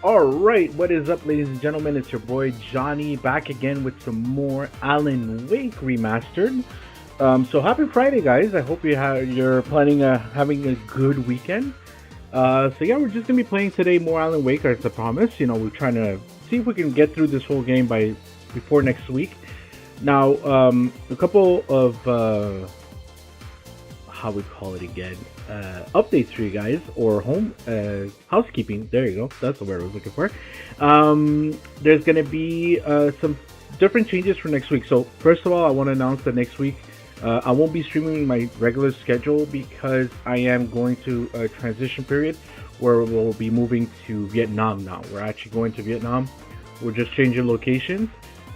Alright, what is up, ladies and gentlemen? It's your boy Johnny back again with some more Alan Wake Remastered. So happy Friday, guys. I hope you're planning having a good weekend. So yeah, we're just gonna be playing today more Alan Wake, as I promised. You know, we're trying to see if we can get through this whole game before next week. Now, a couple of how we call it again, updates for you guys, or home housekeeping. There you go, that's the word I was looking for. There's gonna be some different changes for next week. So first of all, I want to announce that next week I won't be streaming my regular schedule because I am going to a transition period where we'll be moving to Vietnam now. We're actually going to Vietnam. We're just changing locations.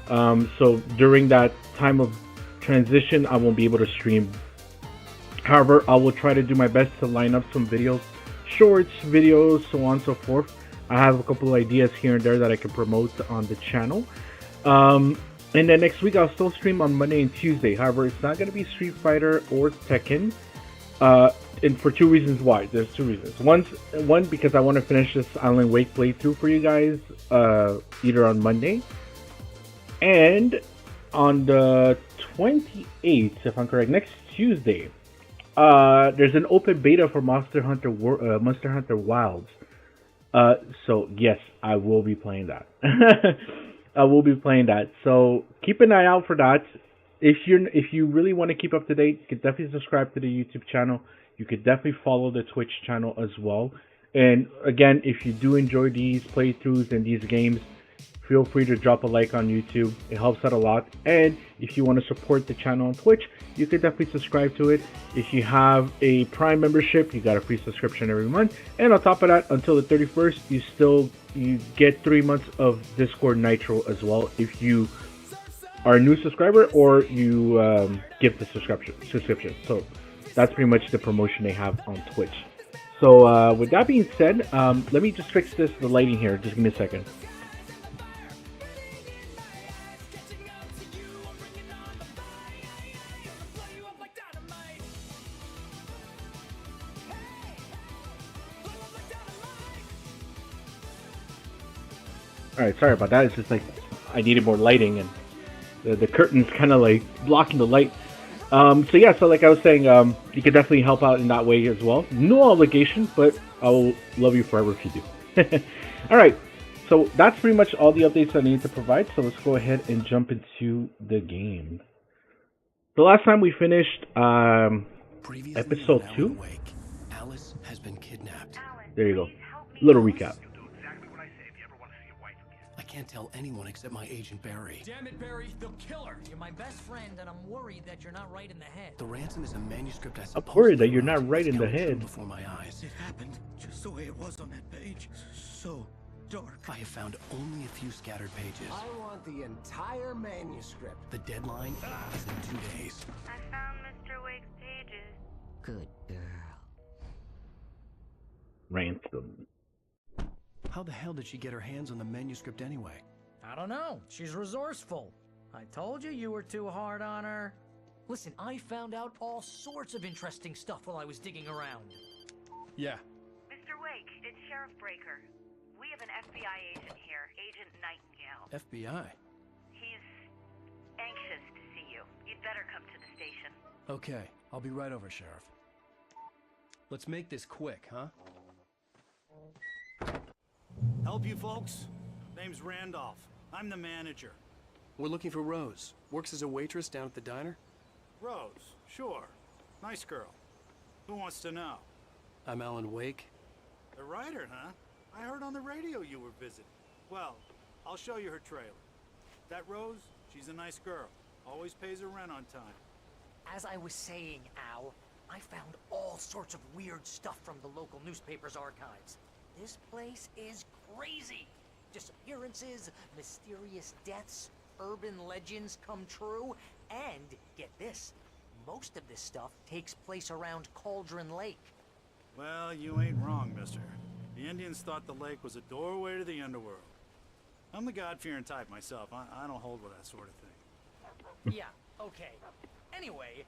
So during that time of transition, I won't be able to stream. However, I will try to do my best to line up some videos, shorts, videos, so on and so forth. I have a couple of ideas here and there that I can promote on the channel. And then next week, I'll still stream on Monday and Tuesday. However, it's not going to be Street Fighter or Tekken. And for two reasons why. There's two reasons. One, because I want to finish this Alan Wake playthrough for you guys either on Monday. And on the 28th, if I'm correct, next Tuesday, there's an open beta for Monster Hunter Wilds. So yes, I will be playing that. I will be playing that. So keep an eye out for that. If you really want to keep up to date, you could definitely subscribe to the YouTube channel. You could definitely follow the Twitch channel as well. And again, if you do enjoy these playthroughs and these games, feel free to drop a like on YouTube. It helps out a lot. And if you want to support the channel on Twitch, you could definitely subscribe to it. If you have a Prime membership, you got a free subscription every month. And on top of that, until the 31st, you get 3 months of Discord Nitro as well if you are a new subscriber or you give the subscription. So that's pretty much the promotion they have on Twitch. So with that being said, let me just fix the lighting here. Just give me a second. Alright, sorry about that. It's just like I needed more lighting and the curtain's kind of like blocking the light. So yeah, so like I was saying, you can definitely help out in that way as well. No obligation, but I will love you forever if you do. Alright, so that's pretty much all the updates I need to provide. So let's go ahead and jump into the game. The last time we finished episode 2. Alice has been kidnapped. There you go. Little recap. I can't tell anyone except my agent Barry. Damn it, Barry, they'll kill her. You're my best friend, and I'm worried that you're not right in the head. The ransom is a manuscript I I'm suppose worried that you're not right in the head. Before my eyes. It happened just the way it was on that page. So dark. I have found only a few scattered pages. I want the entire manuscript. The deadline is in 2 days. I found Mr. Wake's pages. Good girl. Ransom. How the hell did she get her hands on the manuscript anyway? I don't know. She's resourceful. I told you were too hard on her. Listen, I found out all sorts of interesting stuff while I was digging around. Yeah. Mr. Wake, it's Sheriff Breaker. We have an FBI agent here, Agent Nightingale. FBI? He's anxious to see you. You'd better come to the station. Okay, I'll be right over, Sheriff. Let's make this quick, huh? Help you folks? Name's Randolph. I'm the manager. We're looking for Rose. Works as a waitress down at the diner. Rose, sure. Nice girl. Who wants to know? I'm Alan Wake. The writer, huh? I heard on the radio you were visiting. Well, I'll show you her trailer. That Rose, she's a nice girl. Always pays her rent on time. As I was saying, Al, I found all sorts of weird stuff from the local newspaper's archives. This place is crazy. Disappearances, mysterious deaths, urban legends come true, and get this, most of this stuff takes place around Cauldron Lake. Well, you ain't wrong, mister. The Indians thought the lake was a doorway to the underworld. I'm the God-fearing type myself. I don't hold with that sort of thing. Yeah, okay. Anyway,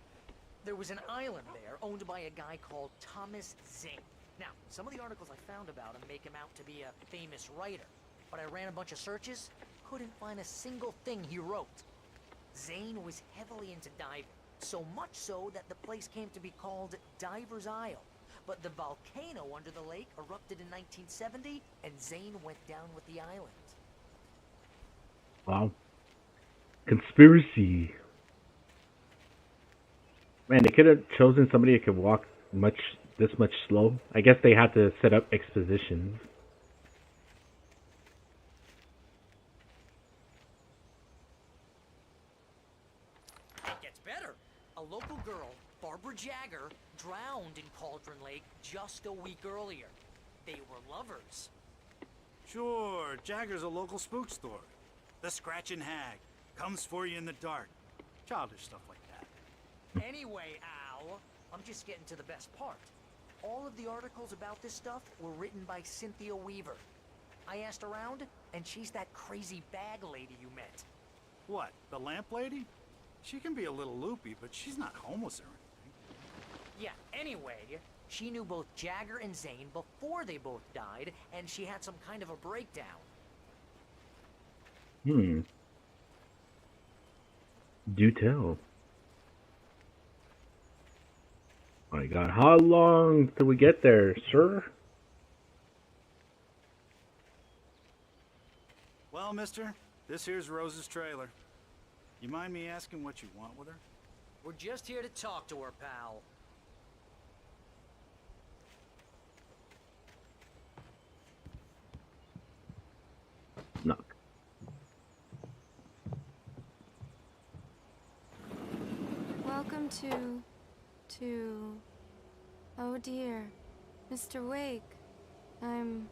there was an island there owned by a guy called Thomas Zink. Now, some of the articles I found about him make him out to be a famous writer, but I ran a bunch of searches, couldn't find a single thing he wrote. Zane was heavily into diving, so much so that the place came to be called Diver's Isle. But the volcano under the lake erupted in 1970, and Zane went down with the island. Wow. Conspiracy. Man, they could have chosen somebody that could walk this much slow. I guess they had to set up expositions. It gets better. A local girl, Barbara Jagger, drowned in Cauldron Lake just a week earlier. They were lovers. Sure, Jagger's a local spook store. The Scratching Hag comes for you in the dark. Childish stuff like that. Anyway, Al, I'm just getting to the best part. All of the articles about this stuff were written by Cynthia Weaver. I asked around, and she's that crazy bag lady you met. What, the lamp lady? She can be a little loopy, but she's not homeless or anything. Yeah, anyway, she knew both Jagger and Zane before they both died, and she had some kind of a breakdown. Do tell. My God, how long till we get there, sir? Well, mister, this here's Rose's trailer. You mind me asking what you want with her? We're just here to talk to her, pal. Knock. Welcome to... Oh dear, Mr. Wake. I'm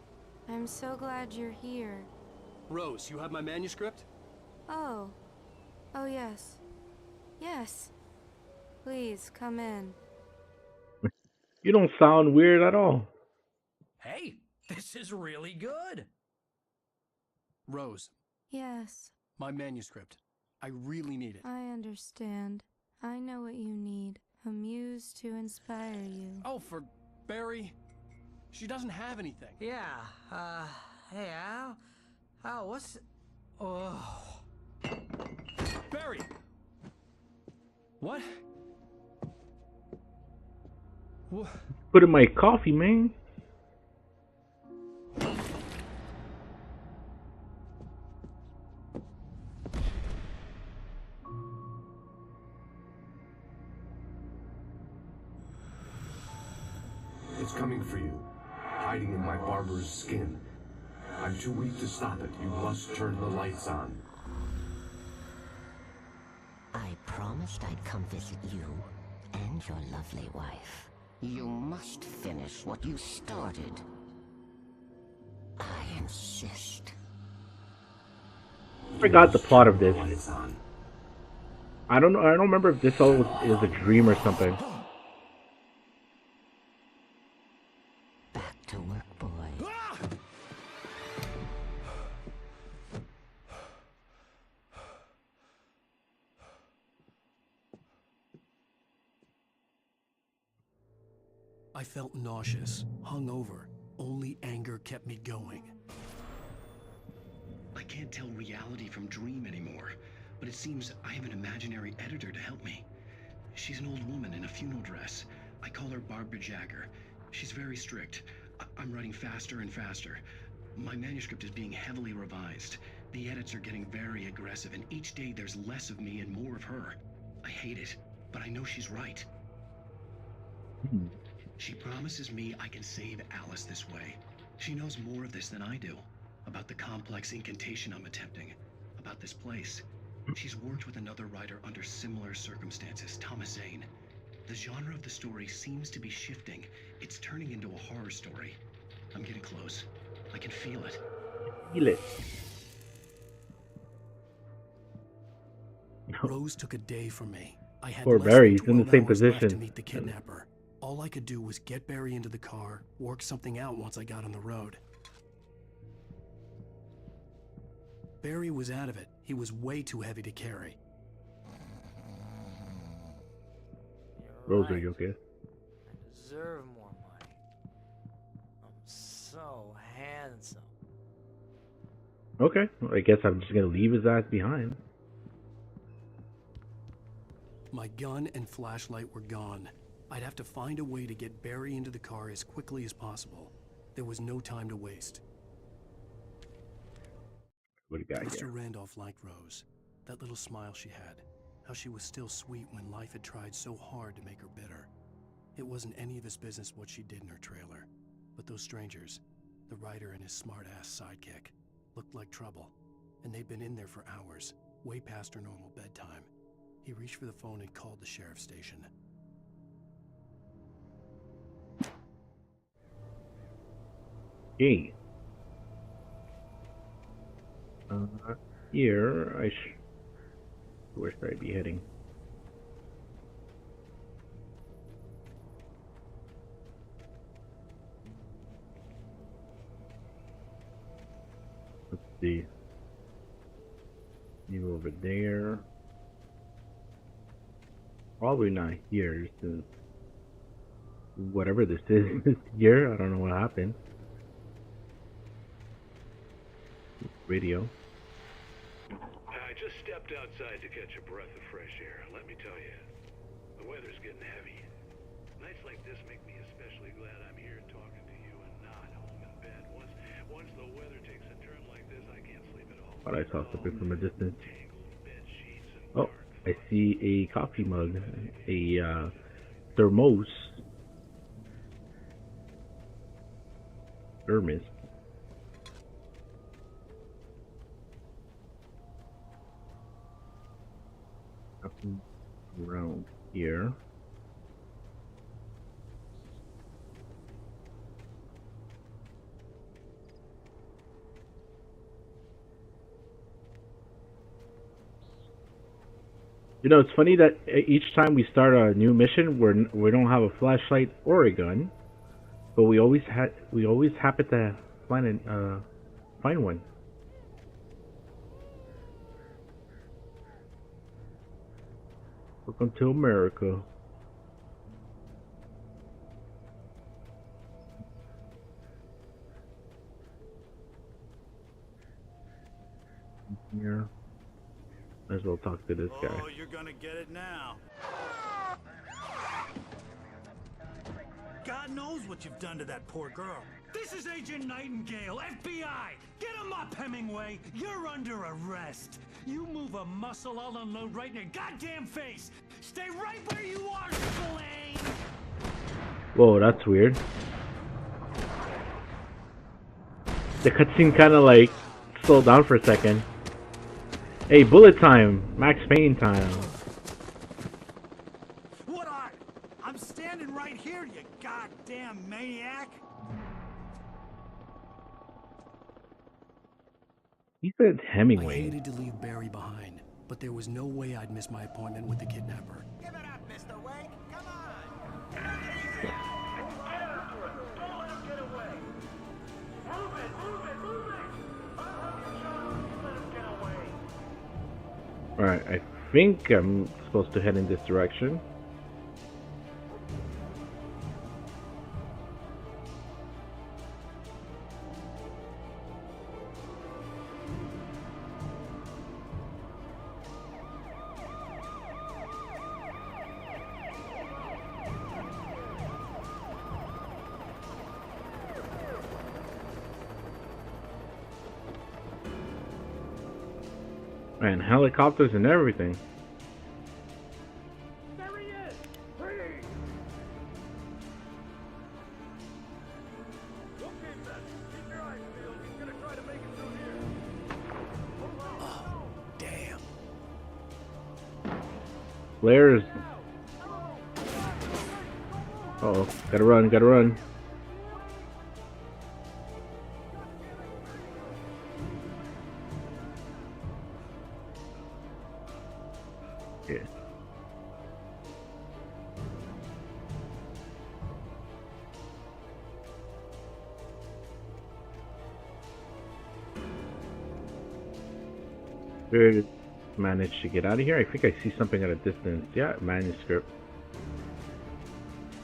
so glad you're here. Rose, you have my manuscript? Oh. Oh yes. Yes. Please, come in. You don't sound weird at all. Hey, this is really good. Rose, Yes, my manuscript. I really need it. I understand. I know what you need. A muse to inspire you. Oh, for Barry? She doesn't have anything. Yeah, hey, Al? Al, what's... Oh... Barry! What? What? Put in my coffee, man. It's coming for you, hiding in my barber's skin. I'm too weak to stop it. You must turn the lights on. I promised I'd come visit you and your lovely wife. You must finish what you started. I insist. I forgot the plot of this. Lights on. I don't know. I don't remember if this all is a dream or something. Back to work, boy. I felt nauseous, hungover. Only anger kept me going. I can't tell reality from dream anymore, but it seems I have an imaginary editor to help me. She's an old woman in a funeral dress. I call her Barbara Jagger. She's very strict. I'm writing faster and faster. My manuscript is being heavily revised. The edits are getting very aggressive, and each day there's less of me and more of her. I hate it, but I know she's right. She promises me I can save Alice this way. She knows more of this than I do. About the complex incantation I'm attempting. About this place. She's worked with another writer under similar circumstances, Thomas Zane. The genre of the story seems to be shifting. It's turning into a horror story. I'm getting close. I can feel it. Feel it. Rose took a day from me. I had Poor less Barry, than he's in the 12 same hours left to position. meet the kidnapper. All I could do was get Barry into the car, work something out once I got on the road. Barry was out of it. He was way too heavy to carry. Rose, are you okay? I deserve more money. so handsome. Okay, well, I guess I'm just gonna leave his ass behind. My gun and flashlight were gone. I'd have to find a way to get Barry into the car as quickly as possible. There was no time to waste. What do you got Mr. here? Randolph liked Rose. That little smile she had. How she was still sweet when life had tried so hard to make her bitter. It wasn't any of his business what she did in her trailer. But those strangers, the writer and his smart-ass sidekick, looked like trouble. And they'd been in there for hours, way past her normal bedtime. He reached for the phone and called the sheriff's station. Hey. Here, where should I be heading? Let's see. You over there. Probably not here, since whatever this is is here. I don't know what happened. Radio. I just stepped outside to catch a breath of fresh air. Let me tell you, the weather's getting heavy. Nights like this make me especially glad I'm here talking to you and not home in bed. Once the weather takes a turn like this, I can't sleep at all. Thought I saw something from a distance. Oh, I see a coffee mug, a thermos. Thermos. Nothing around here. You know, it's funny that each time we start a new mission, we don't have a flashlight or a gun, but we always happen to find one. Welcome to America. Here. Might as well talk to this guy. Oh, you're gonna get it now. God knows what you've done to that poor girl. This is Agent Nightingale, FBI! Get him up, Hemingway! You're under arrest! You move a muscle, I'll unload right in your goddamn face! Stay right where you are, Slane! Whoa, that's weird. The cutscene kind of like slowed down for a second. Hey, bullet time! Max Payne time. What are? I'm standing right here, you goddamn maniac! He said I Hemingway. hated to leave Barry behind, but there was no way I'd miss my appointment with the kidnapper. Give it up, Mr. Wake. Come on. Take it easy. Get after him. Don't let him get away. Move it, move it, move it. I'll help you, John. Let him get away. Alright, I think I'm supposed to head in this direction. And helicopters and everything. There he is! Freeze! Okay, Ben. Keep your eyes peeled. He's gonna try to make it through here. Oh, damn. Flares. Uh-oh, gotta run, gotta run. Yeah. Good. Managed to get out of here. I think I see something at a distance. Yeah, manuscript.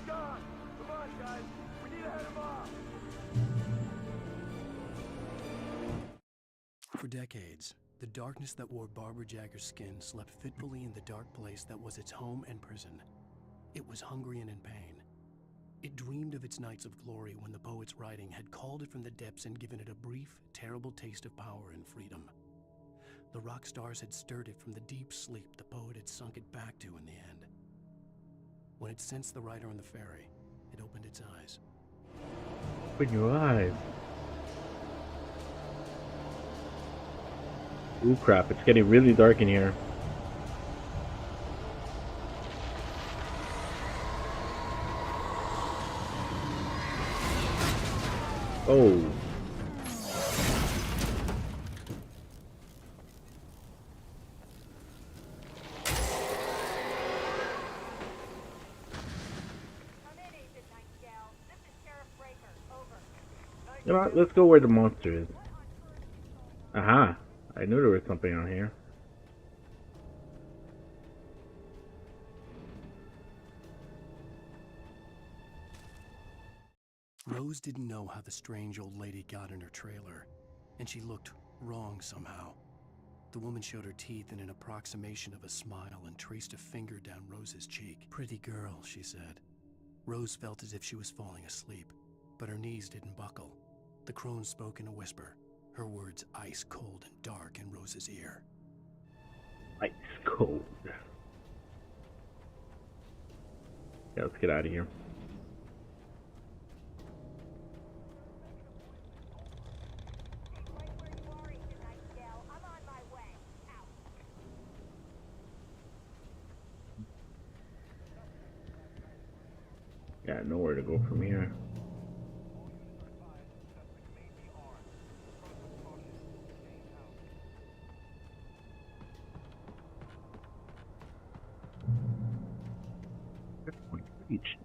John, come on, guys. We need to head him off. decades, the darkness that wore Barbara Jagger's skin slept fitfully in the dark place that was its home and prison. It was hungry and in pain. It dreamed of its nights of glory when the poet's writing had called it from the depths and given it a brief, terrible taste of power and freedom. The rock stars had stirred it from the deep sleep the poet had sunk it back to in the end. When it sensed the writer on the ferry, it opened its eyes. Open your eyes. Ooh crap, it's getting really dark in here. Oh. You know what? Let's go where the monster is. Aha! I knew there was something on here. Rose didn't know how the strange old lady got in her trailer, and she looked wrong somehow. The woman showed her teeth in an approximation of a smile and traced a finger down Rose's cheek. "Pretty girl," she said. Rose felt as if she was falling asleep, but her knees didn't buckle. The crone spoke in a whisper, her words ice cold and dark in Rose's ear. Ice cold. Yeah, let's get out of here. Yeah, nowhere to go from here. Beach.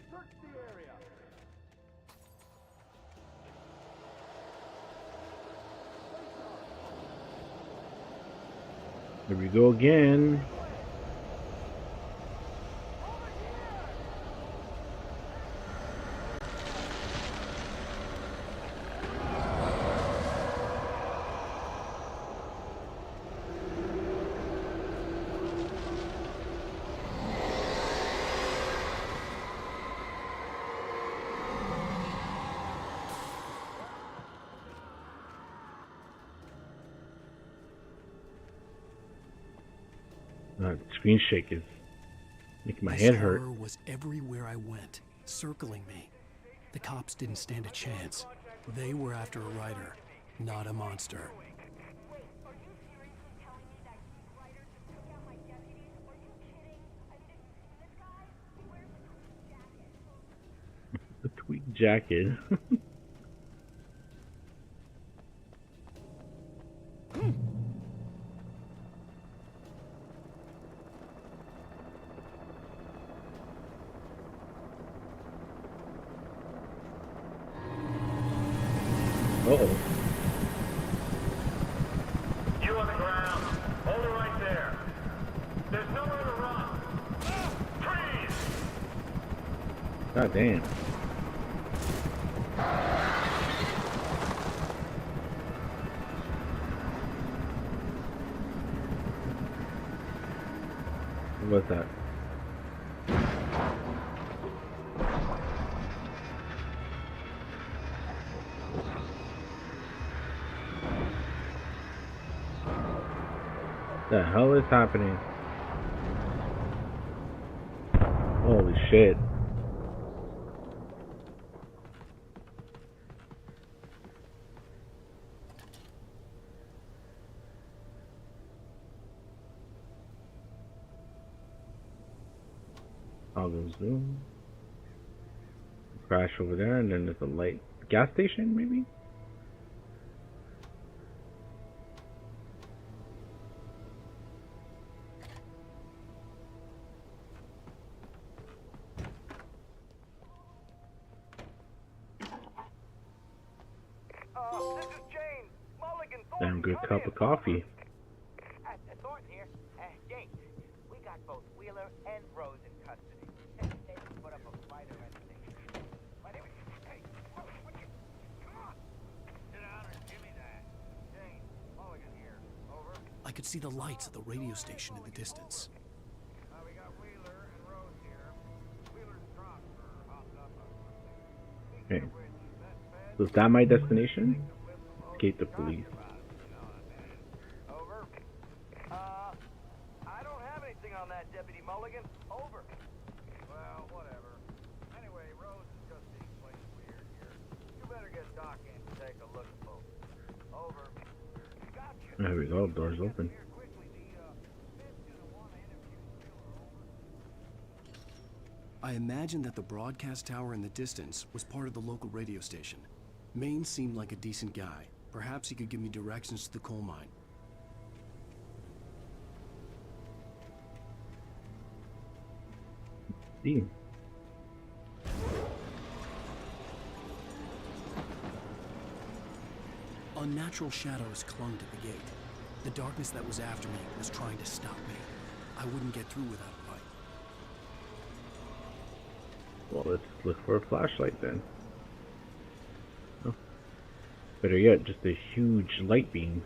Search the area. Here we go again. The screen shake is making my head hurt. Horror was everywhere I went, circling me. The cops didn't stand a chance. They were after a writer, not a monster. The tweed jacket. Uh-oh. You on the ground. Hold it right there. There's nowhere to run. Freeze! God damn. What was that? The hell is happening? Holy shit. I'll go zoom. Crash over there, and then there's a light. Gas station, maybe? This is James. Mulligan. Damn good cup of coffee. Thornton here. James, we got both Wheeler and Rose in custody. They put up a fight or anything. My name is... Hey, what you... Come on! Sit down and give me that. Jane, Mulligan here. Over. I could see the lights of the radio station in the distance. We got Wheeler and Rose here. Wheeler's drunk or hopped up on something. Okay. So is that my destination? Escape the police. Over. I don't have anything on that, Deputy Mulligan. Over. Well, whatever. Anyway, Rose is just being plain weird here. You better get Doc in to take a look at folks. Over. Gotcha. There we go. Doors open. I imagined that the broadcast tower in the distance was part of the local radio station. Maine seemed like a decent guy. Perhaps he could give me directions to the coal mine. See. Unnatural shadows clung to the gate. The darkness that was after me was trying to stop me. I wouldn't get through without a light. Well, let's look for a flashlight then. Oh. Better yet, just a huge light beam.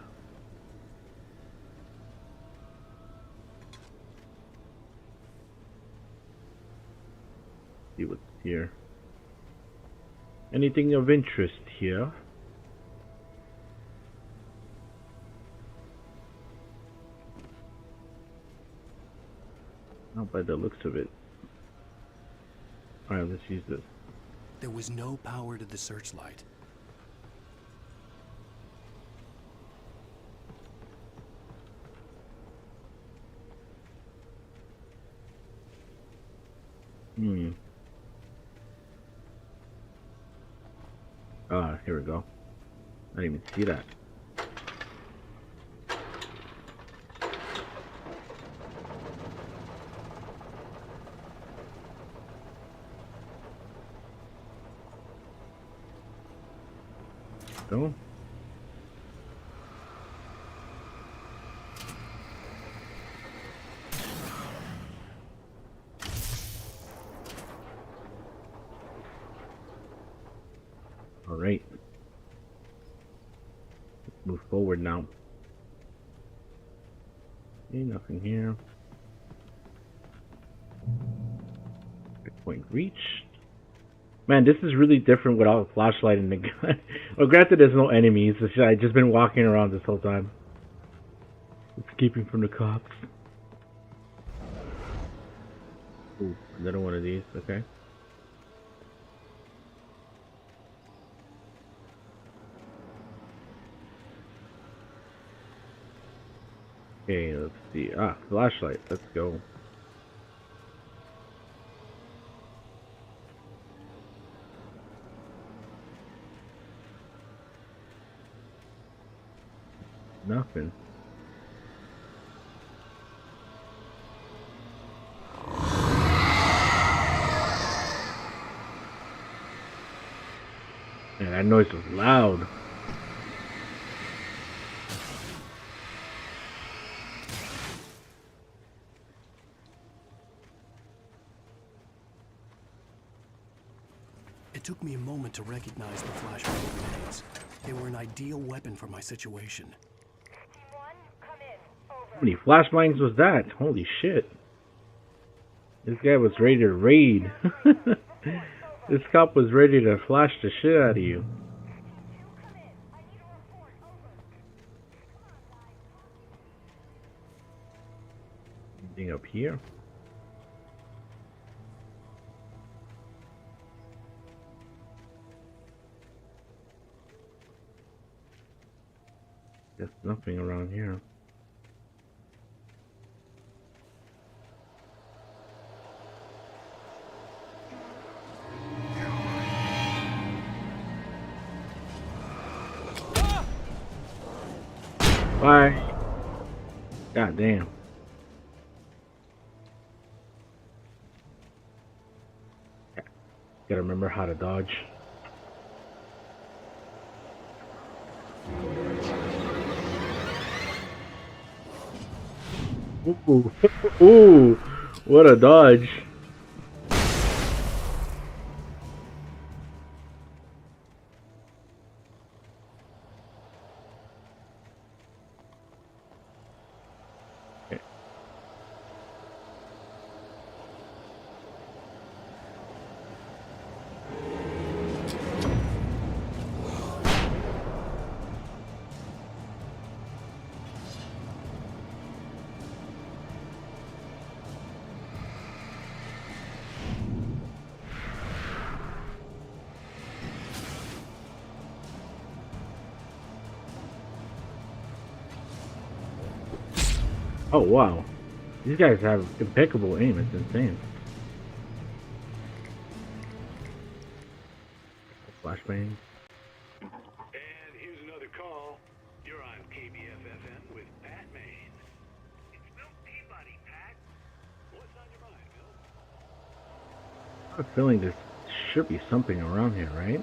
See what's here. Anything of interest here? Not by the looks of it. Alright, let's use this. There was no power to the searchlight. Ah, here we go. I didn't even see that. Go. All right. Let's move forward now. Okay, nothing here. Checkpoint reached. Man, this is really different without a flashlight and the gun. Well, granted, there's no enemies. I've just been walking around this whole time. Escaping from the cops. Ooh, another one of these. Okay. Okay, let's see. Ah, flashlight. Let's go. Nothing. Man, that noise was loud. It took me a moment to recognize the flashbang grenades. They were an ideal weapon for my situation. How many flashbangs was that? Holy shit. This guy was ready to raid. This cop was ready to flash the shit out of you. Anything up here? There's nothing around here. Bye. God damn. Gotta remember how to dodge. Ooh. Ooh. What a dodge. Oh wow, these guys have impeccable aim. It's insane. Flashbang. And here's another call. You're on KBFFN with Pat Maine. It's Bill Peabody, Pat. What's on your mind, Bill? I have a feeling there should be something around here, right?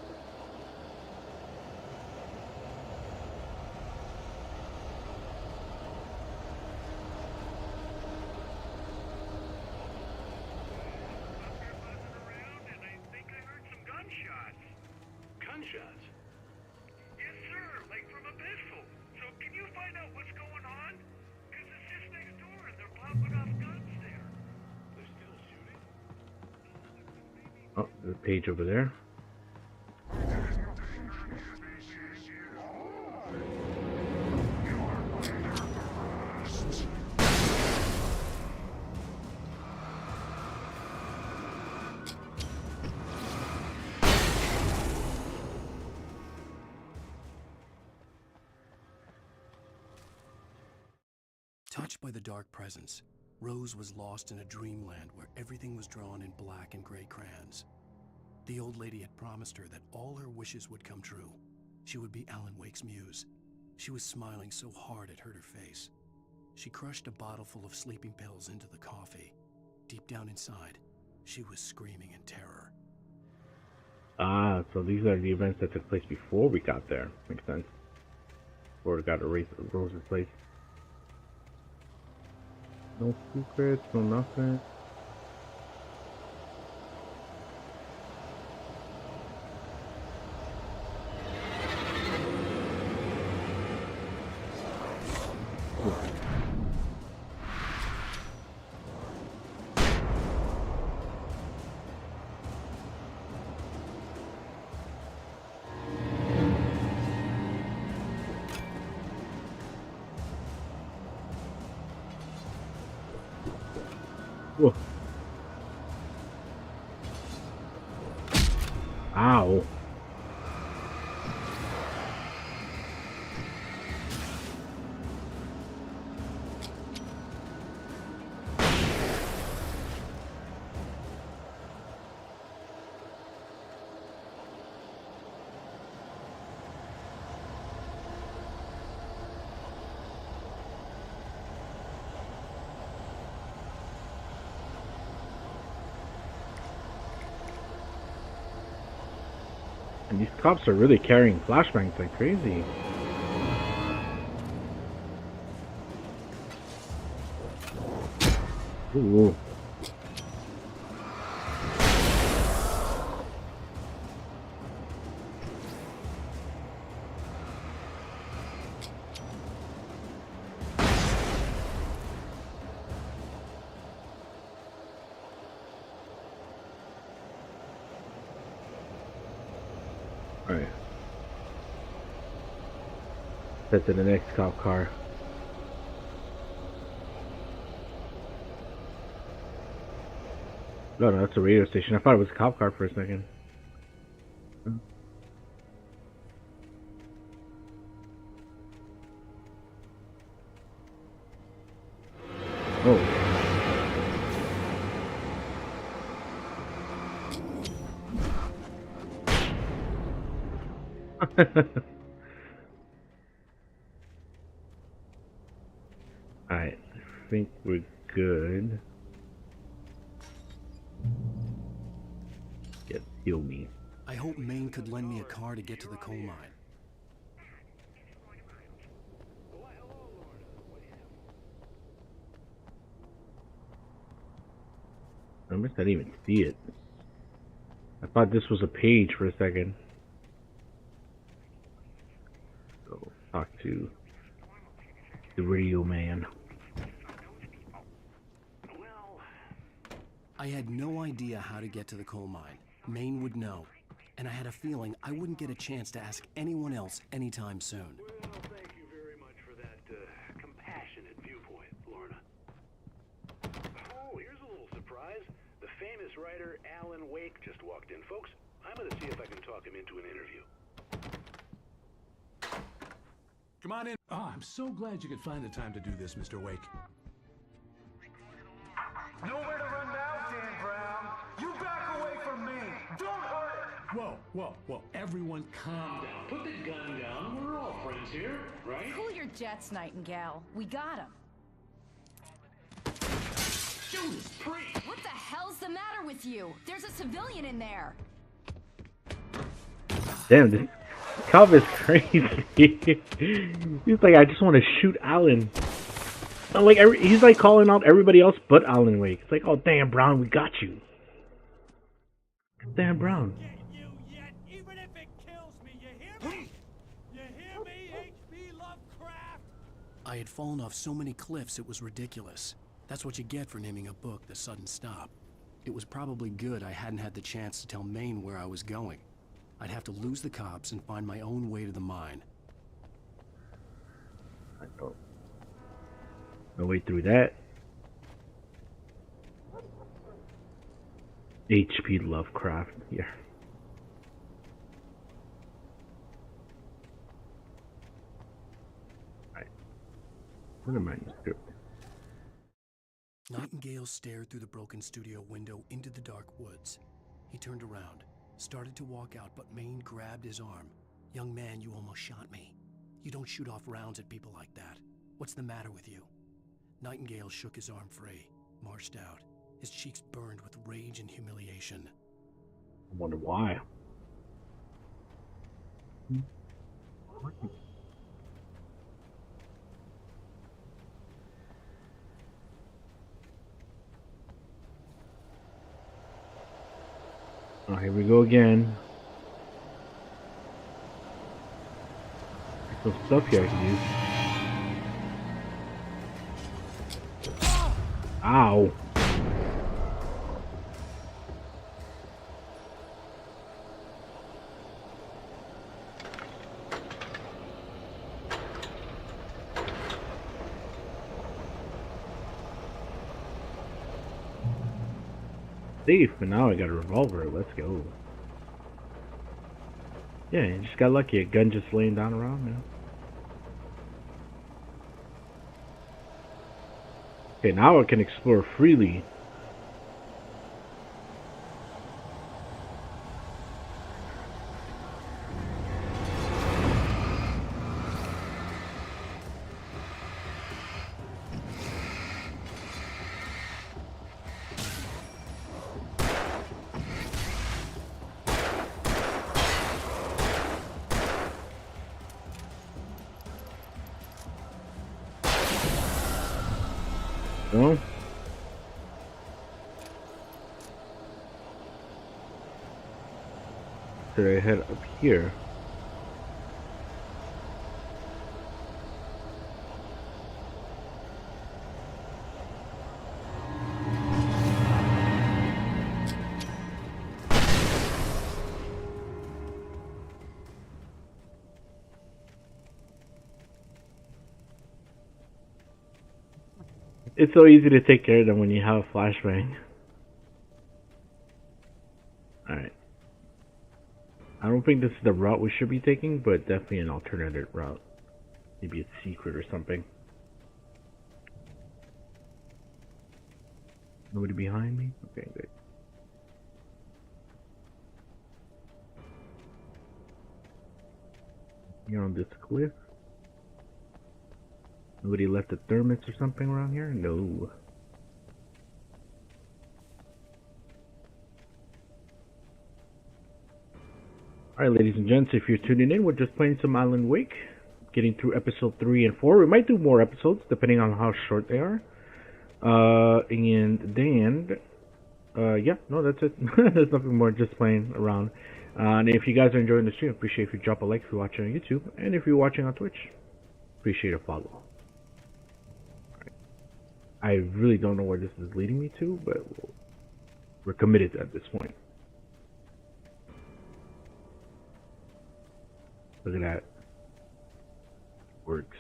Gunshots? Yes, sir, like from a pistol. So can you find out what's going on? Because it's just next door and they're popping off guns there. They're still shooting? Oh, there's a page over there. Touched by the dark presence, Rose was lost in a dreamland where everything was drawn in black and gray crayons. The old lady had promised her that all her wishes would come true. She would be Alan Wake's muse. She was smiling so hard it hurt her face. She crushed a bottle full of sleeping pills into the coffee. Deep down inside, she was screaming in terror. Ah, so these are the events that took place before we got there. Makes sense. Before we got to Rose's place. No secrets, no nothing. Whoa. Ow. And these cops are really carrying flashbangs like crazy. Ooh. Alright. That's in the next cop car. No, that's a radio station. I thought it was a cop car for a second. Oh. Alright, I think we're good. Get heal me. I hope Maine could lend me a car to get to the coal mine. I missed. I didn't even see it. I thought this was a page for a second. So talk to the radio man. I had no idea how to get to the coal mine. Maine would know. And I had a feeling I wouldn't get a chance to ask anyone else anytime soon. Well, thank you very much for that compassionate viewpoint, Lorna. Oh, here's a little surprise. The famous writer Alan Wake just walked in. Folks, I'm going to see if I can talk him into an interview. Come on in. Oh, I'm so glad you could find the time to do this, Mr. Wake. Nowhere to run now, Dan Brown. You back away from me. Don't hurt it. Whoa, whoa, whoa. Everyone calm down. Put the gun down. We're all friends here, right? Cool your jets, Nightingale. We got him. Judas Priest! What the hell's the matter with you? There's a civilian in there. Damn, this cop is crazy. He's like, I just want to shoot Alan. I'm like, he's like calling out everybody else but Alan Wake. It's like, oh, Dan Brown, we got you. Dan Brown. You yet, even if it kills me, you hear me? You hear me, H.P. Lovecraft? I had fallen off so many cliffs it was ridiculous. That's what you get for naming a book The Sudden Stop. It was probably good I hadn't had the chance to tell Maine where I was going. I'd have to lose the cops and find my own way to the mine. I know. No way through that. H.P. Lovecraft. Yeah. Alright. What a manuscript. Nightingale stared through the broken studio window into the dark woods. He turned around, started to walk out, but Maine grabbed his arm. "Young man, you almost shot me. You don't shoot off rounds at people like that. What's the matter with you?" Nightingale shook his arm free, marched out. His cheeks burned with rage and humiliation. I wonder why. Oh, here we go again. There's some stuff here I can use. Ow. Safe, and now I got a revolver. Let's go. Yeah, you just got lucky. A gun just laying down around now. Okay, now I can explore freely. No? Should I head up here? It's so easy to take care of them when you have a flashbang. Alright. I don't think this is the route we should be taking, but definitely an alternative route. Maybe it's secret or something. Nobody behind me? Okay, good. Here on this cliff. Nobody left a thermos or something around here? No. Alright, ladies and gents, if you're tuning in, we're just playing some Alan Wake. Getting through episode 3 and 4. We might do more episodes, depending on how short they are. And then, Yeah, no, that's it. There's nothing more, just playing around. And if you guys are enjoying the stream, appreciate if you drop a like if you're watching on YouTube, and if you're watching on Twitch, appreciate a follow. I really don't know where this is leading me to, but we're committed at this point. Look at that. Works.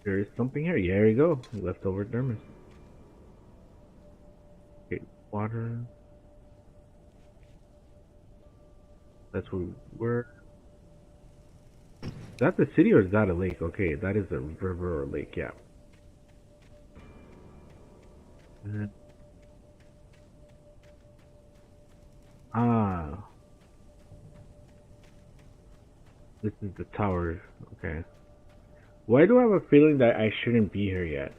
There is something here. Yeah, there you go. Leftover thermos. Okay, water. That's where we were. Is that the city or is that a lake? Okay, that is a river or lake, yeah. Ah. This is the tower. Okay. Why do I have a feeling that I shouldn't be here yet?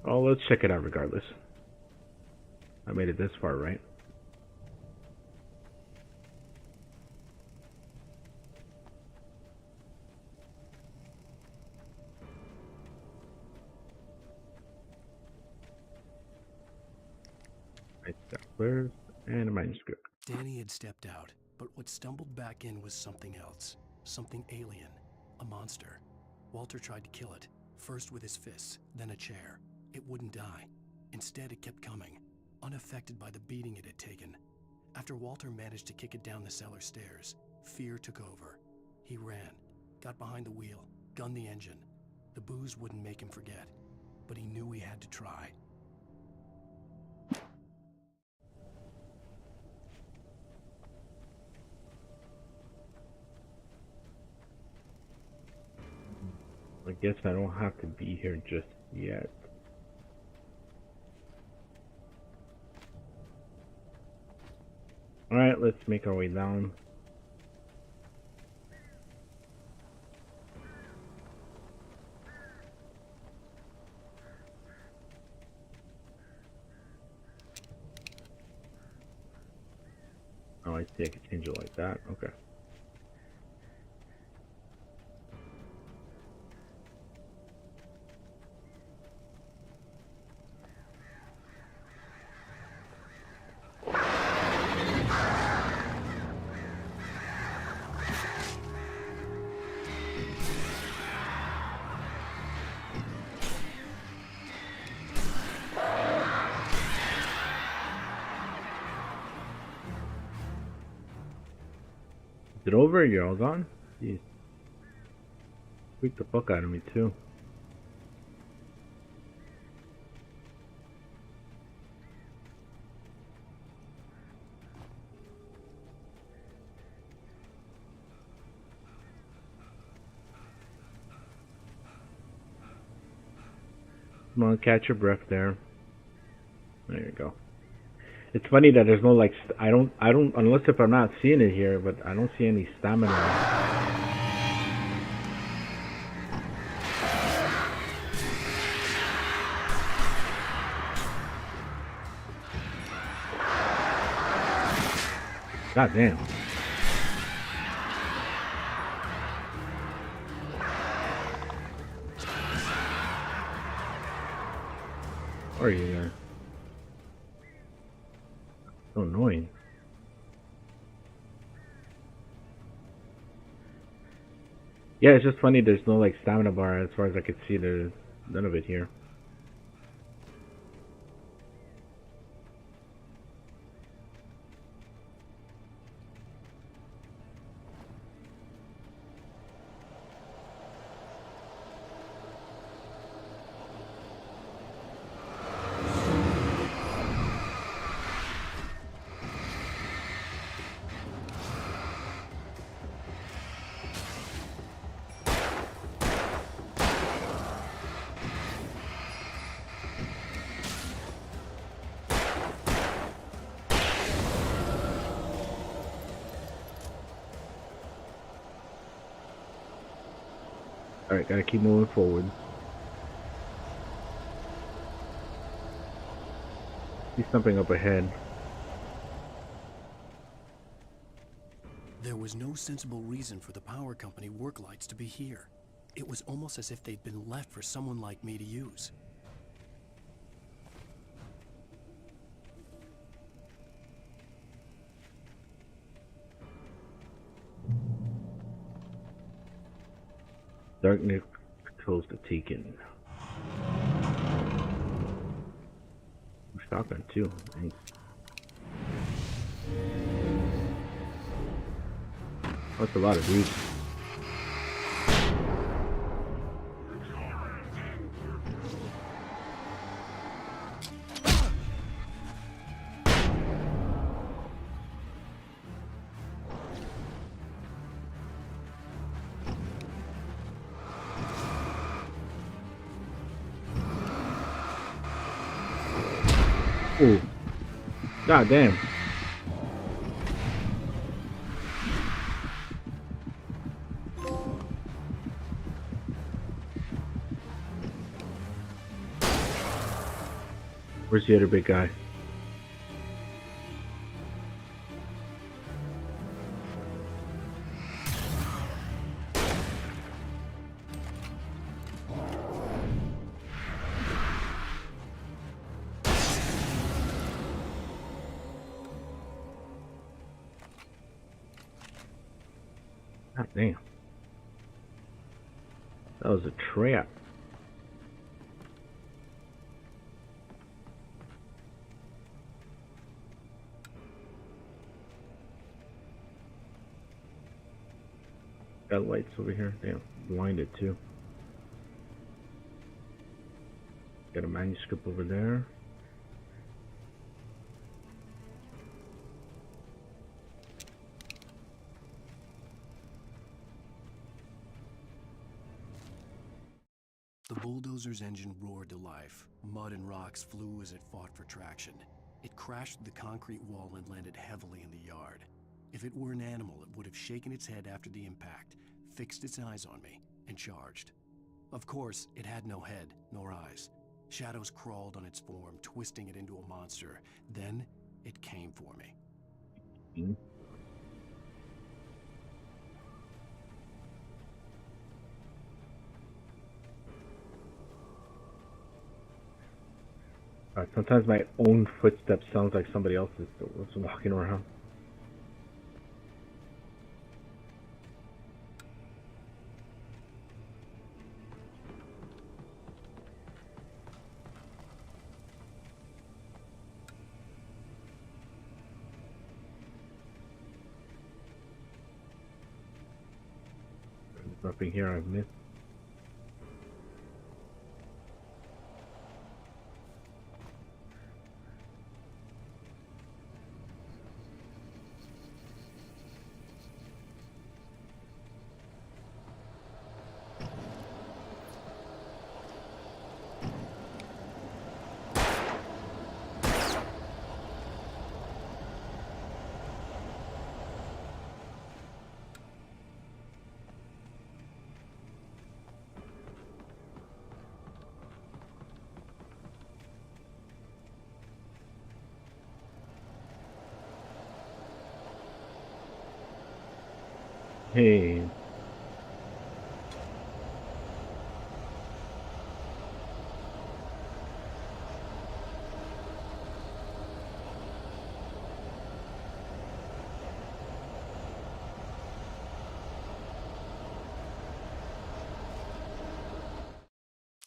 Oh, let's check it out regardless. I made it this far, right? Right, where's and a manuscript. Danny had stepped out, but what stumbled back in was something else. Something alien. A monster. Walter tried to kill it, first with his fists, then a chair. It wouldn't die. Instead, it kept coming, unaffected by the beating it had taken. After Walter managed to kick it down the cellar stairs, fear took over. He ran, got behind the wheel, gunned the engine. The booze wouldn't make him forget, but he knew he had to try. I guess I don't have to be here just yet. Alright, let's make our way down. Oh, I see. I can change it like that. Okay. Is it over? You're all gone? Jeez. Freaked the fuck out of me too. Come on, catch your breath there. There you go. It's funny that there's no like I don't unless if I'm not seeing it here, but I don't see any stamina. God damn. Where are you there? So annoying. Yeah, it's just funny there's no like stamina bar as far as I could see. There's none of it here. Alright, gotta keep moving forward. See something up ahead. There was no sensible reason for the power company work lights to be here. It was almost as if they'd been left for someone like me to use. Darkness controls the taken. Shotgun too. Nice. That's a lot of dudes. Ooh. God damn. Where's the other big guy? God damn. That was a trap. Got lights over here. Damn, blinded too. Got a manuscript over there. The bulldozer's engine roared to life. Mud and rocks flew as it fought for traction. It crashed through the concrete wall and landed heavily in the yard. If it were an animal, it would have shaken its head after the impact, fixed its eyes on me, and charged. Of course, it had no head, nor eyes. Shadows crawled on its form, twisting it into a monster. Then, it came for me. Sometimes my own footsteps sounds like somebody else is walking around. There's nothing here I've missed. Hey.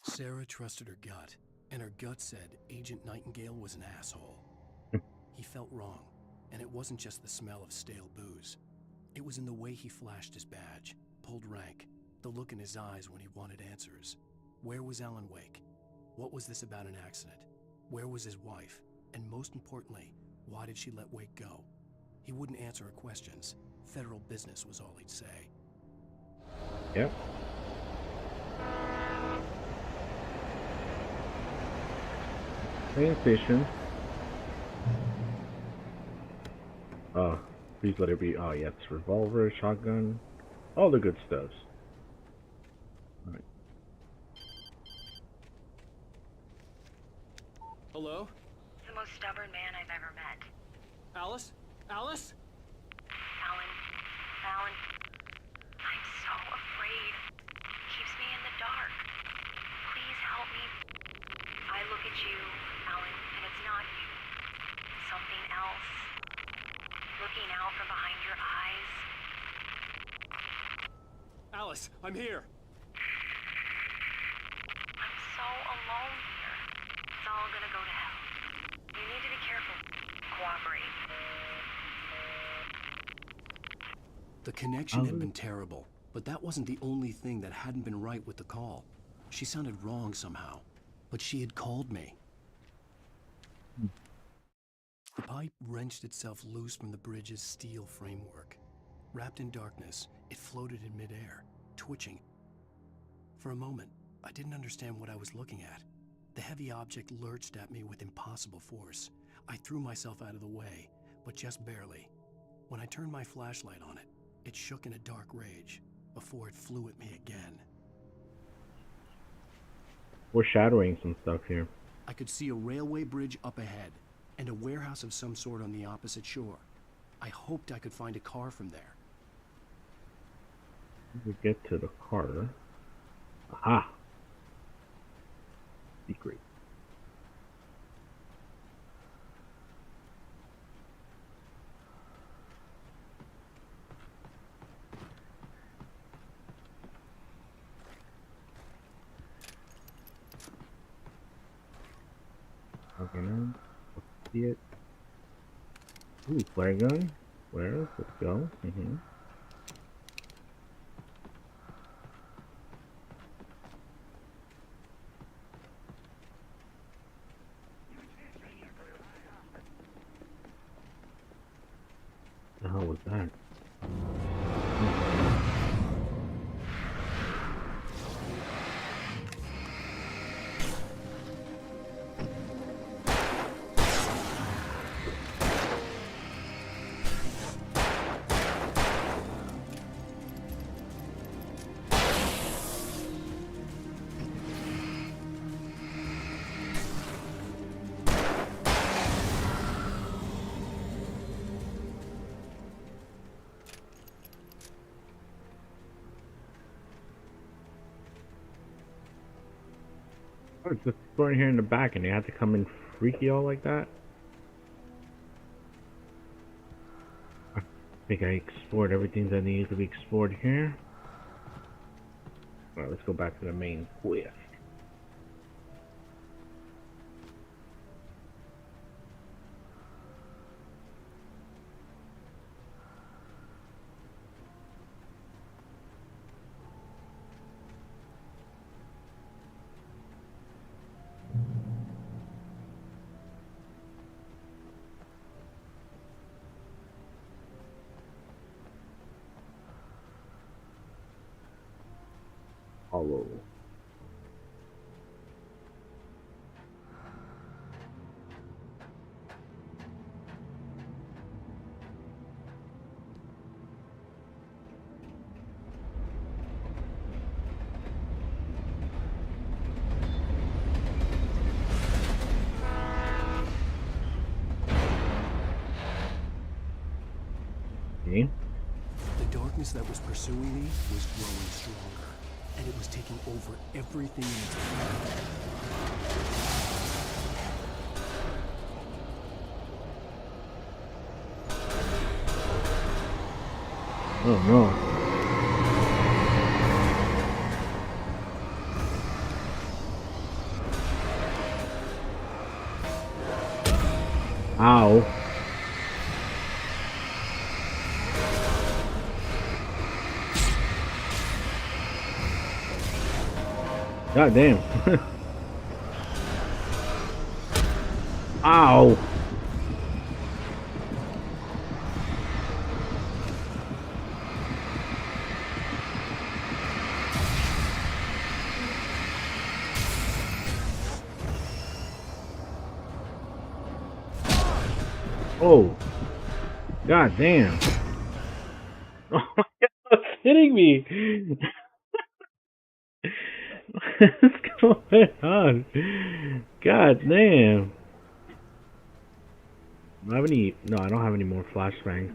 Sarah trusted her gut, and her gut said Agent Nightingale was an asshole. He felt wrong, and it wasn't just the smell of stale booze. It was in the way he flashed his badge, pulled rank, the look in his eyes when he wanted answers. Where was Alan Wake? What was this about an accident? Where was his wife? And most importantly, why did she let Wake go? He wouldn't answer her questions. Federal business was all he'd say. Yep. Train station. Please let it be. Oh, yeah, it's revolver, shotgun, all the good stuff. All right. Hello? The most stubborn man I've ever met. Alice? Alice? Alan, Alan. I'm so afraid. It keeps me in the dark. Please help me. I look at you, Alan, and it's not you. It's something else. Looking out from behind your eyes. Alice, I'm here. I'm so alone here. It's all gonna go to hell. You need to be careful. Cooperate. The connection had been terrible, but that wasn't the only thing that hadn't been right with the call. She sounded wrong somehow, but she had called me. The pipe wrenched itself loose from the bridge's steel framework. Wrapped in darkness, it floated in midair, twitching. For a moment, I didn't understand what I was looking at. The heavy object lurched at me with impossible force. I threw myself out of the way, but just barely. When I turned my flashlight on it, it shook in a dark rage before it flew at me again. Foreshadowing some stuff here. I could see a railway bridge up ahead and a warehouse of some sort on the opposite shore. I hoped I could find a car from there. We get to the car. Aha! Secret. Okay, now let's see it. Ooh, flare gun. Where? Let's go. The hell was that? Oh, it's just storing here in the back and they have to come in freaky all like that? I think I explored everything that needs to be explored here. Alright, let's go back to the main quest. Hollow. Okay. The darkness that was pursuing me was growing stronger, and it was taking over everything in its path. Oh no. Ow. God damn. Ow. Oh. God damn. Oh my God, it's hitting me. What's going on? God damn. Do I have any? No, I don't have any more flashbangs.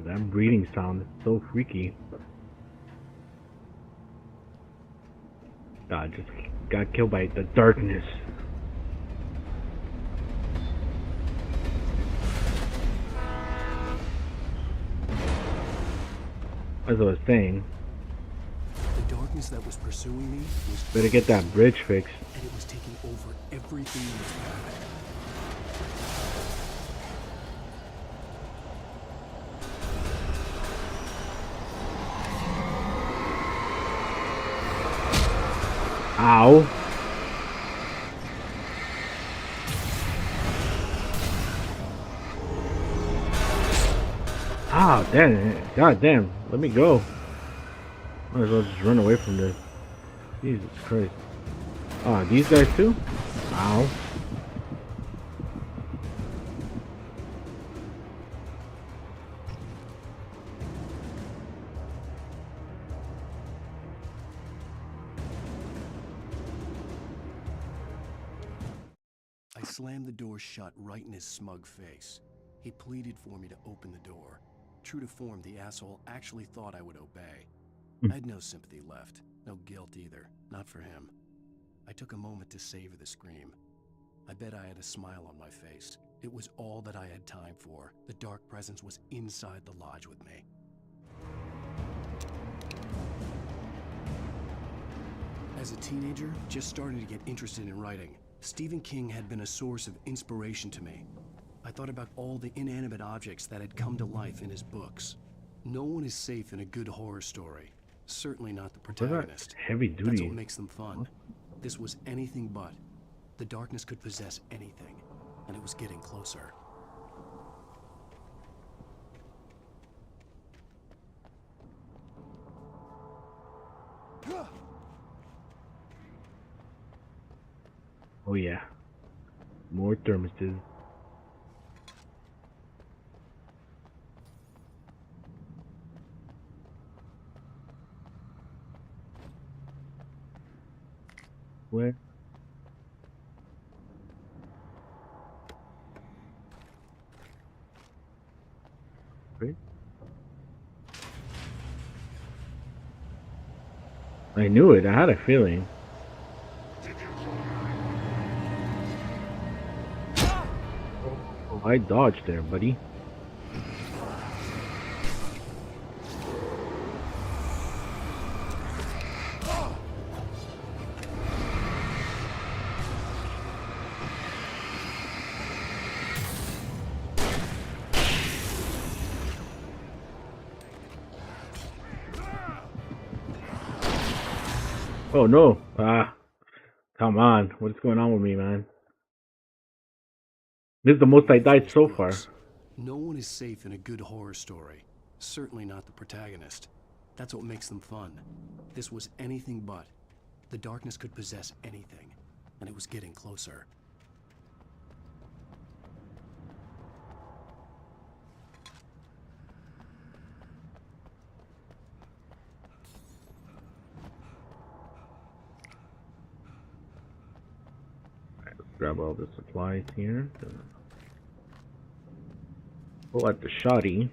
That breathing sound is so freaky. God, just got killed by the darkness. As I was saying, the darkness that was pursuing me was better get that bridge fixed. and it was taking over everything in its path. Ow. Ah, damn. God damn. Let me go. Might as well just run away from this. Jesus Christ. Ah, these guys too? Ow. I slammed the door shut right in his smug face. He pleaded for me to open the door. True to form, the asshole actually thought I would obey. I had no sympathy left, no guilt either, not for him. I took a moment to savor the scream. I bet I had a smile on my face. It was all that I had time for. The dark presence was inside the lodge with me. As a teenager, just starting to get interested in writing, Stephen King had been a source of inspiration to me. I thought about all the inanimate objects that had come to life in his books. No one is safe in a good horror story. Certainly not the protagonist. Heavy duty. That's what makes them fun. This was anything but. The darkness could possess anything, and it was getting closer. Oh yeah. More thermoses. Where? Wait. I knew it. I had a feeling. Oh, I dodged there, buddy. Oh no. Ah. Come on. What's going on with me, man? This is the most I died so far. No one is safe in a good horror story. Certainly not the protagonist. That's what makes them fun. This was anything but. The darkness could possess anything, and it was getting closer. Grab all the supplies here. Pull out the shoddy.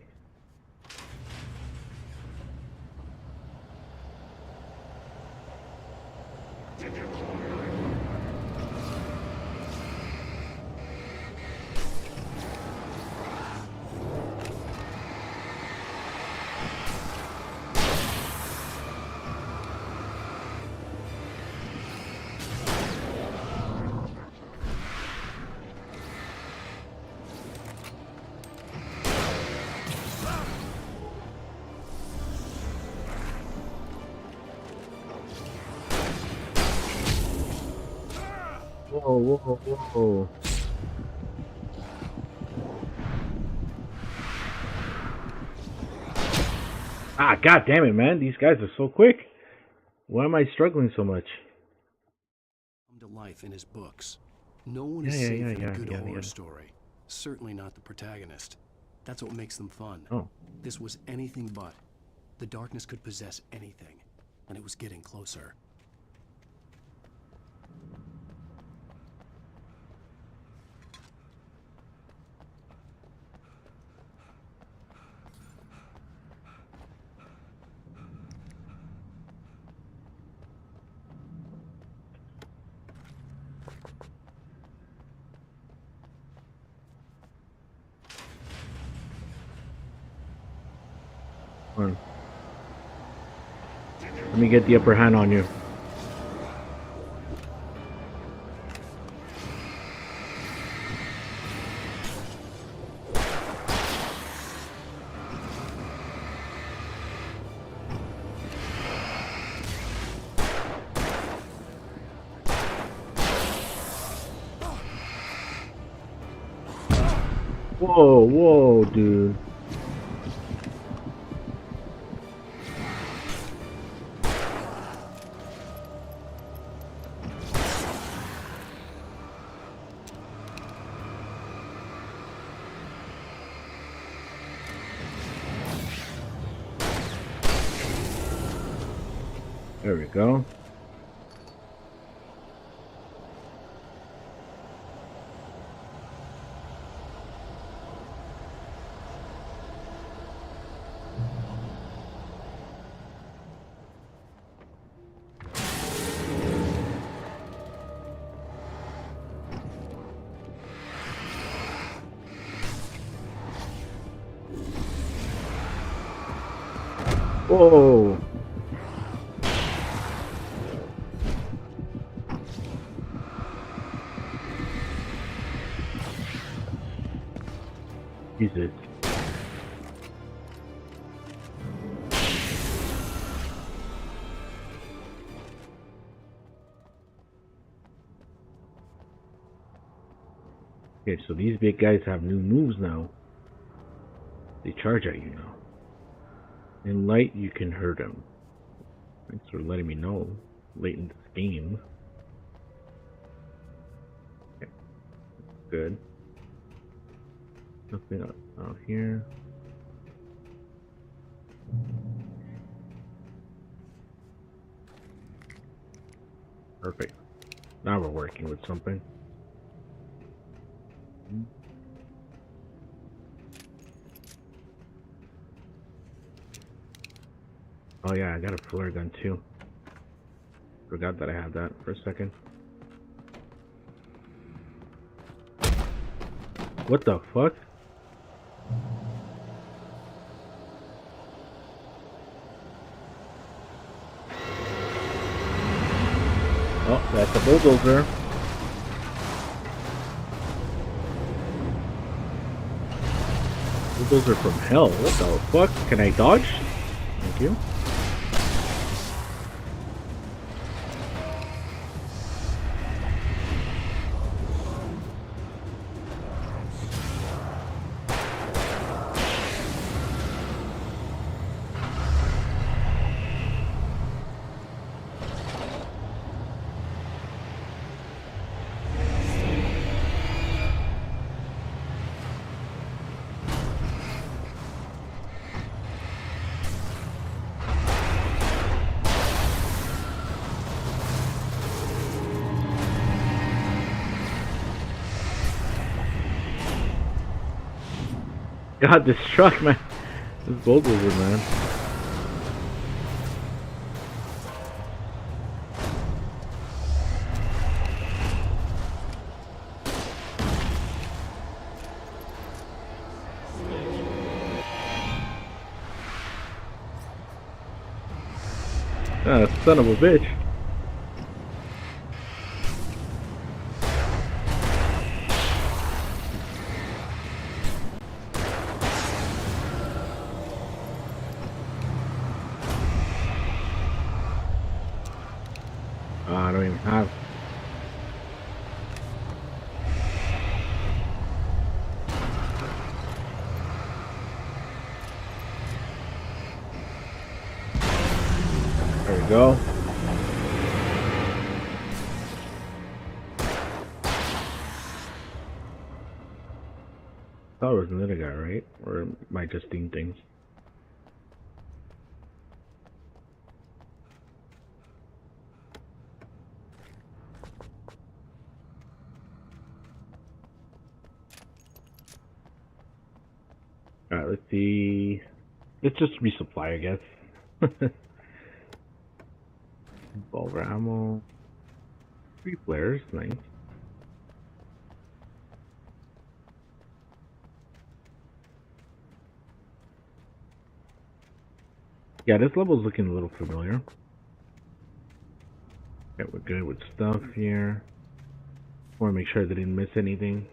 Whoa, whoa, whoa. Ah, god damn it, man. These guys are so quick. Why am I struggling so much? Come to life in his books. No one is safe in a good horror story. Certainly not the protagonist. That's what makes them fun. Oh. This was anything but. The darkness could possess anything, and it was getting closer. Come on. Let me get the upper hand on you. Whoa, whoa, dude. There we go. Whoa. Jesus. Okay, so these big guys have new moves now. They charge at you now. In light, you can hurt them. Thanks for letting me know late in this game. Okay, good. Nothing out here. Perfect. Now we're working with something. Oh yeah, I got a flare gun too. Forgot that I had that for a second. What the fuck? Oh, that's a bulldozer. Bulldozer from hell. What the fuck? Can I dodge? Thank you. God, this truck, man. This bulldozer, man. Ah, son of a bitch. I don't even have. There we go. Thought it was another guy, right? Or am I just seeing things? Alright, let's see. Let's just resupply, I guess. Revolver ammo. 3 flares, nice. Yeah, this level's looking a little familiar. Okay, we're good with stuff here. Want to make sure I didn't miss anything.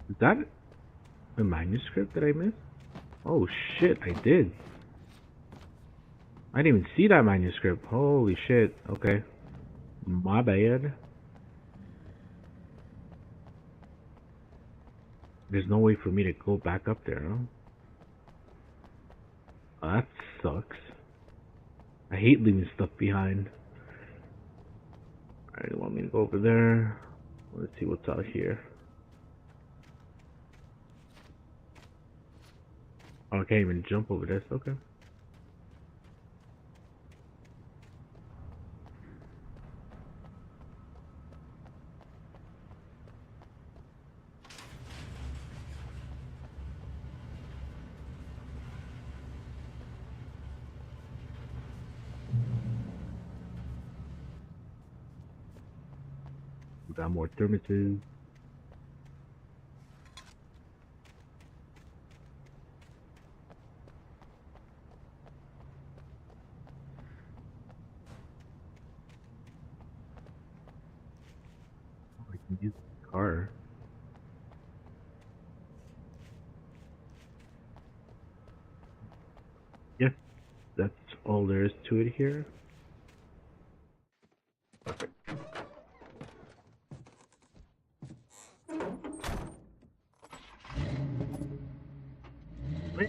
Is that the manuscript that I missed? Oh shit, I did. I didn't even see that manuscript. Holy shit. Okay. My bad. There's no way for me to go back up there, huh? Oh, that sucks. I hate leaving stuff behind. Alright, you want me to go over there? Let's see what's out here. Oh, I can't even jump over this. Okay. We got more thermoses. Oh, I can use the car. Yes, that's all there is to it here.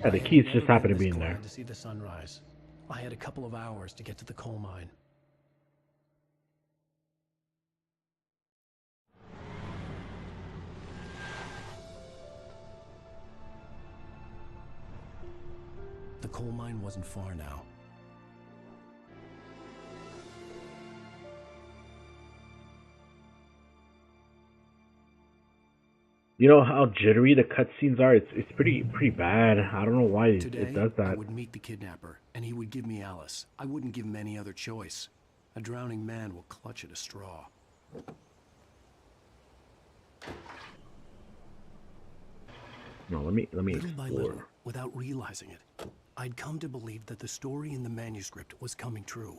Yeah, the keys just happen to be in there. To see the sunrise. I had a couple of hours to get to the coal mine. The coal mine wasn't far now. You know how jittery the cutscenes are? It's pretty bad. I don't know why it does that. I would meet the kidnapper, and he would give me Alice. I wouldn't give him any other choice. A drowning man will clutch at a straw. No, let me Little by explore. little, without realizing it, I'd come to believe that the story in the manuscript was coming true.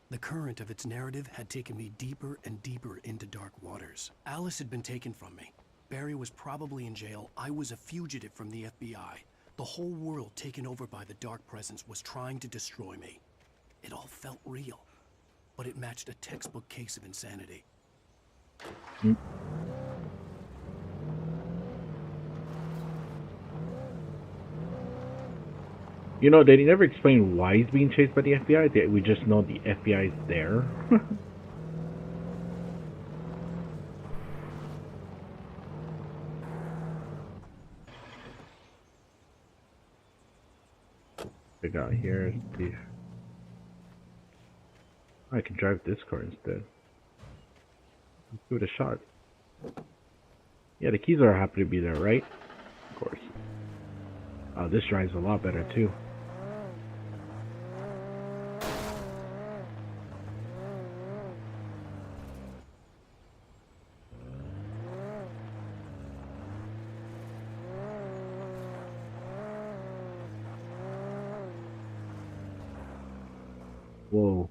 The current of its narrative had taken me deeper and deeper into dark waters. Alice had been taken from me. Barry was probably in jail. I was a fugitive from the FBI. The whole world taken over by the Dark Presence was trying to destroy me. It all felt real, but it matched a textbook case of insanity. You know, they never explain why he's being chased by the FBI. We just know the FBI is there. I got here. I can drive this car instead. Let's give it a shot. Yeah, the keys are happy to be there, right? Of course. Oh, this drives a lot better too. Whoa.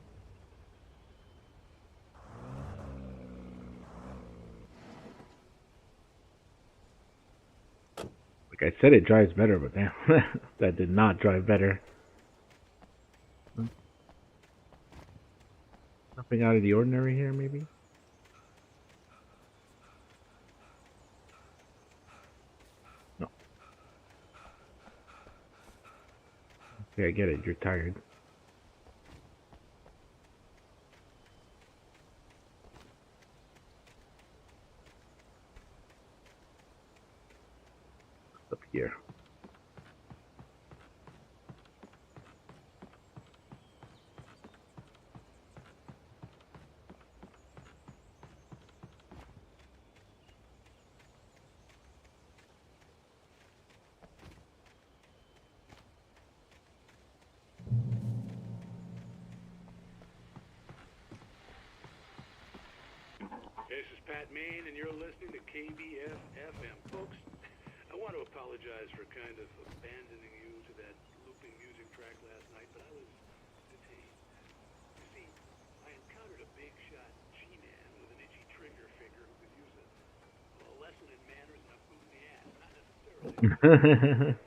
Like I said, it drives better, but damn, that did not drive better. Nothing out of the ordinary here, maybe? No. Okay, I get it. You're tired. Up here. This is Pat Main, and you're listening to KBF FM. Folks, I want to apologize for kind of abandoning you to that looping music track last night, but I was detained. You see, I encountered a big shot G-man with an itchy trigger finger who could use a lesson in manners and a boot in the ass. Not necessarily.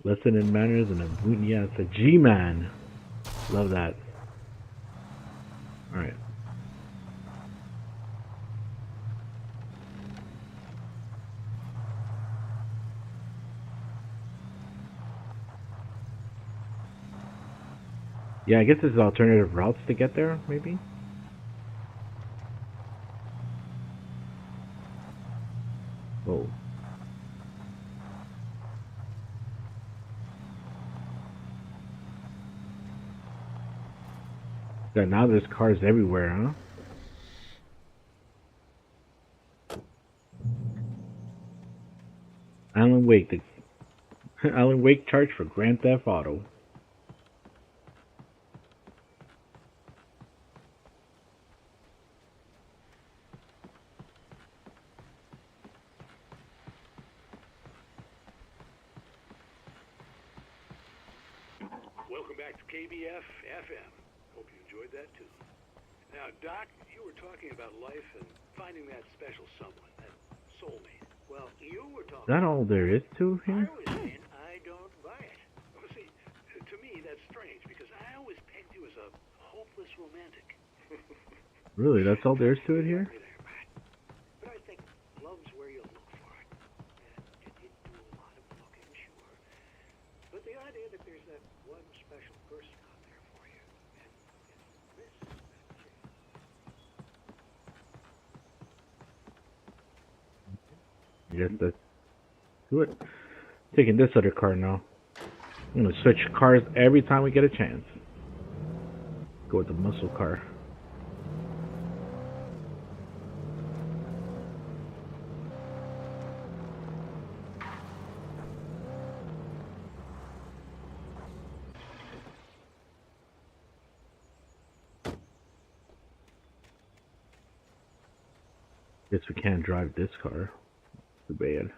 Lesson in manners and a boot in the ass. A G-man. Love that. Alright. Yeah, I guess there's alternative routes to get there, maybe? Oh. Yeah, now there's cars everywhere, huh? Alan Wake, the Alan Wake charged for Grand Theft Auto. Welcome back to KBF FM. Hope you enjoyed that too. Now, Doc, you were talking about life and finding that special someone, that soulmate. Well, you were talking. Is that all there is to here? I was saying I don't buy it. Well, see, to me that's strange because I always pegged you as a hopeless romantic. Really, that's all there is to it here? But I think love's where you look for it. And you do a lot of looking, sure. But the idea that there's that one special person out there for you, and it's this that chance. I guess that's do it. Taking this other car now. I'm gonna switch cars every time we get a chance. Go with the muscle car. Guess we can't drive this car. Too bad.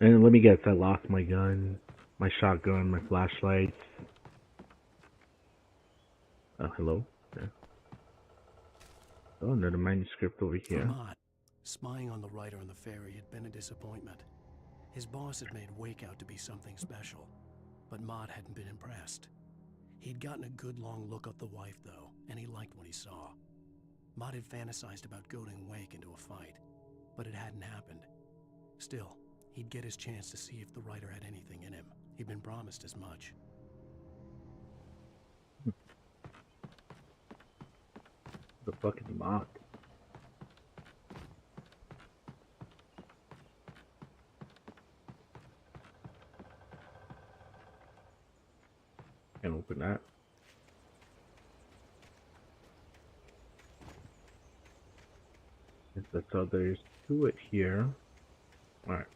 And let me guess, I lost my gun, my shotgun, my flashlights. Hello? Yeah. Oh, another manuscript over For here. Mott, spying on the writer on the ferry had been a disappointment. His boss had made Wake out to be something special, but Mott hadn't been impressed. He'd gotten a good long look at the wife, though, and he liked what he saw. Mott had fantasized about goading Wake into a fight, but it hadn't happened. Still, he'd get his chance to see if the writer had anything in him. He'd been promised as much. The fucking mock. Can't open that. Guess that's all there is to it here. Alright.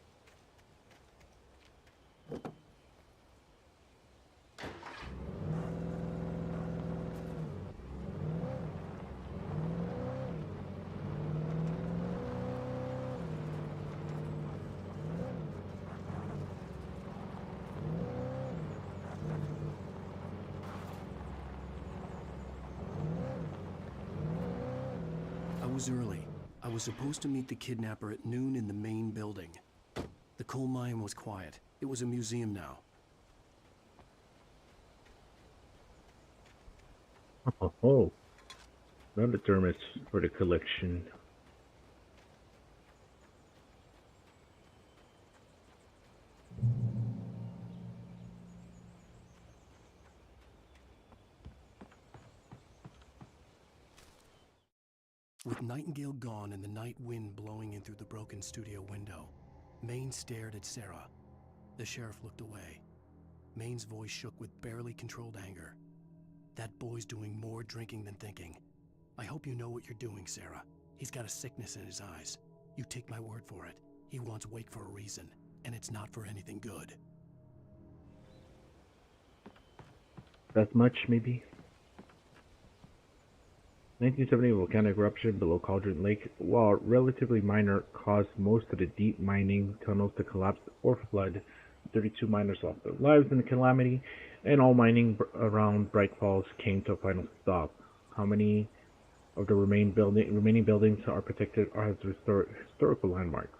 I was early. I was supposed to meet the kidnapper at noon in the main building. The coal mine was quiet. It was a museum now. Oh. Another thermos for the collection. With Nightingale gone and the night wind blowing in through the broken studio window, Maine stared at Sarah. The sheriff looked away. Maine's voice shook with barely controlled anger. That boy's doing more drinking than thinking. I hope you know what you're doing, Sarah. He's got a sickness in his eyes. You take my word for it. He wants Wake for a reason, and it's not for anything good. That's much, maybe. 1970 volcanic eruption below Cauldron Lake, while relatively minor, caused most of the deep mining tunnels to collapse or flood. 32 miners lost their lives in the calamity, and all mining around Bright Falls came to a final stop. How many of the remaining buildings are protected as historical landmarks?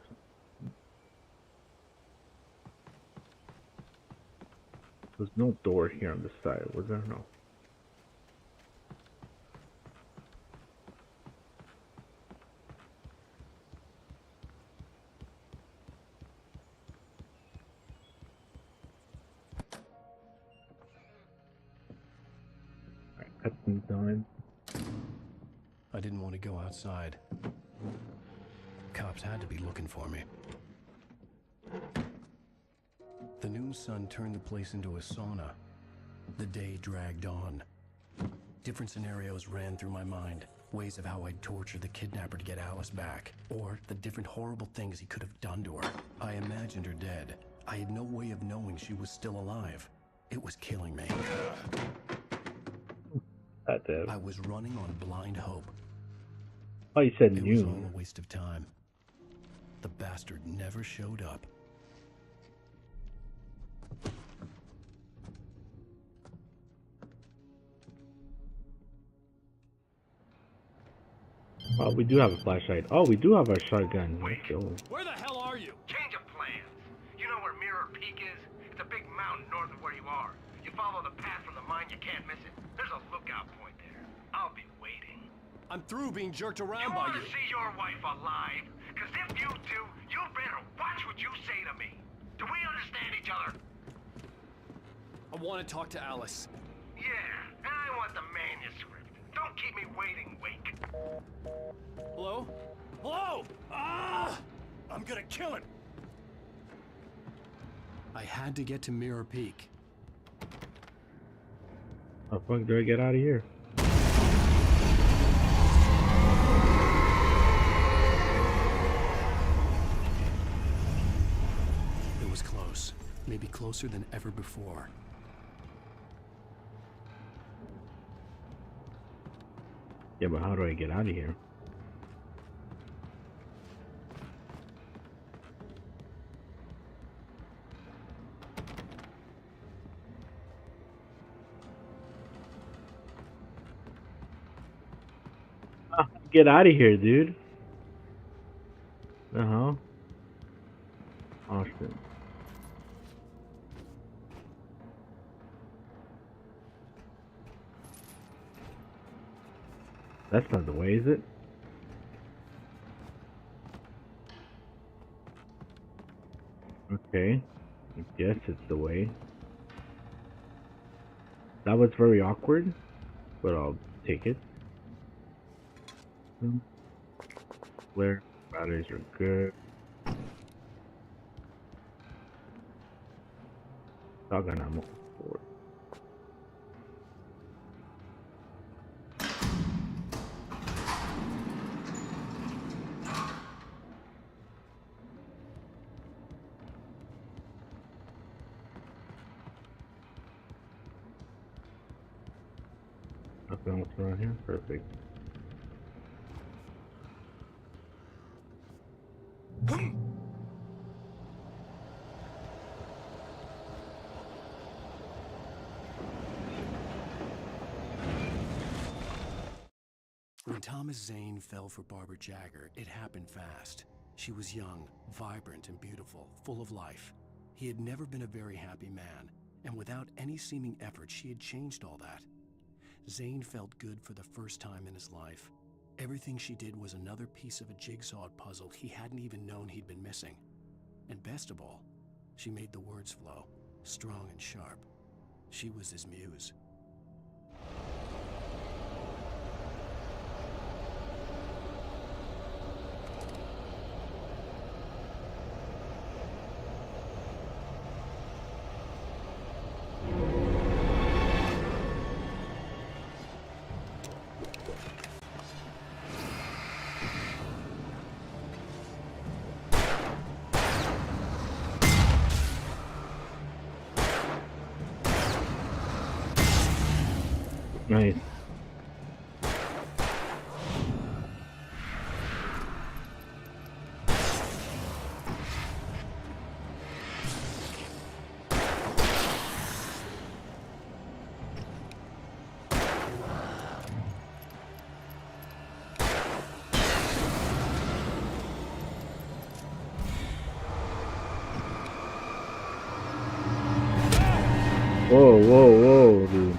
There's no door here on this side, was there? No. Alright, cutscene's done. I didn't want to go outside. Cops had to be looking for me. The noon sun turned the place into a sauna. The day dragged on. Different scenarios ran through my mind. Ways of how I'd torture the kidnapper to get Alice back. Or the different horrible things he could have done to her. I imagined her dead. I had no way of knowing she was still alive. It was killing me. I was running on blind hope. Oh, you said it was noon. all a waste of time. The bastard never showed up. Oh, we do have a flashlight. Oh, we do have our shotgun. Let's go. Where the hell are you? Change of plans. You know where Mirror Peak is? It's a big mountain north of where you are. You follow the path from the mine, you can't miss it. There's a lookout point there. I'll be waiting. I'm through being jerked around by You want you. to see your wife alive? Because if you do, you better watch what you say to me. Do we understand each other? I want to talk to Alice. Yeah, and I want the manuscript. Don't keep me waiting, Wake. Hello? Hello? Ah! I'm gonna kill him. I had to get to Mirror Peak. How the fuck do I get out of here? It was close. Maybe closer than ever before. Yeah, but how do I get out of here? Get out of here, dude. Uh-huh. Austin. That's not the way, is it? Okay. I guess it's the way. That was very awkward, but I'll take it. Flare batteries are good. Shotgun ammo. Forward. Nothing else around here? Perfect. When Thomas Zane fell for Barbara Jagger, it happened fast. She was young, vibrant, and beautiful, full of life. He had never been a very happy man, and without any seeming effort, she had changed all that. Zane felt good for the first time in his life. Everything she did was another piece of a jigsaw puzzle he hadn't even known he'd been missing. And best of all, she made the words flow, strong and sharp. She was his muse. Nice. Whoa, whoa, whoa, dude.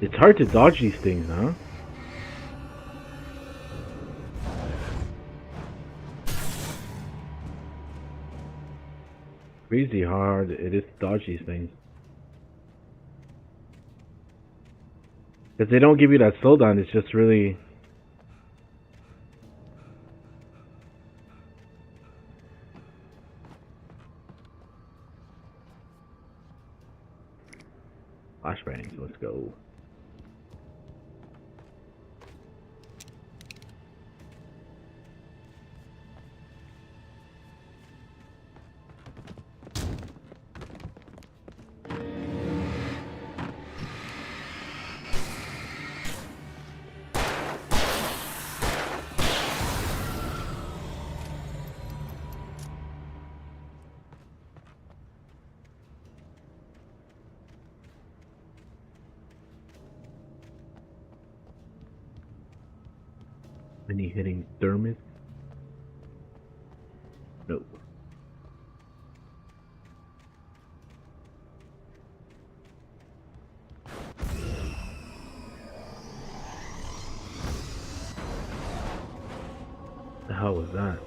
It's hard to dodge these things, huh? Crazy hard it is to dodge these things. Because they don't give you that slowdown, it's just really... Flashbangs, let's go. Any hitting thermos? No. The hell was that?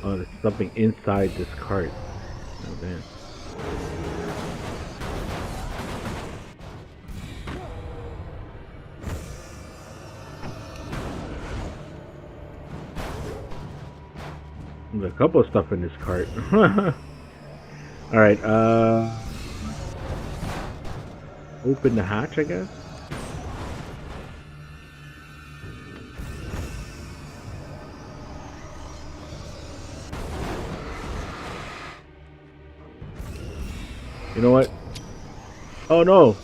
Oh, there's something inside this cart. Oh, damn. There's a couple of stuff in this cart. Alright, open the hatch, I guess? You know what? Oh no!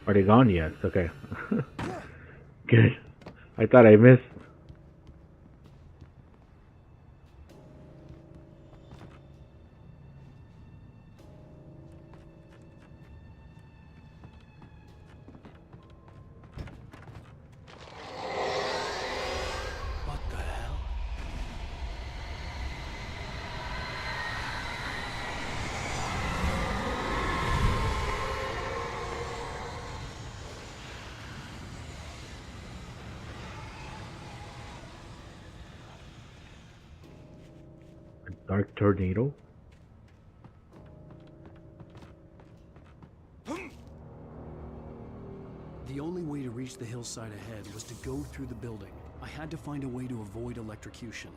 Are they gone? Yes, okay. Good. I thought I missed. What the hell? A dark tornado? The only way to reach the hillside ahead was to go through the building. I had to find a way to avoid electrocution.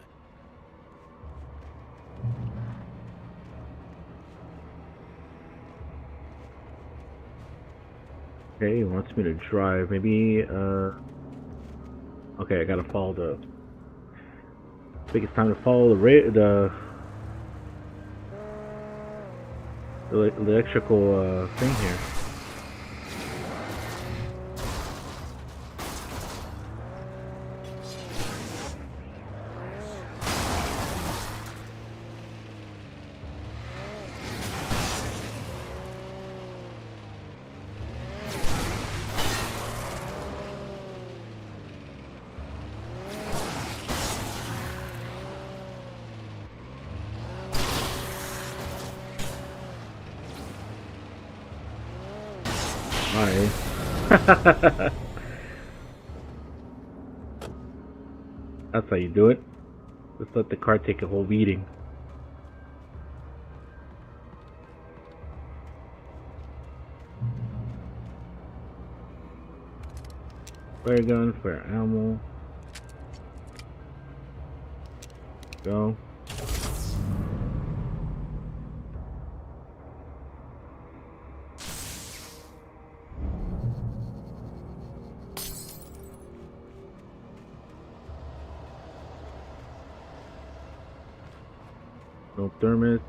Okay, he wants me to drive. Maybe, okay, I gotta follow the... I think it's time to follow the electrical, thing here. Alright. That's how you do it. Just let the car take a whole beating. Flare gun, flare ammo. Go. No thermos.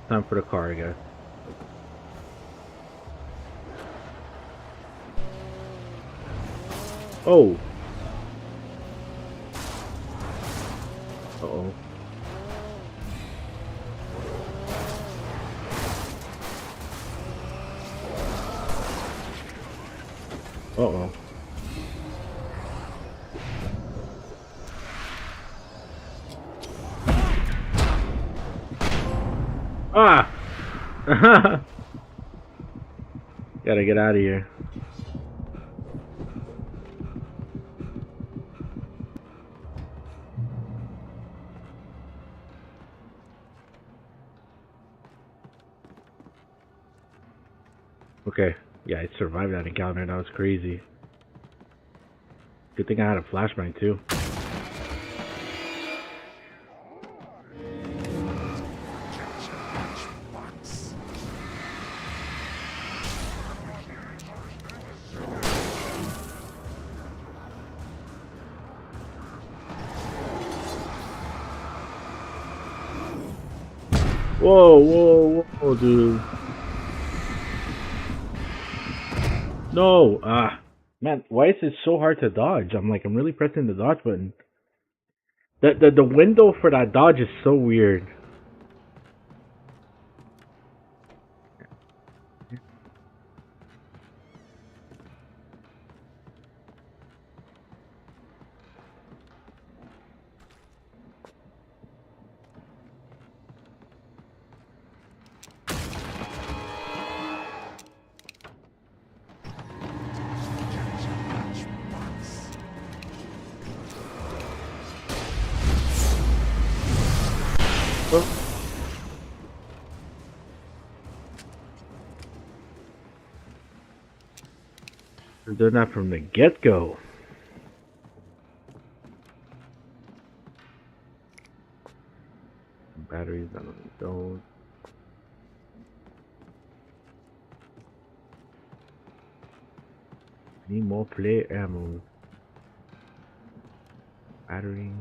Time for the car, I guess. Oh. Uh-oh. Uh-oh. Ah! Gotta get out of here. Okay. Yeah, I survived that encounter. That was crazy. Good thing I had a flashbang too. Whoa, whoa, whoa, dude. No! Ah. Man, why is it so hard to dodge? I'm really pressing the dodge button. The window for that dodge is so weird. They're not from the get-go. Batteries, I don't need those. Need more play ammo. Battery.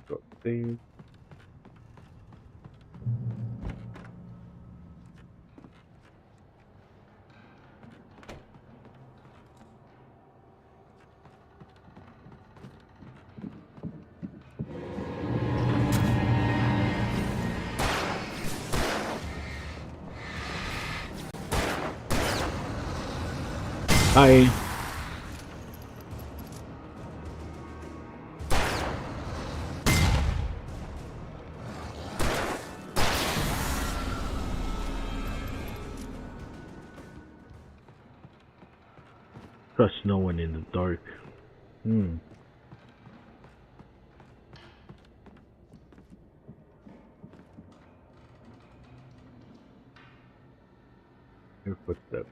Got things. Hi. Trust no one in the dark. Your footsteps.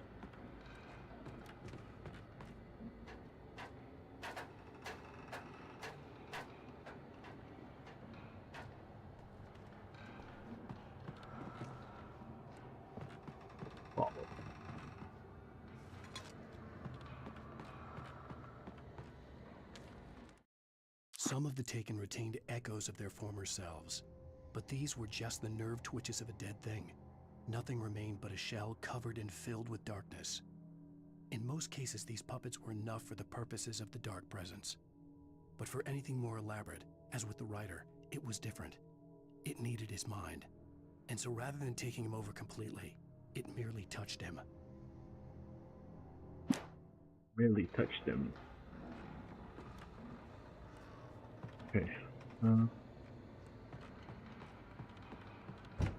Some of the Taken retained echoes of their former selves, but these were just the nerve twitches of a dead thing. Nothing remained but a shell covered and filled with darkness. In most cases, these puppets were enough for the purposes of the Dark Presence. But for anything more elaborate, as with the writer, it was different. It needed his mind. And so rather than taking him over completely, it merely touched him. Merely touched him. Okay.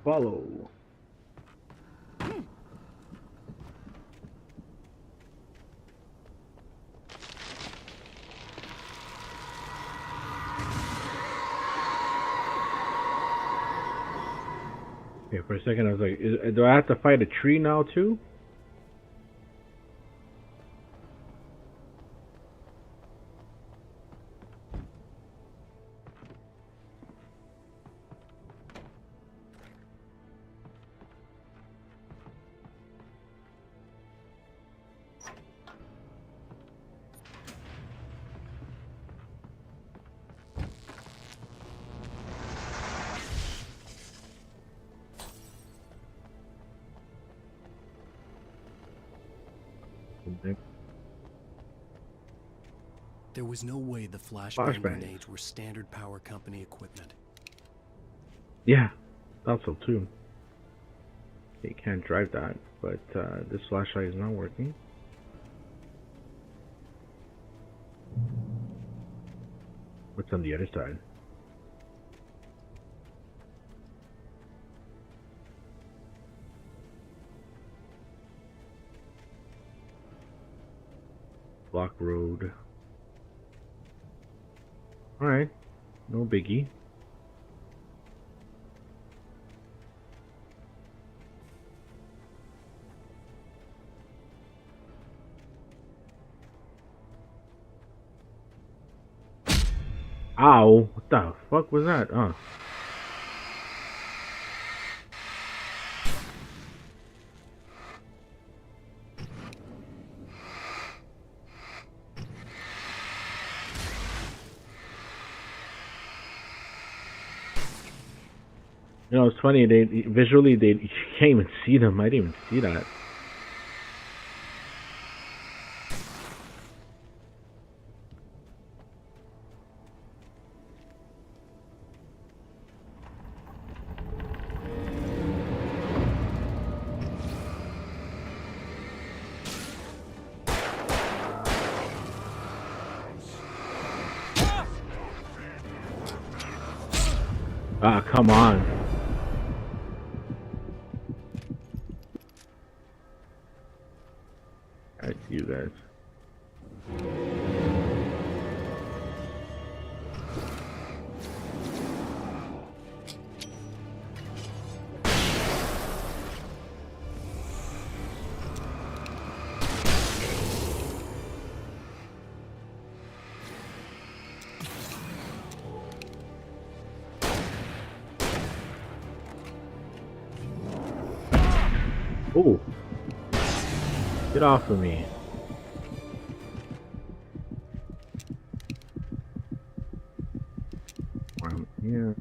Follow. Okay, for a second I was like, do I have to fight a tree now too? something. There was no way the flashbang grenades were standard power company equipment. Yeah, thought so too. You can't drive that, but this flashlight is not working. What's on the other side? Block road. Alright, no biggie. Ow, what the fuck was that? Oh. You know, it's funny, they visually you can't even see them. I didn't even see that. Ah, come on. I see you guys. Oh, get off of me. Yeah.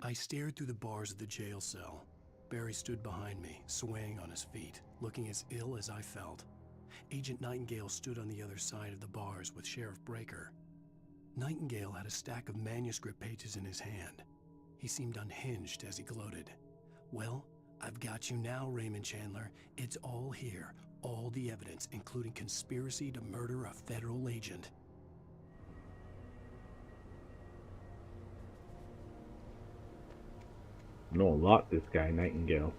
I stared through the bars of the jail cell. Barry stood behind me, swaying on his feet, looking as ill as I felt. Agent Nightingale stood on the other side of the bars with Sheriff Breaker. Nightingale had a stack of manuscript pages in his hand. He seemed unhinged as he gloated. "Well, I've got you now, Raymond Chandler. It's all here. All the evidence, including conspiracy to murder a federal agent." Know a lot, this guy, Nightingale.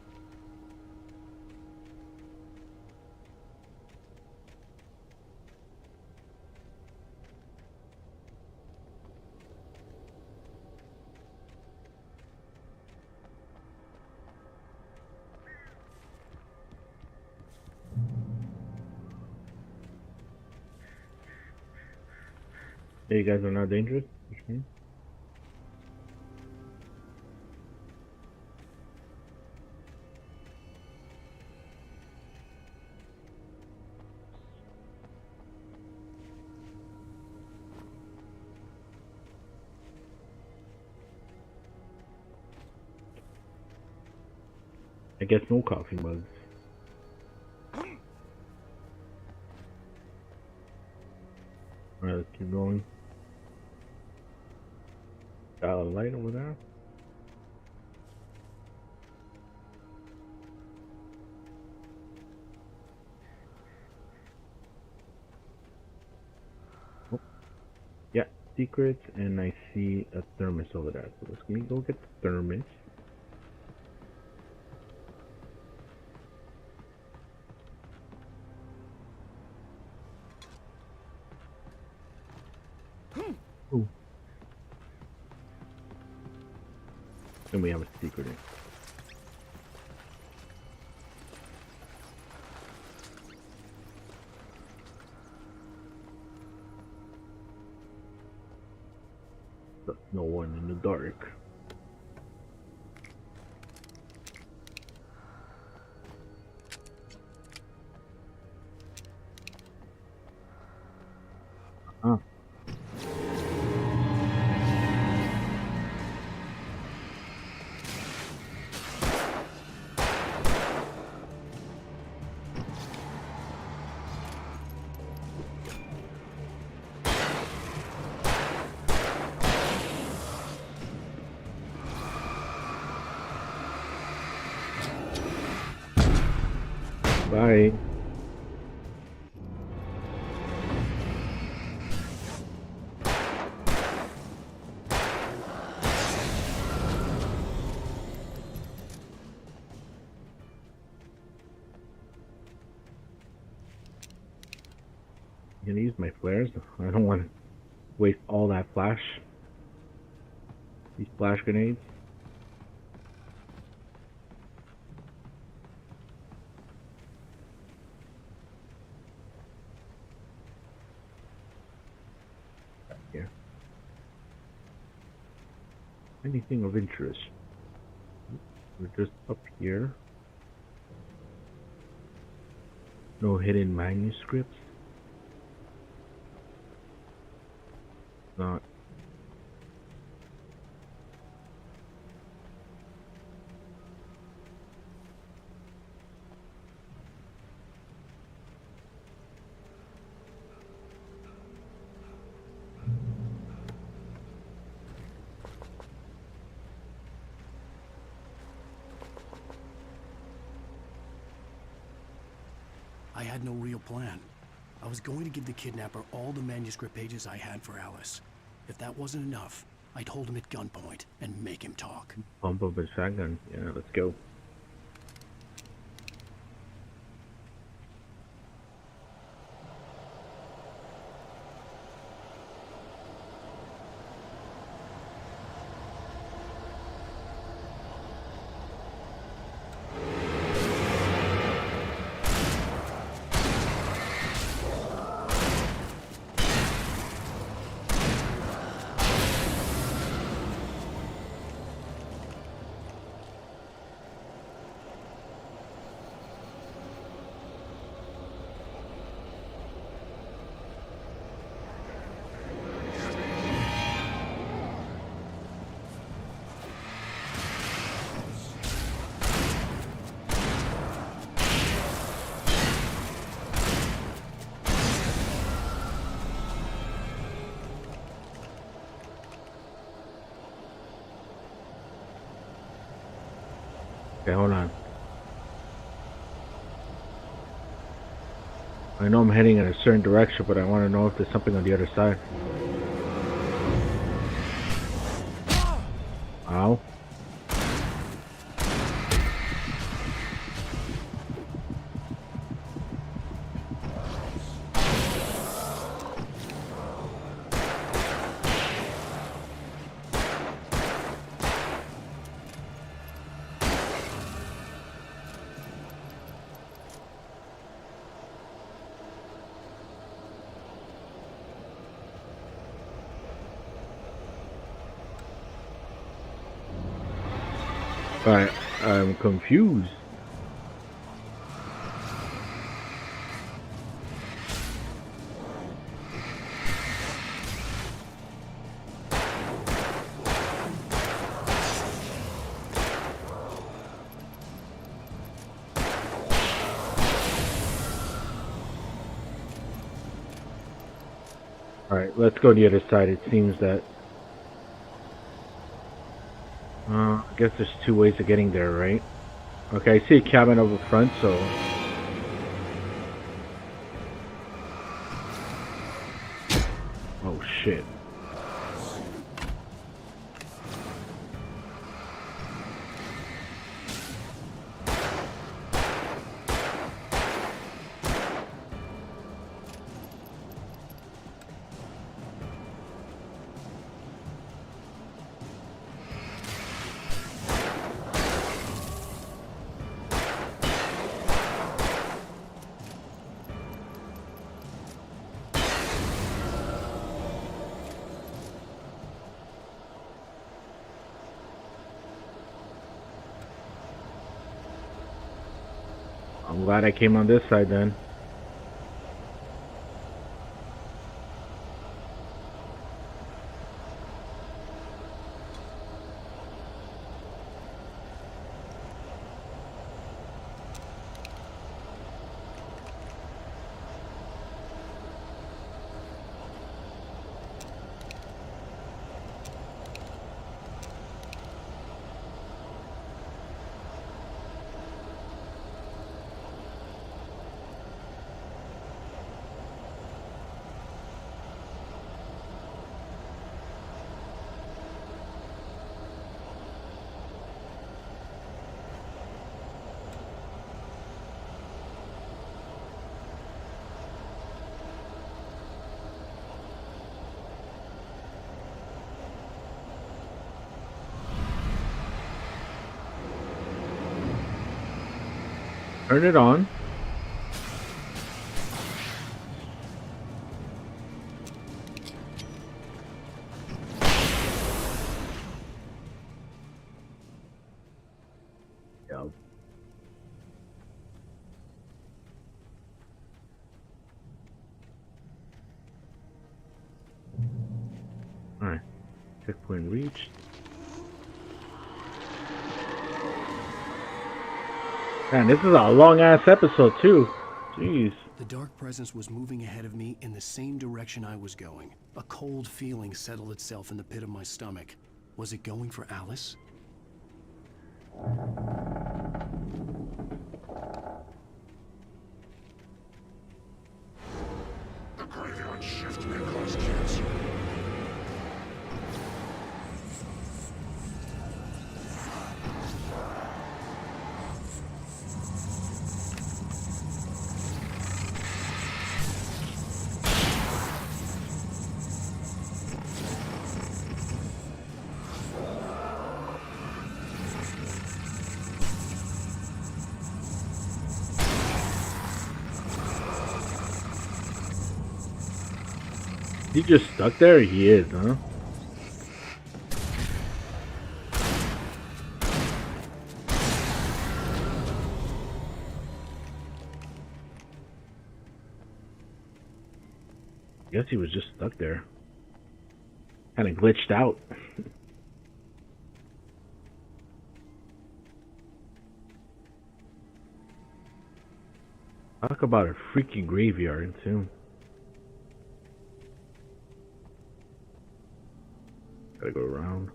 Hey, you guys are not dangerous? Okay. I guess no coffee mugs. Alright, let's keep going. Got a light over there. Oh. Yeah, secrets, and I see a thermos over there. So let's go get the thermos. Ooh. And we have a secret in. No one in the dark. Huh. Bye. I'm gonna use my flares. I don't want to waste all that flash. These flash grenades. Here. Anything of interest? We're just up here. No hidden manuscripts. Not. I had no real plan. I was going to give the kidnapper all the manuscript pages I had for Alice. If that wasn't enough, I'd hold him at gunpoint and make him talk. Pump up a shotgun. Yeah, let's go. Okay, hold on. I know I'm heading in a certain direction, but I want to know if there's something on the other side. Ow. I'm confused. Alright, let's go to the other side. It seems that I guess there's two ways of getting there, right? Okay, I see a cabin over front, so... Oh, shit. I'm glad I came on this side then. Turn it on. Yep. Alright. Checkpoint reached. Man, this is a long ass episode too. Jeez. The dark presence was moving ahead of me in the same direction I was going. A cold feeling settled itself in the pit of my stomach. Was it going for Alice? The graveyard shift may cause cancer. He just stuck there? He is, huh? Guess he was just stuck there. Kind of glitched out. Talk about a freaking graveyard, too. Gotta go around.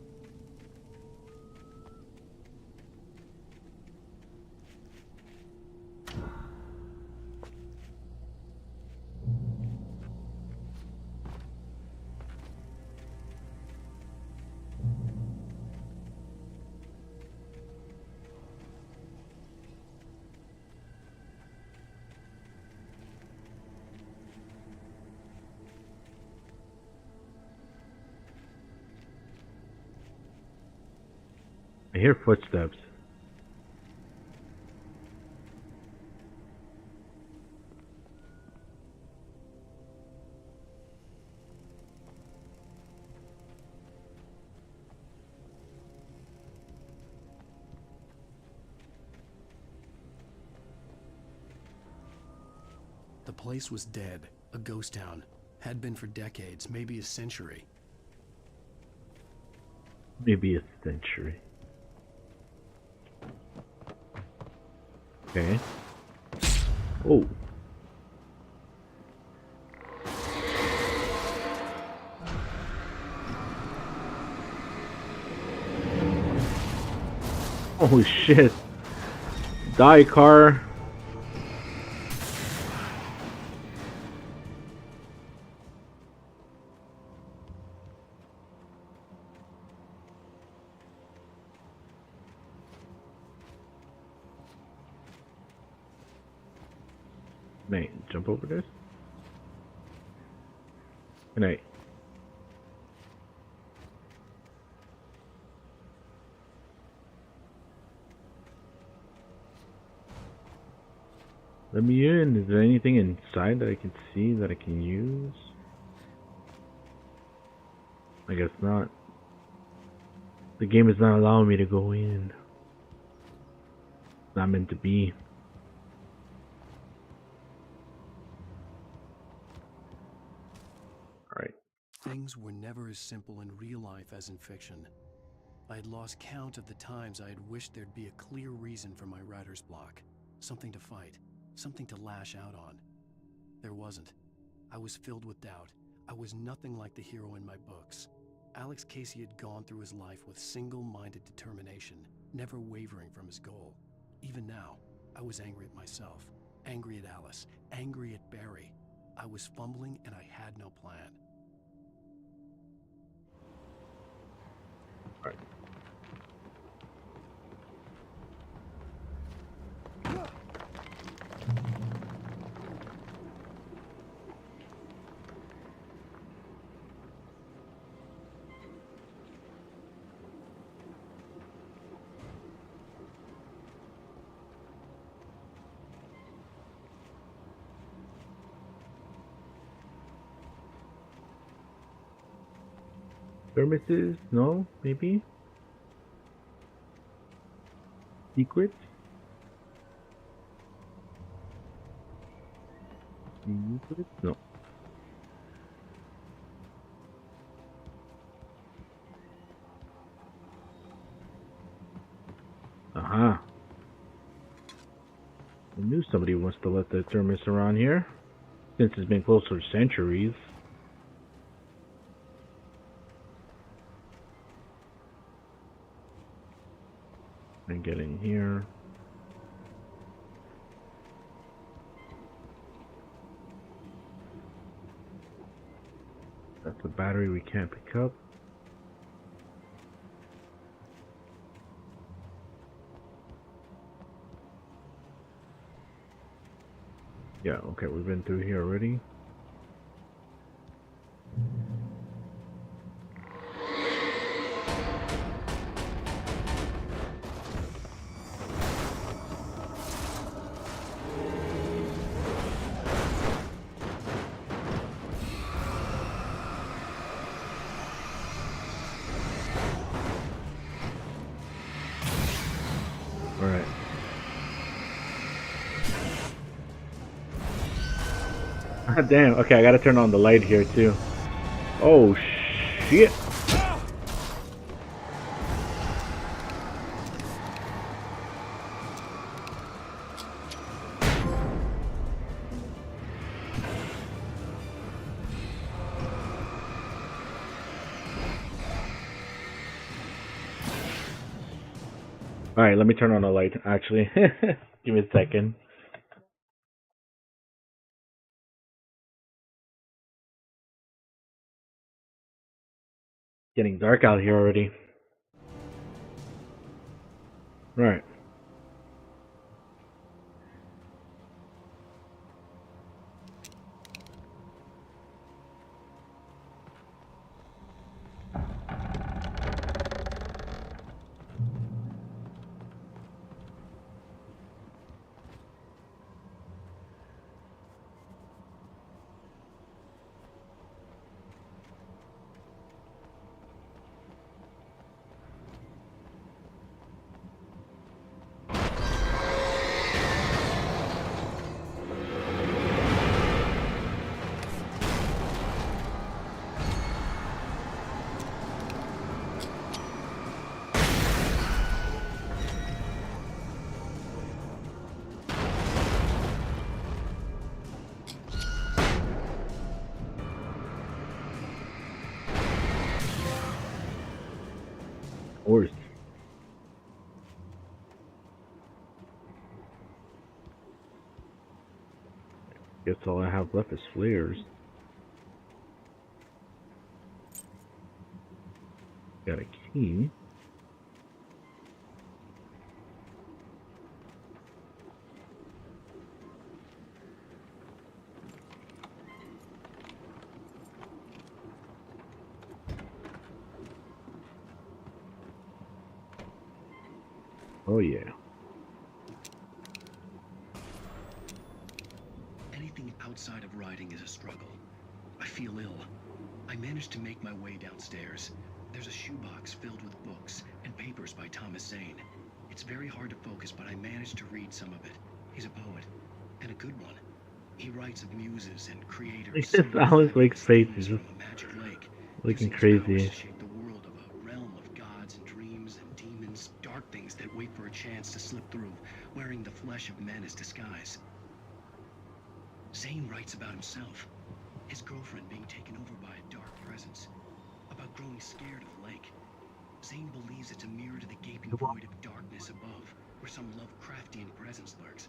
I hear footsteps. The place was dead, a ghost town. Had been for decades, maybe a century. Maybe a century. Okay. Oh. Holy shit. Die car. Nate, jump over this. Good night. Let me in. Is there anything inside that I can see that I can use? I guess not. The game is not allowing me to go in. It's not meant to be. things were never as simple in real life as in fiction. I had lost count of the times I had wished there'd be a clear reason for my writer's block. Something to fight, something to lash out on. There wasn't. I was filled with doubt. I was nothing like the hero in my books. Alex Casey had gone through his life with single-minded determination, never wavering from his goal. Even now, I was angry at myself, angry at Alice, angry at Barry. I was fumbling and I had no plan. All right. Thermoses? No? Maybe? Secrets? Secrets? No. Aha. I knew somebody wants to let the thermos around here, since it's been closed for centuries. And get in here. That's a battery we can't pick up. Yeah, okay, we've been through here already. Alright. Damn, okay, I gotta turn on the light here too. Oh shit! Alright, let me turn on the light actually. Give me a second. Getting dark out here already. Right. Horse. Guess all I have left is flares. Got a key. Oh yeah. Anything outside of riding is a struggle. I feel ill. I managed to make my way downstairs. There's a shoebox filled with books and papers by Thomas Zane. It's very hard to focus, but I managed to read some of it. He's a poet, and a good one. He writes of muses and creators. Alan Wake's face is from a magic lake. Looking Using his powers crazy. to shape the world of a realm of gods and dreams and demons, dark things that wait for a chance to slip through, wearing the flesh of men as disguise. Zane writes about himself, his girlfriend being taken over by a dark presence, about growing scared of the lake. Zane believes it's a mirror to the gaping void of darkness above, where some Lovecraftian presence lurks.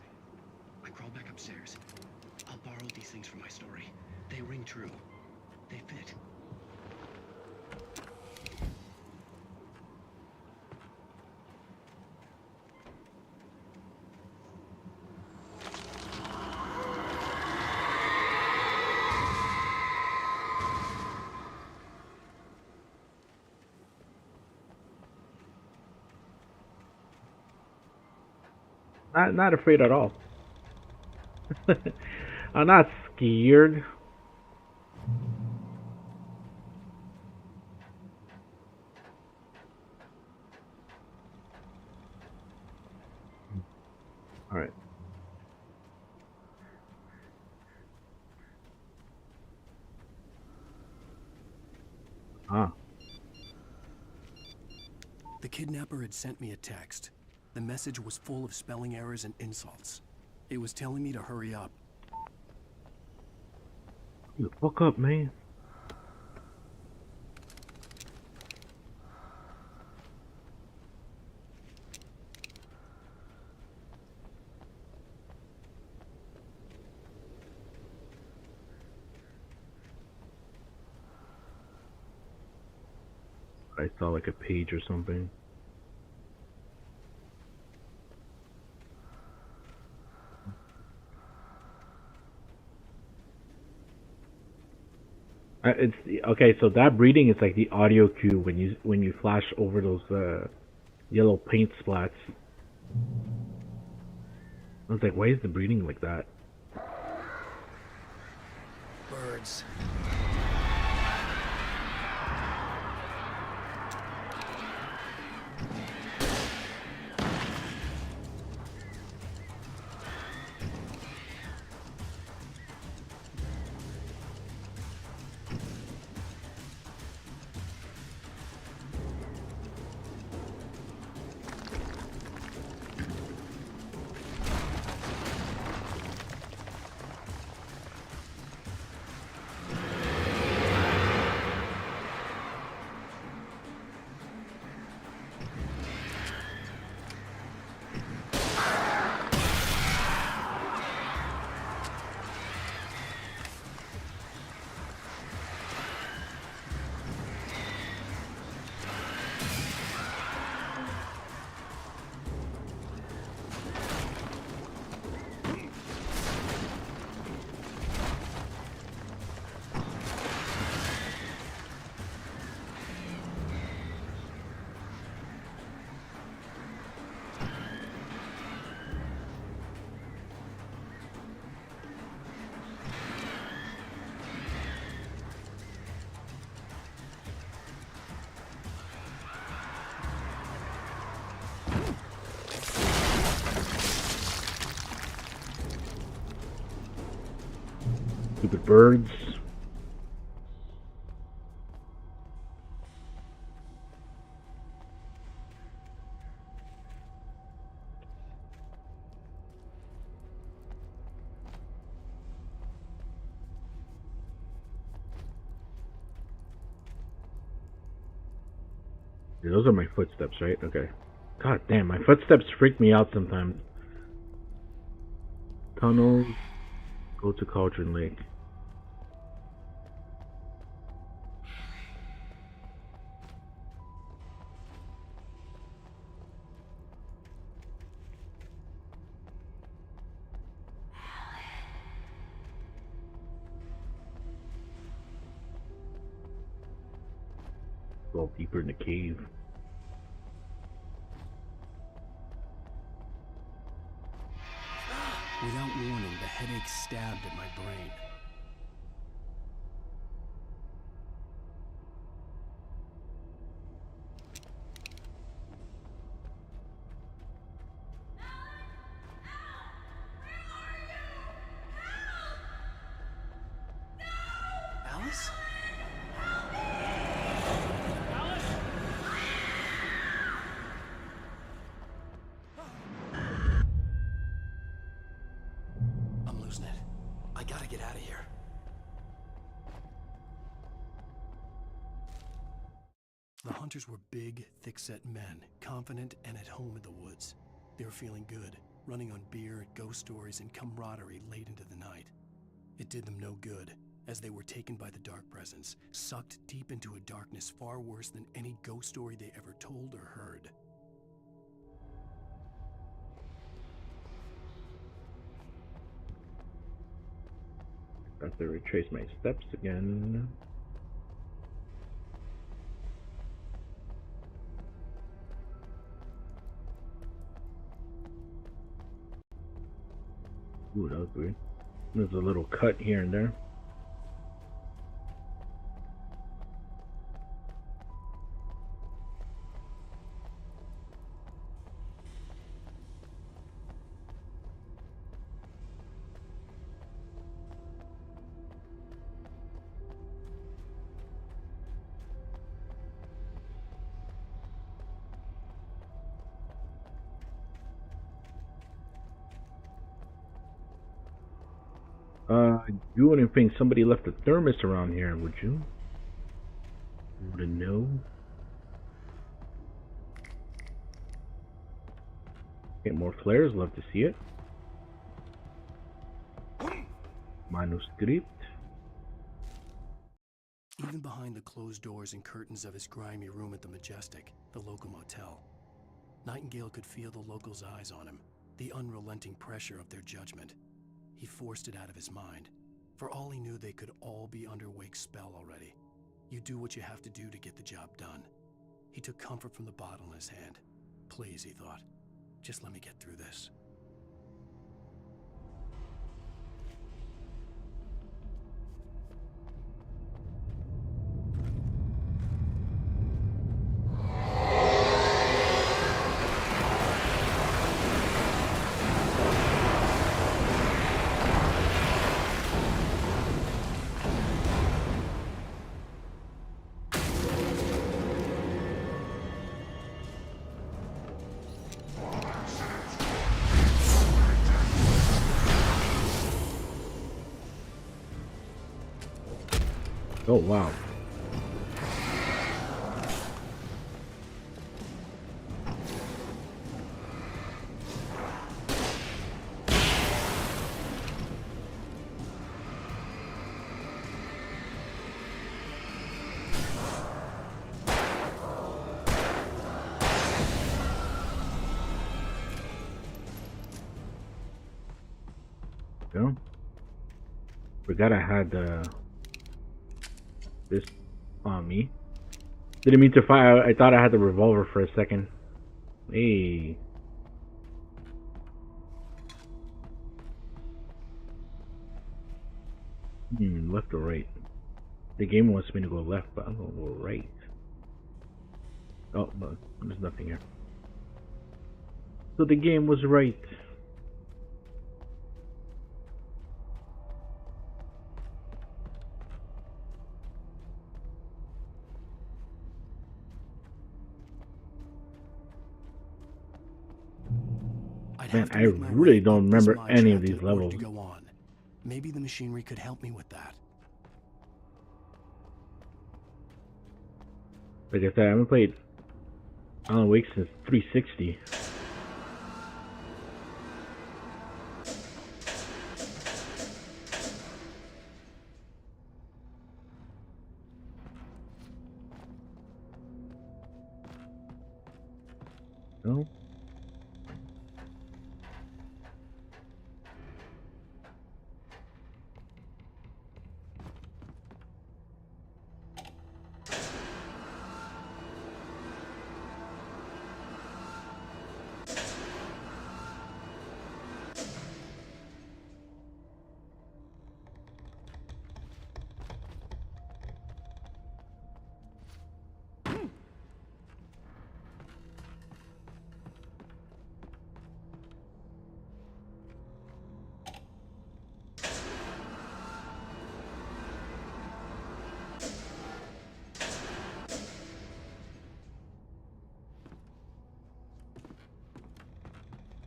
I crawl back upstairs. I'll borrow these things for my story. They ring true. They fit. Not afraid at all. I'm not scared. All right. Ah. The kidnapper had sent me a text. The message was full of spelling errors and insults. It was telling me to hurry up. You fuck up, man. I saw like a page or something. It's okay. So that breeding is like the audio cue when you flash over those yellow paint splats. I was like, why is the breeding like that? Birds. Stupid birds. Yeah, those are my footsteps, right? Okay. God damn, my footsteps freak me out sometimes. Tunnels. Go to Cauldron Lake. Go deeper in the cave. Without warning, the headache stabbed at my brain. Alice? get out of here. The hunters were big, thick-set men, confident and at home in the woods. They were feeling good, running on beer, ghost stories, and camaraderie late into the night. It did them no good, as they were taken by the dark presence, sucked deep into a darkness far worse than any ghost story they ever told or heard. I have to retrace my steps again. Ooh, that was weird. There's a little cut here and there. You wouldn't think somebody left a thermos around here, would you? You wouldn't know. Get more flares, love to see it. Manuscript. Even behind the closed doors and curtains of his grimy room at the Majestic, the local motel, Nightingale could feel the locals' eyes on him, the unrelenting pressure of their judgment. He forced it out of his mind. For all he knew, they could all be under Wake's spell already. You do what you have to do to get the job done. He took comfort from the bottle in his hand. Please, he thought, just let me get through this. Oh, wow. Go. Forgot I had this on me. Didn't mean to fire. I thought I had the revolver for a second. Hey. Left or right? The game wants me to go left, but I'm gonna go right. Oh, no, there's nothing here. So the game was right. Man, I really don't remember any of these levels. Maybe the machinery could help me with that. Like I said, I haven't played Alan Wake since 360. No?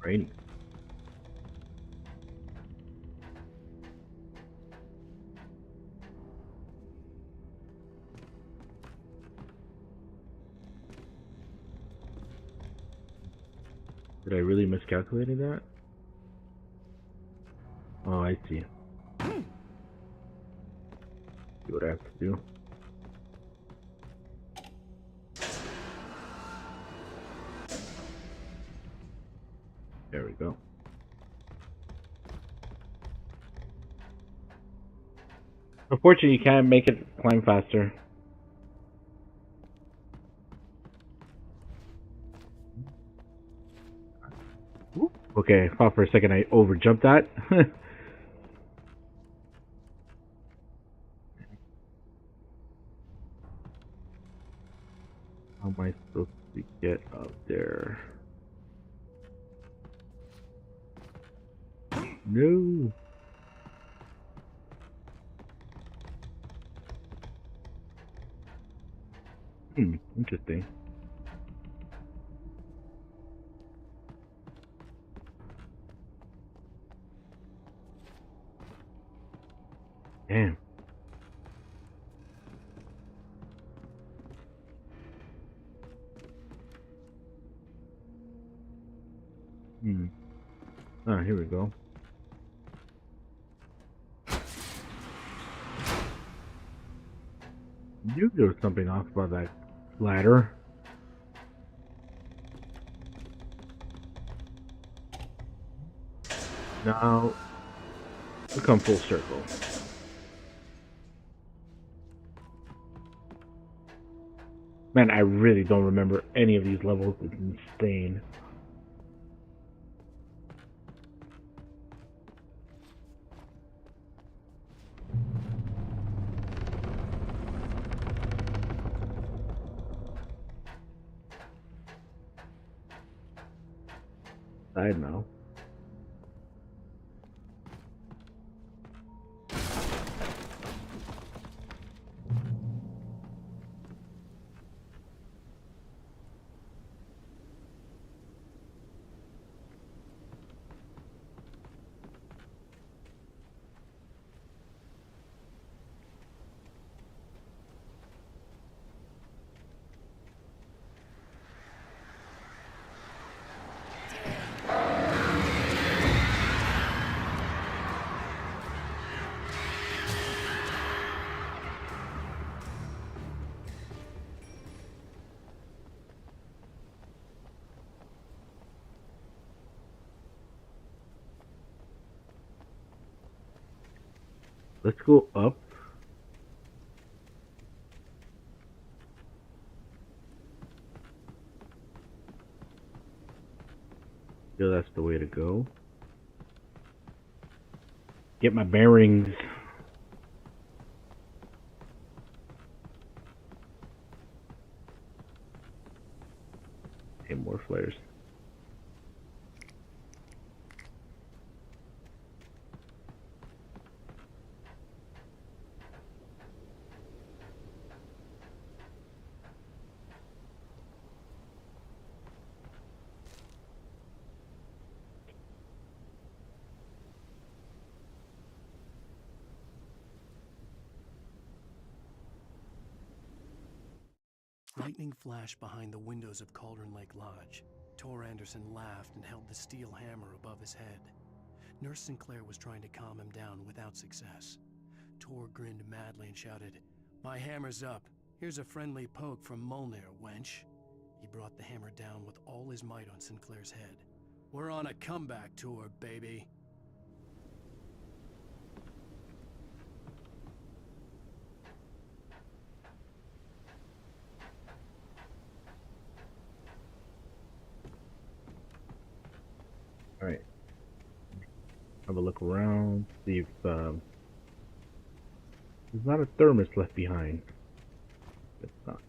Raining. Did I really miscalculated that? Oh, I see. See what I have to do. There we go. Unfortunately, you can't make it climb faster. Okay, I thought for a second I overjumped that. How am I supposed to get up there? No. Interesting. Damn. Ah, here we go. Knew there was something off about that ladder. Now, we come full circle. Man, I really don't remember any of these levels. It's insane. I know. Let's go up. Feel that's the way to go. Get my bearings. Hey, more flares. Lightning flashed behind the windows of Cauldron Lake Lodge. Tor Anderson laughed and held the steel hammer above his head. Nurse Sinclair was trying to calm him down without success. Tor grinned madly and shouted, "My hammer's up. Here's a friendly poke from Molnir, wench." He brought the hammer down with all his might on Sinclair's head. "We're on a comeback tour, baby." Alright. Have a look around, see if there's not a thermos left behind. It's not.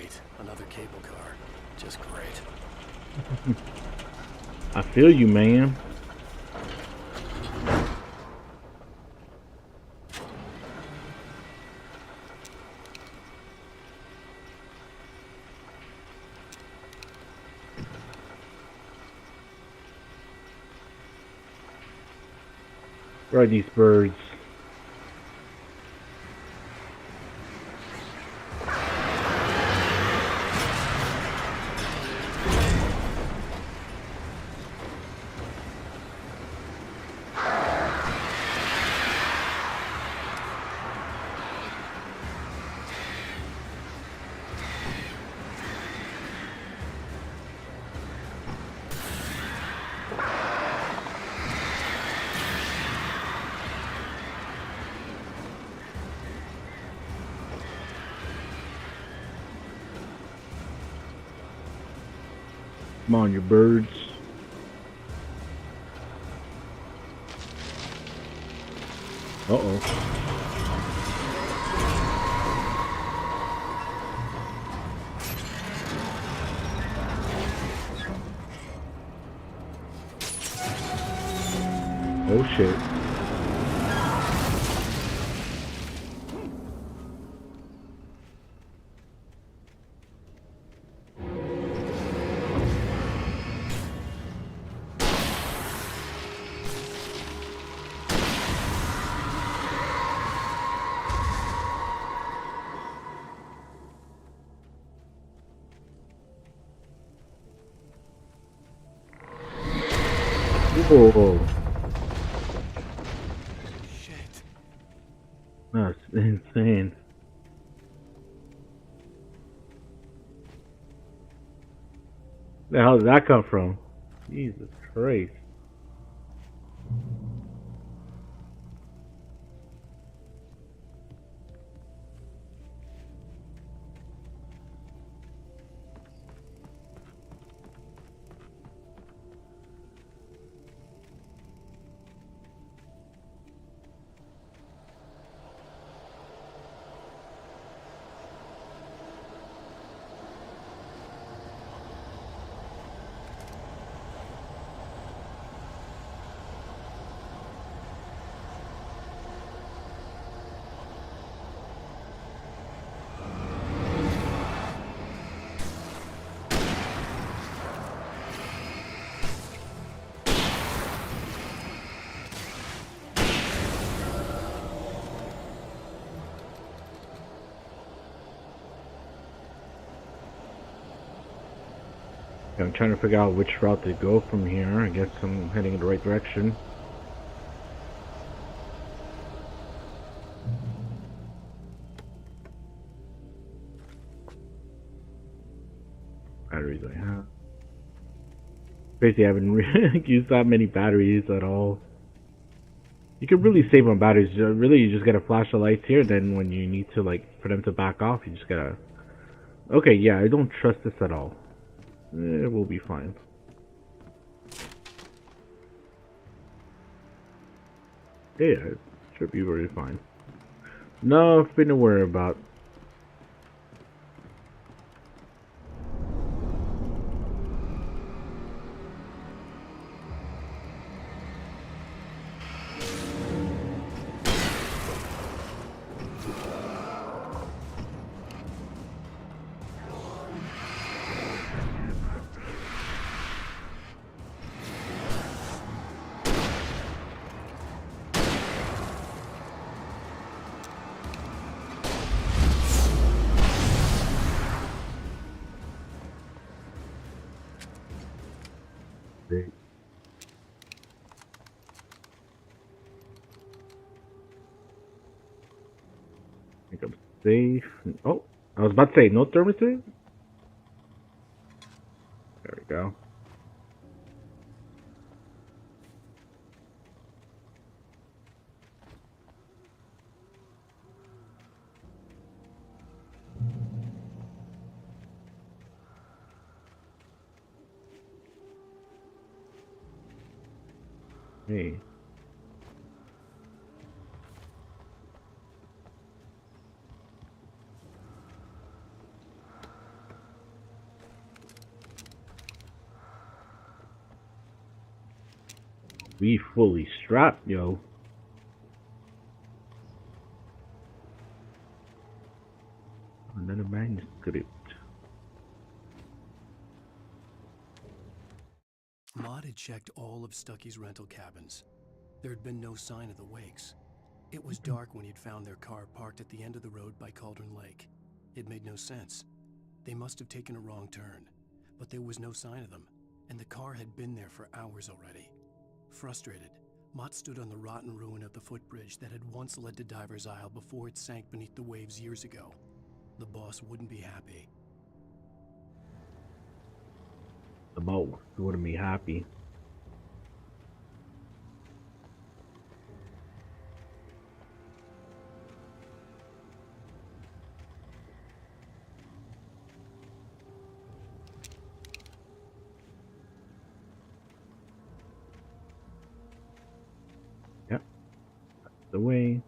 great. Another cable car. Just great. I feel you, man. Where are these birds? Come on, you birds. Uh-oh. Oh shit. Whoa. Shit. That's insane. The hell did that come from? Jesus Christ. I'm trying to figure out which route to go from here. I guess I'm heading in the right direction. Batteries I have. Basically, I haven't really used that many batteries at all. You could really save on batteries. Really, you just gotta flash the lights here. Then when you need to, like, for them to back off, you just gotta... Okay, yeah, I don't trust this at all. It will be fine. Yeah, it should be very fine. Nothing to worry about. I think I'm safe. Oh, I was about to say no thermostat. There we go. Hey. We fully strapped, yo. Another manuscript. Maud had checked all of Stucky's rental cabins. There had been no sign of the Wakes. It was dark when he'd found their car parked at the end of the road by Cauldron Lake. It made no sense. They must have taken a wrong turn, but there was no sign of them, and the car had been there for hours already. Frustrated, Mott stood on the rotten ruin of the footbridge that had once led to Diver's Isle before it sank beneath the waves years ago. The boss wouldn't be happy. The boat wouldn't be happy. Yep, that's the way.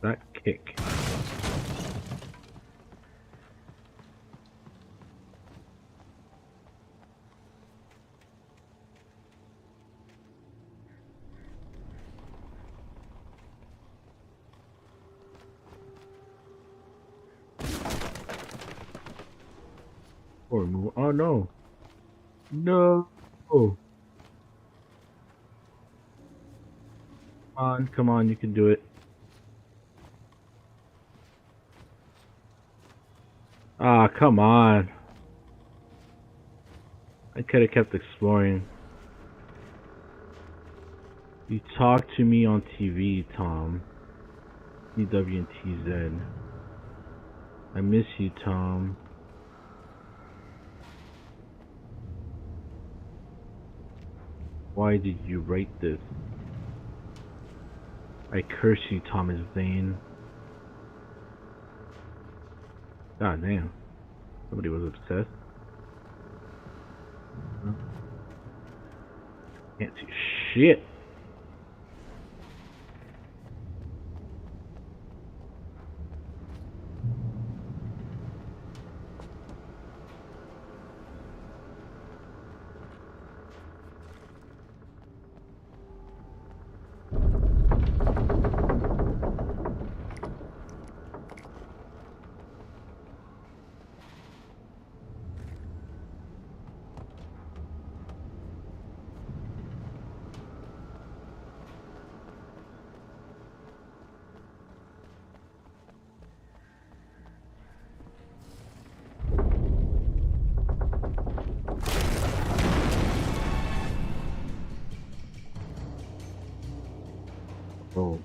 That kick. Or move. Oh no. No. Come on, you can do it. Ah, come on. I could have kept exploring. You talk to me on TV, Tom. CW and TZ. I miss you, Tom. Why did you write this? I curse you, Thomas Zane. God damn. Somebody was obsessed. Can't see shit. Oh.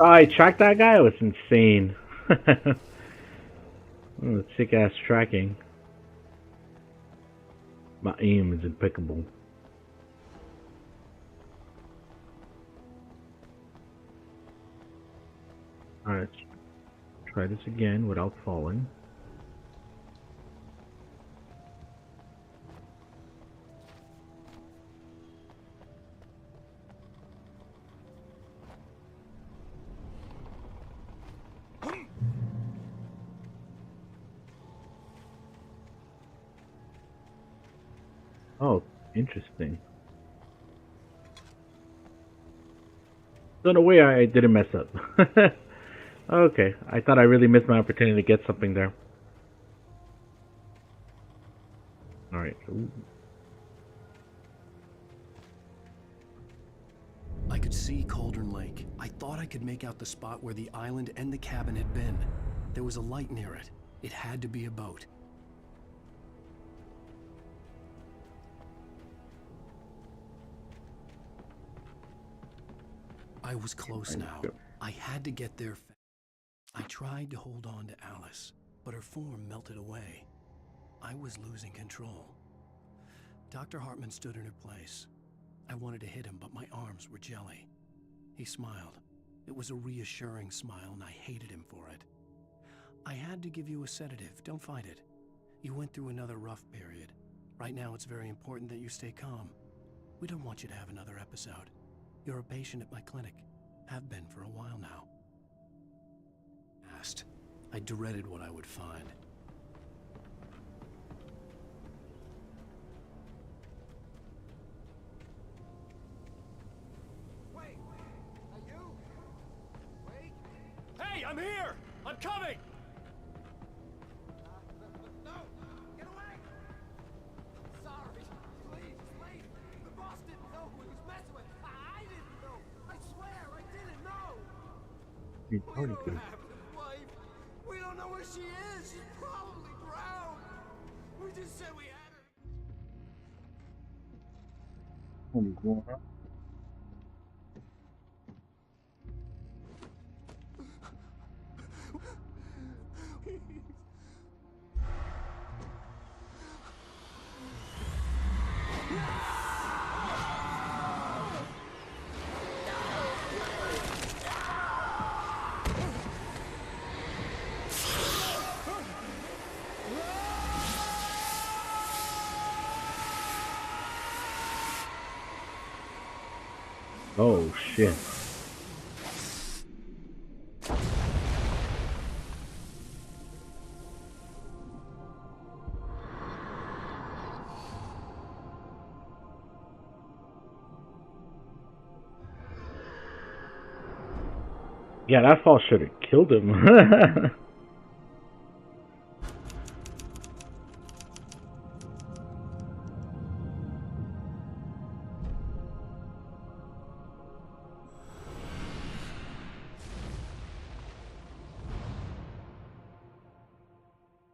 Oh, I tracked that guy? It was insane. Oh, sick ass tracking. My aim is impeccable. Alright, try this again without falling. Oh, interesting. So in a way, I didn't mess up. Okay, I thought I really missed my opportunity to get something there. All right. Ooh. I could see Cauldron Lake. I thought I could make out the spot where the island and the cabin had been. There was a light near it. It had to be a boat. I was close now. I had to get there. I tried to hold on to Alice, but her form melted away. I was losing control. Dr. Hartman stood in her place. I wanted to hit him, but my arms were jelly. He smiled. It was a reassuring smile, and I hated him for it. I had to give you a sedative. Don't fight it. You went through another rough period. Right now, it's very important that you stay calm. We don't want you to have another episode. You're a patient at my clinic. Have been for a while now. I dreaded what I would find. Wait! Are you? Wait! Hey, I'm here! I'm coming! No! Get away! Sorry. Please, leave. The boss didn't know who he was messing with. I didn't know. I swear, I didn't know. You We totally don't could. have his wife. We don't know where she is. She's probably drowned. We just said we had her. Holy water. Oh shit. Yeah, that fall should have killed him.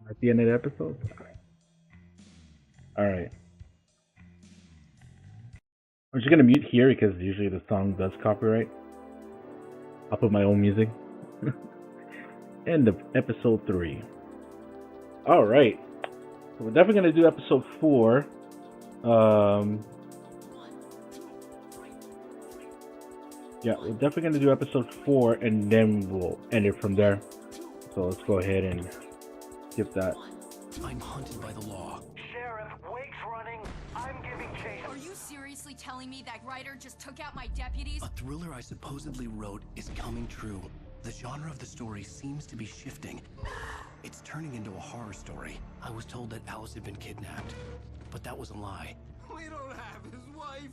At the end of the episode? Alright. I'm just gonna mute here because usually the song does copyright. I'll put my own music. End of episode 3. Alright. So we're definitely gonna do episode 4. Yeah, we're definitely gonna do episode 4 and then we'll end it from there. So let's go ahead and skip that. I'm hunted by the law. Sheriff, Wake's running. I'm giving chase. Are you seriously telling me that writer just took out my deputies? A thriller I supposedly wrote is coming true. The genre of the story seems to be shifting. It's turning into a horror story. I was told that Alice had been kidnapped, but that was a lie. We don't have his wife.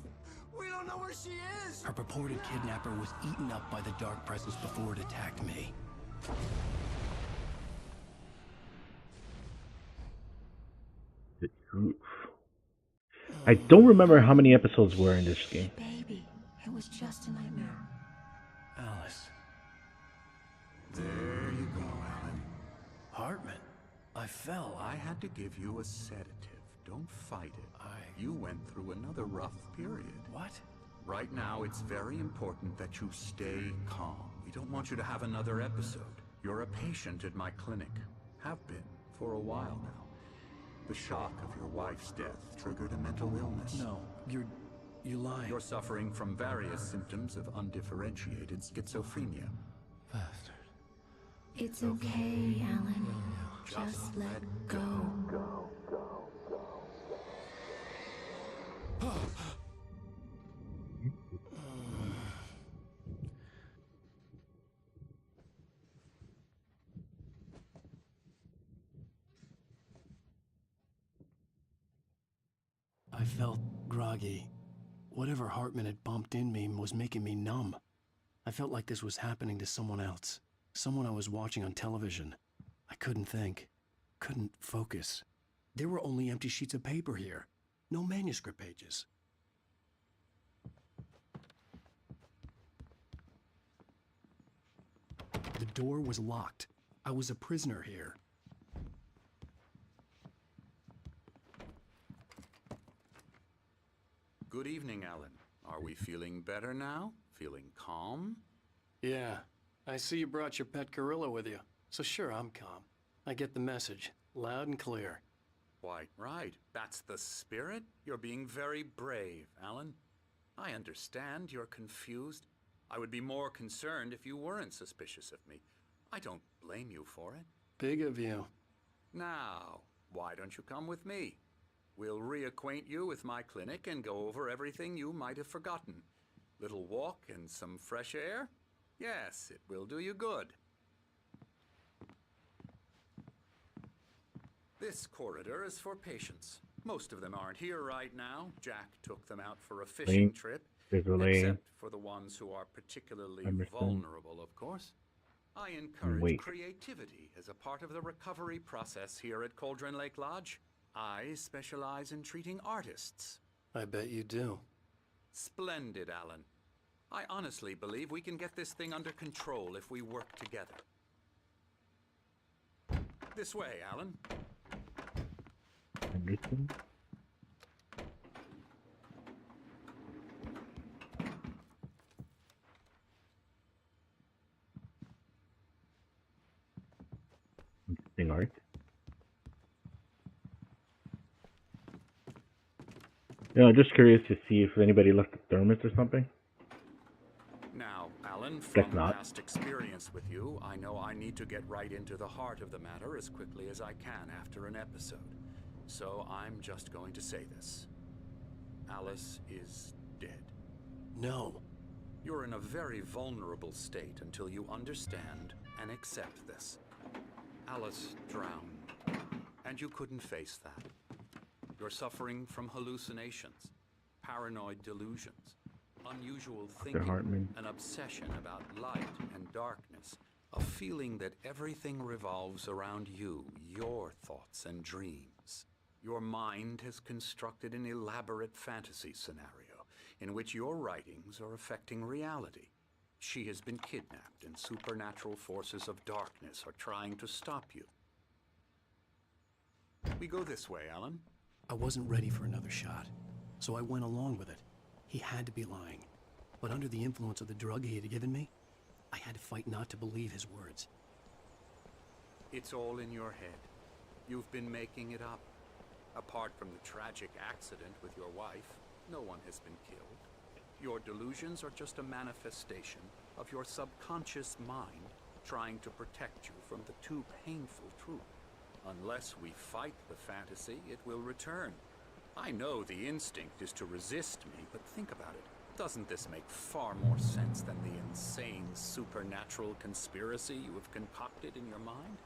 We don't know where she is. Her purported kidnapper was eaten up by the dark presence before it attacked me. The truth. I don't remember how many episodes were in this game. Baby, it was just a nightmare. Alice. There you go, Alan. Hartman. I fell. I had to give you a sedative. Don't fight it. You went through another rough period. What? Right now, it's very important that you stay calm. We don't want you to have another episode. You're a patient at my clinic. Have been for a while now. The shock of your wife's death triggered a mental illness. No, you're lying. You're suffering from various symptoms of undifferentiated schizophrenia. Bastard. It's okay, Alan. Just let go. I felt groggy. Whatever Hartman had bumped in me was making me numb. I felt like this was happening to someone else. Someone I was watching on television. I couldn't think. Couldn't focus. There were only empty sheets of paper here. No manuscript pages. The door was locked. I was a prisoner here. Good evening, Alan. Are we feeling better now? Feeling calm? Yeah. I see you brought your pet gorilla with you. So sure, I'm calm. I get the message. Loud and clear. Quite right. That's the spirit. You're being very brave, Alan. I understand you're confused. I would be more concerned if you weren't suspicious of me. I don't blame you for it. Big of you. Now, why don't you come with me? We'll reacquaint you with my clinic and go over everything you might have forgotten. Little walk and some fresh air? Yes, it will do you good. This corridor is for patients. Most of them aren't here right now. Jack took them out for a fishing trip. Except for the ones who are particularly vulnerable, of course. I encourage creativity as a part of the recovery process here at Cauldron Lake Lodge. I specialize in treating artists. I bet you do. Splendid, Alan. I honestly believe we can get this thing under control if we work together. This way, Alan. Anderson? Interesting art. Yeah, I'm just curious to see if anybody left a thermos or something. Now, Alan, from past experience with you, I know I need to get right into the heart of the matter as quickly as I can after an episode. So I'm just going to say this. Alice is dead. No. You're in a very vulnerable state until you understand and accept this. Alice drowned, and you couldn't face that. You're suffering from hallucinations, paranoid delusions, unusual thinking, an obsession about light and darkness, a feeling that everything revolves around you, your thoughts and dreams. Your mind has constructed an elaborate fantasy scenario in which your writings are affecting reality. She has been kidnapped, and supernatural forces of darkness are trying to stop you. We go this way, Alan. I wasn't ready for another shot, so I went along with it. He had to be lying. But under the influence of the drug he had given me, I had to fight not to believe his words. It's all in your head. You've been making it up. Apart from the tragic accident with your wife, no one has been killed. Your delusions are just a manifestation of your subconscious mind trying to protect you from the too painful truth. Unless we fight the fantasy, it will return. I know the instinct is to resist me, but think about it. Doesn't this make far more sense than the insane supernatural conspiracy you have concocted in your mind?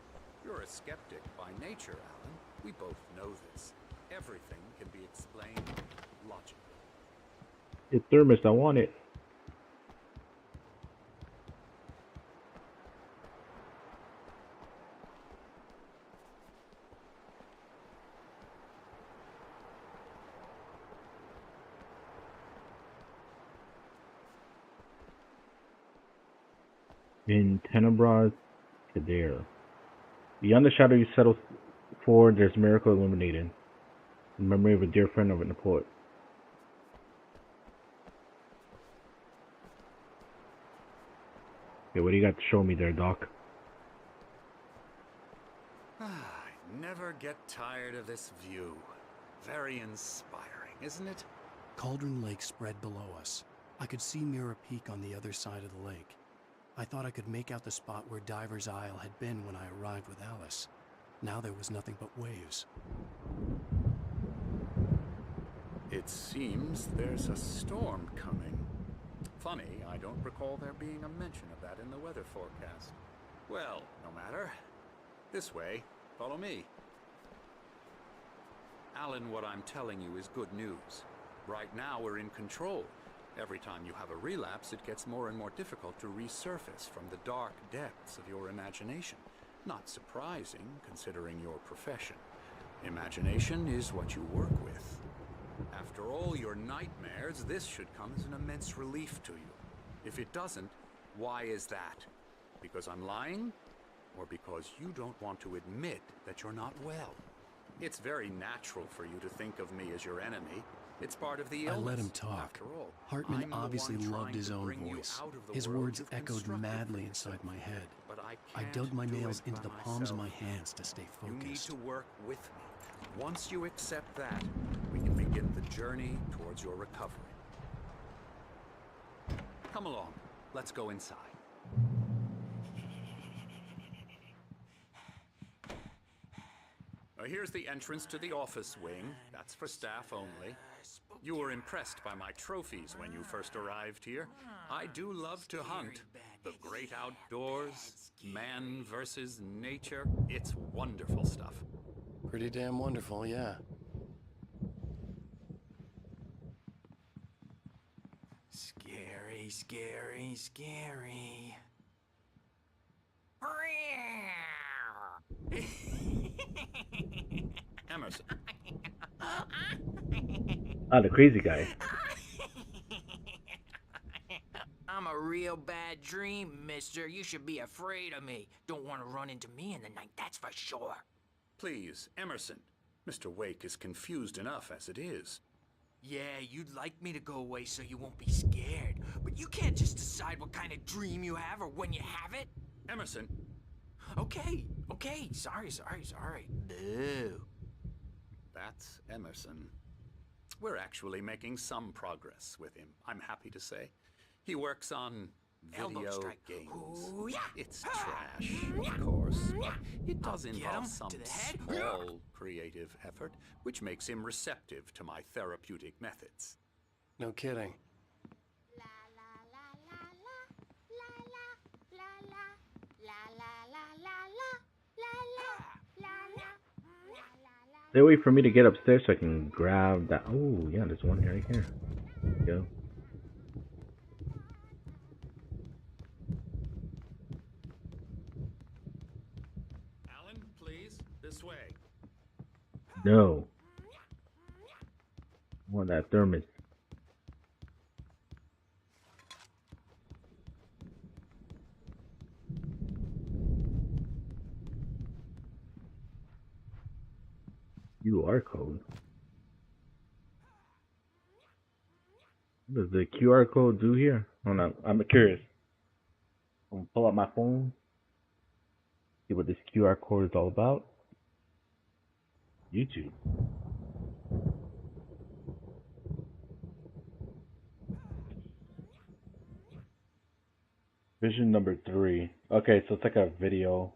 You're a skeptic by nature, Alan. We both know this. Everything can be explained logically. The thermos, I want it. In Tenebras Kadir. Beyond the shadow you settle for, there's miracle illuminated. The memory of a dear friend of a poet. Okay, what do you got to show me there, Doc? I never get tired of this view. Very inspiring, isn't it? Cauldron Lake spread below us. I could see Mirror Peak on the other side of the lake. I thought I could make out the spot where Diver's Isle had been when I arrived with Alice. Now there was nothing but waves. It seems there's a storm coming. Funny, I don't recall there being a mention of that in the weather forecast. Well, no matter. This way. Follow me. Alan, what I'm telling you is good news. Right now, we're in control. Every time you have a relapse, it gets more and more difficult to resurface from the dark depths of your imagination. Not surprising, considering your profession. Imagination is what you work with. After all your nightmares, this should come as an immense relief to you. If it doesn't, why is that? Because I'm lying? Or because you don't want to admit that you're not well? It's very natural for you to think of me as your enemy. It's part of the illness. I let him talk. After all, Hartman I'm the obviously one loved trying his to own bring you voice. out of the His world words you've echoed constructed madly for inside yourself. my head. But I can't dug my do nails it into by the palms of my myself. hands to stay You need focused. to work with me. Once you accept that, we can begin the journey towards your recovery. Come along. Let's go inside. Here's the entrance to the office wing. That's for staff only. You were impressed by my trophies when you first arrived here. I do love to hunt. The great outdoors, man versus nature. It's wonderful stuff. Pretty damn wonderful, yeah. Scary, scary, scary. Emerson. Ah, the crazy guy. I'm a real bad dream, mister. You should be afraid of me. Don't want to run into me in the night, that's for sure. Please, Emerson. Mr. Wake is confused enough as it is. Yeah, you'd like me to go away so you won't be scared. But you can't just decide what kind of dream you have or when you have it. Emerson. Okay. Sorry. Boo. That's Emerson. We're actually making some progress with him, I'm happy to say. He works on video games. Ooh, yeah. It's trash, of course, but it does Get involve him some to the head. small creative effort, which makes him receptive to my therapeutic methods. No kidding. They wait for me to get upstairs so I can grab that. Oh, yeah, there's one right here. There we go. Alan, please, this way. No. I want that thermos. QR code. What does the QR code do here? Hold on, I'm curious. I'm gonna pull out my phone. See what this QR code is all about. YouTube. Vision number 3. Okay, so it's like a video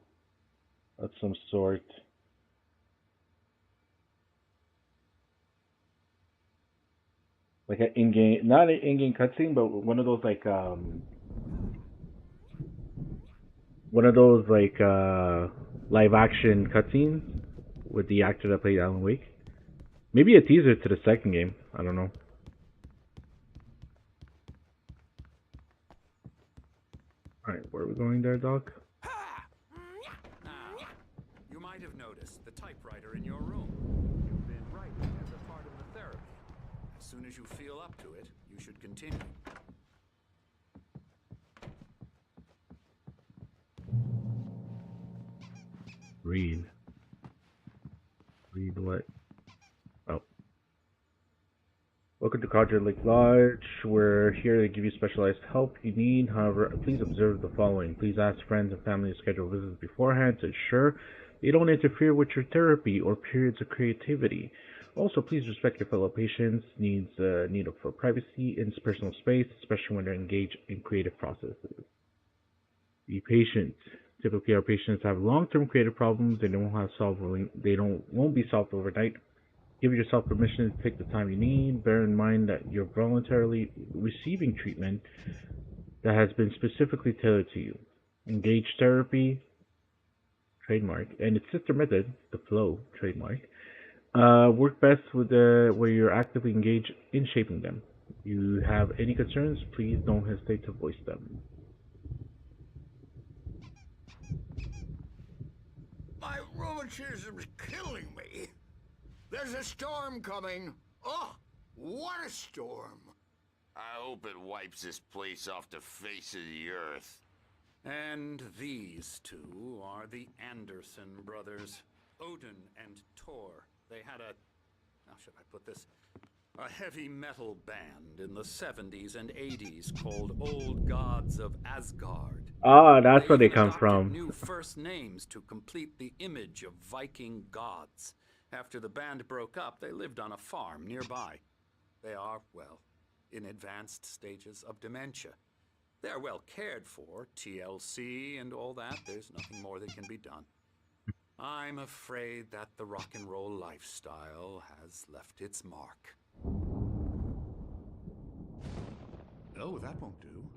of some sort. Like an in-game, not an in-game cutscene, but one of those like live action cutscenes with the actor that played Alan Wake. Maybe a teaser to the second game. I don't know. Alright, where are we going there, Doc? Now, you might have noticed the typewriter in your room. You've been writing as a part of the therapy. As soon as you feel up to it, you should continue. Read. Read what? Oh. Welcome to Codger Lake Lodge. We're here to give you specialized help you need. However, please observe the following. Please ask friends and family to schedule visits beforehand to ensure they don't interfere with your therapy or periods of creativity. Also, please respect your fellow patients' need for privacy and personal space, especially when they're engaged in creative processes. Be patient. Typically, our patients have long-term creative problems. They won't be solved overnight. Give yourself permission to take the time you need. Bear in mind that you're voluntarily receiving treatment that has been specifically tailored to you. Engage therapy, trademark, and its sister method, the flow, trademark, Work best with where you're actively engaged in shaping them. You have any concerns, please don't hesitate to voice them. My rheumatism's killing me. There's a storm coming. Oh, what a storm. I hope it wipes this place off the face of the earth. And these two are the Anderson brothers, Odin and Tor. They had a, how should I put this, a heavy metal band in the 70s and 80s called Old Gods of Asgard. Ah, that's where they even come adopted from. new first names to complete the image of Viking gods. After the band broke up, they lived on a farm nearby. They are, well, in advanced stages of dementia. They're well cared for, TLC and all that. There's nothing more that can be done. I'm afraid that the rock and roll lifestyle has left its mark. Oh, that won't do.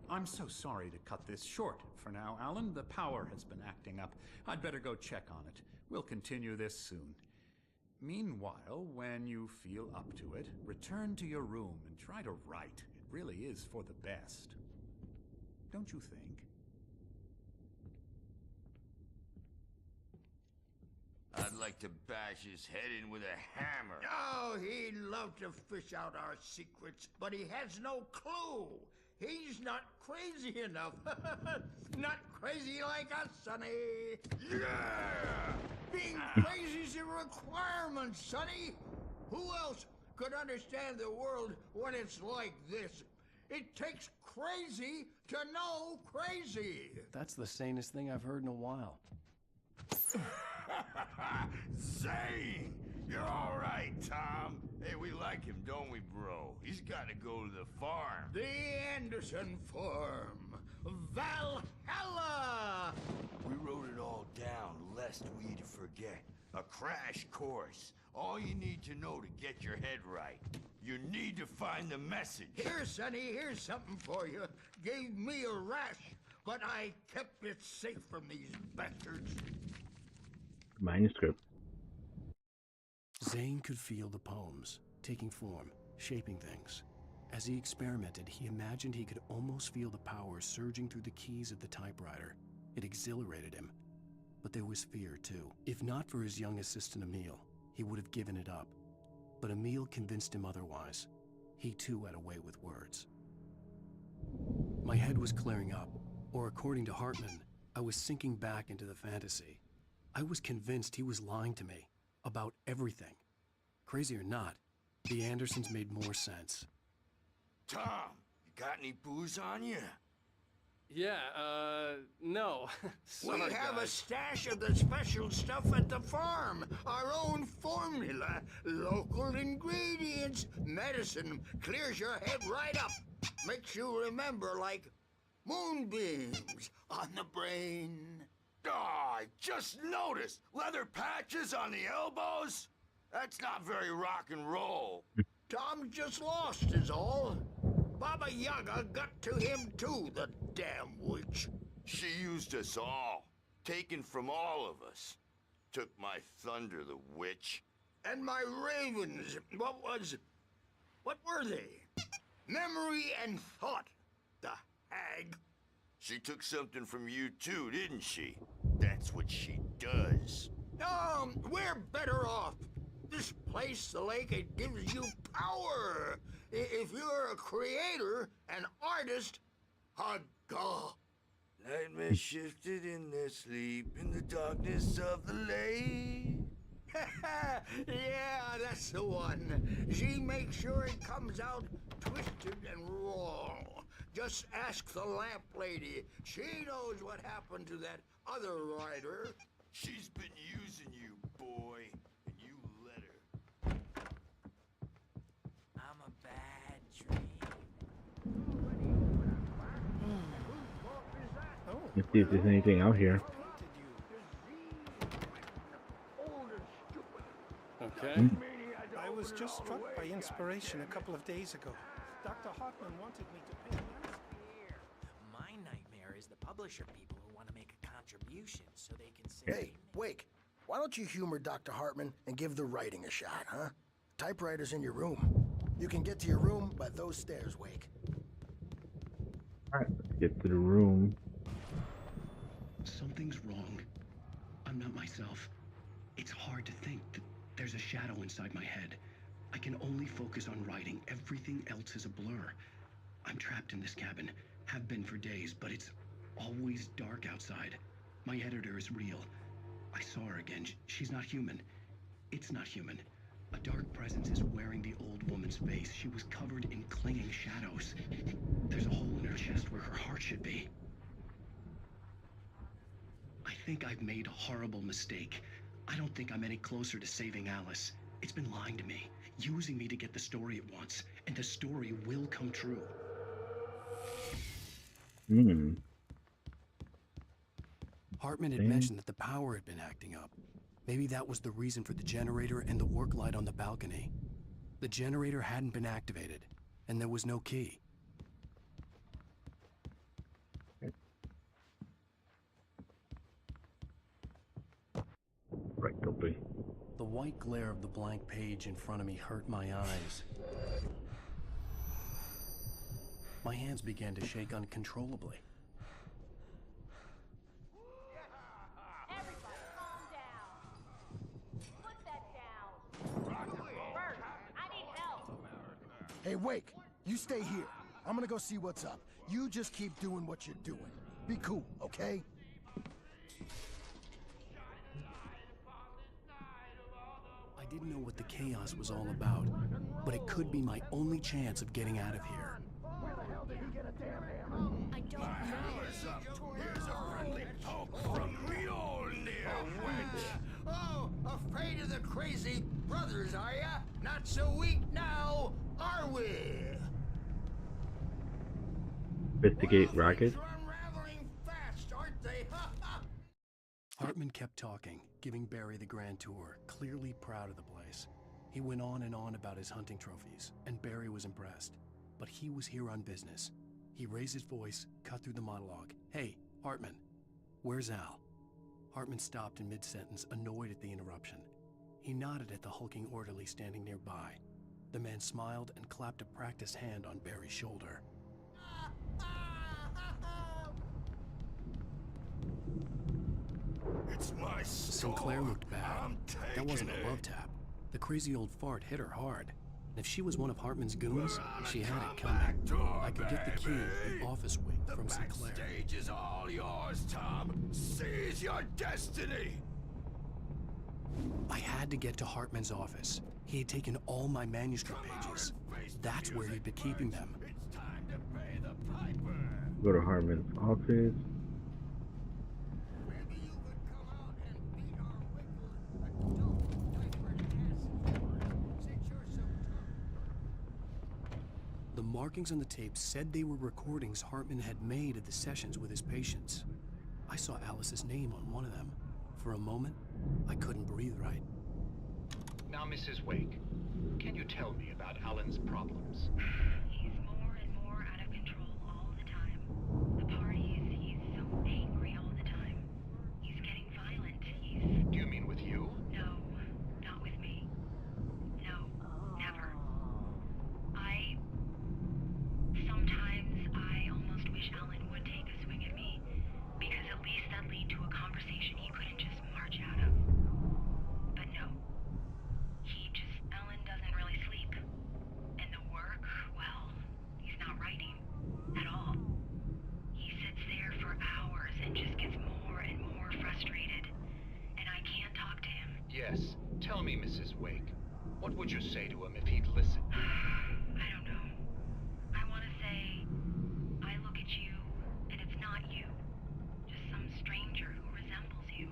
I'm so sorry to cut this short for now, Alan. The power has been acting up. I'd better go check on it. We'll continue this soon. Meanwhile, when you feel up to it, return to your room and try to write. It really is for the best. Don't you think? I'd like to bash his head in with a hammer. Oh, he'd love to fish out our secrets, but he has no clue. He's not crazy enough. Not crazy like us, Sonny. Yeah! Being crazy's a requirement, Sonny. Who else could understand the world when it's like this? It takes crazy to know crazy. That's the sanest thing I've heard in a while. Zane! You're all right, Tom. Hey, we like him, don't we, bro? He's got to go to the farm. The Anderson Farm. Valhalla! We wrote it all down, lest we forget. A crash course. All you need to know to get your head right. You need to find the message. Here, Sonny, here's something for you. Gave me a rash, but I kept it safe from these bastards. Manuscript. Zane could feel the poems, taking form, shaping things. As he experimented, he imagined he could almost feel the power surging through the keys of the typewriter. It exhilarated him. But there was fear, too. If not for his young assistant Emil, he would have given it up. But Emil convinced him otherwise. He too had a way with words. My head was clearing up, or according to Hartman, I was sinking back into the fantasy. I was convinced he was lying to me about everything. Crazy or not, the Andersons made more sense. Tom, you got any booze on you? Yeah, no. We have a stash of the special stuff at the farm. Our own formula. Local ingredients. Medicine clears your head right up. Makes you remember like moonbeams on the brain. Oh, I just noticed. Leather patches on the elbows? That's not very rock and roll. Tom just lost is all. Baba Yaga got to him too, the damn witch. She used us all. Taken from all of us. Took my thunder, the witch. And my ravens. What were they? Memory and thought. The hag. She took something from you too, didn't she? That's what she does. We're better off. This place, the lake, it gives you power. If you're a creator, an artist, a god. Nightmare shifted in their sleep in the darkness of the lake. Yeah, that's the one. She makes sure it comes out twisted and raw. Just ask the lamp lady. She knows what happened to that other writer. She's been using you, boy, and you let her. I'm a bad dream. Let's see if there's anything out here. Okay. I was just struck by inspiration a couple of days ago. Dr. Hartman wanted me to paint. My nightmare is the publisher people who want to make a contribution so they can say. Hey, Wake, Why don't you humor Dr. Hartman and give the writing a shot, huh? Typewriter's in your room. You can get to your room by those stairs, Wake. Alright, let's get to the room. Something's wrong. I'm not myself. It's hard to think that there's a shadow inside my head. I can only focus on writing. Everything else is a blur. I'm trapped in this cabin. Have been for days, but it's always dark outside. My editor is real. I saw her again. She's not human. It's not human. A dark presence is wearing the old woman's face. She was covered in clinging shadows. There's a hole in her chest where her heart should be. I think I've made a horrible mistake. I don't think I'm any closer to saving Alice. It's been lying to me, using me to get the story it wants, and the story will come true. Hartman had mentioned that the power had been acting up. Maybe that was the reason for the generator and the work light on the balcony. The generator hadn't been activated, and there was no key. Right, open. The white glare of the blank page in front of me hurt my eyes. My hands began to shake uncontrollably. Hey, Wake, you stay here. I'm gonna go see what's up. You just keep doing what you're doing. Be cool, okay? I didn't know what the chaos was all about, but it could be my only chance of getting out of here. Where the hell did he get a damn hammer? I don't know. Here's a friendly poke from Mjolnir, wench. Oh, afraid of the crazy brothers, are ya? Not so weak now, are we? Investigate racket. Unraveling fast, aren't they? Hartman kept talking, giving Barry the grand tour, clearly proud of the place. He went on and on about his hunting trophies, and Barry was impressed. But he was here on business. He raised his voice, cut through the monologue. Hey, Hartman, where's Al? Hartman stopped in mid-sentence, annoyed at the interruption. He nodded at the hulking orderly standing nearby. The man smiled and clapped a practiced hand on Barry's shoulder. It's my Sinclair looked bad. That wasn't a love tap. The crazy old fart hit her hard. And if she was one of Hartman's goons, she had it coming. I could get the key to the office wing from Sinclair. The stage is all yours, Tom. Seize your destiny. I had to get to Hartman's office. He had taken all my manuscript pages. That's where he'd been keeping them. It's time to pay the piper. Go to Hartman's office. The markings on the tape said they were recordings Hartman had made of the sessions with his patients. I saw Alice's name on one of them. For a moment, I couldn't breathe right. Now, Mrs. Wake, can you tell me about Alan's problems? He's more and more out of control all the time. The parties, he's so angry all the time. He's getting violent. Do you mean with you? No, not with me. No, never. Sometimes I almost wish Alan would take a swing at me, because at least that'd lead to a conversation he couldn't just march out of. But no. Alan doesn't really sleep. And the work, well, he's not writing at all. He sits there for hours and just gets more and more frustrated. And I can't talk to him. Yes. Tell me, Mrs. Wake, what would you say to him if he'd listen? I don't know. I want to say, I look at you, and it's not you. Just some stranger who resembles you.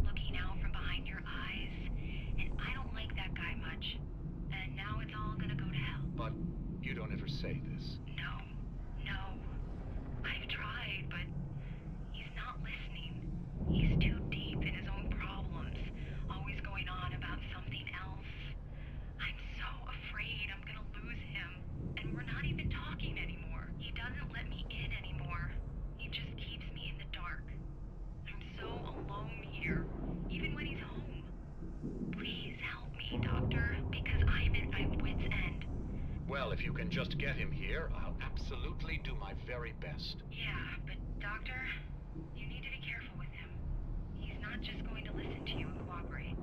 Looking out from behind your eyes, and I don't like that guy much. And now it's all gonna go to hell. But you don't ever say this. No. I've tried, but he's not listening. He's too deep in his own problems, always going on about something else. I'm so afraid I'm gonna lose him, and we're not even talking anymore. He doesn't let me in anymore. He just keeps me in the dark. I'm so alone here. Even when he's home, can just get him here, I'll absolutely do my very best. Yeah, but Doctor, you need to be careful with him. He's not just going to listen to you and cooperate.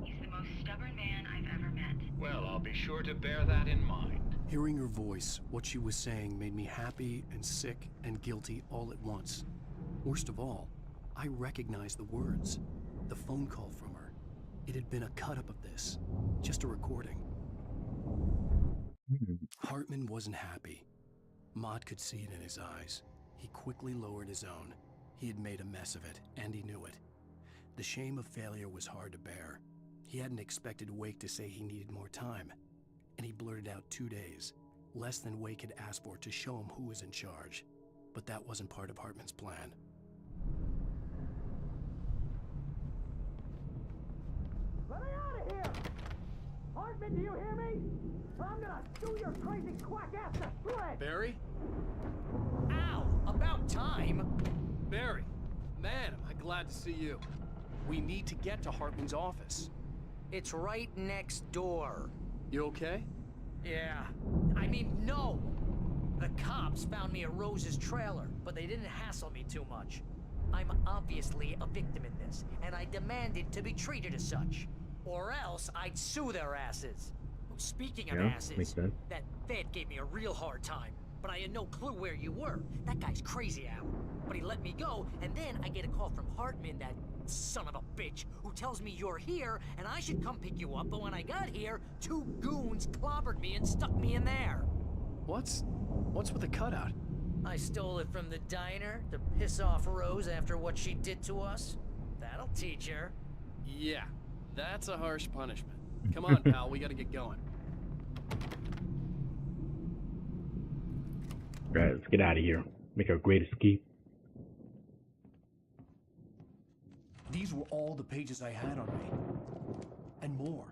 He's the most stubborn man I've ever met. Well, I'll be sure to bear that in mind. Hearing her voice, what she was saying made me happy and sick and guilty all at once. Worst of all, I recognized the words. The phone call from her. It had been a cut-up of this. Just a recording. Hartman wasn't happy. Maud could see it in his eyes. He quickly lowered his own. He had made a mess of it, and he knew it. The shame of failure was hard to bear. He hadn't expected Wake to say he needed more time. And he blurted out 2 days, less than Wake had asked for, to show him who was in charge. But that wasn't part of Hartman's plan. Let me out of here! Hartman, do you hear me? Or I'm gonna chew your crazy quack ass to shreds! Barry? Ow! About time! Barry! Man, am I glad to see you. We need to get to Hartman's office. It's right next door. You okay? Yeah. I mean, no! The cops found me at Rose's trailer, but they didn't hassle me too much. I'm obviously a victim in this, and I demanded to be treated as such. Or else I'd sue their asses. Speaking of asses, makes sense. that Fed gave me a real hard time, but I had no clue where you were. That guy's crazy, Al. But he let me go, and then I get a call from Hartman, that son of a bitch, who tells me you're here, and I should come pick you up, but when I got here, 2 goons clobbered me and stuck me in there. What's with the cutout? I stole it from the diner to piss off Rose after what she did to us. That'll teach her. Yeah, that's a harsh punishment. Come on, pal, we gotta get going. Right, let's get out of here. Make our great escape. These were all the pages I had on me. And more.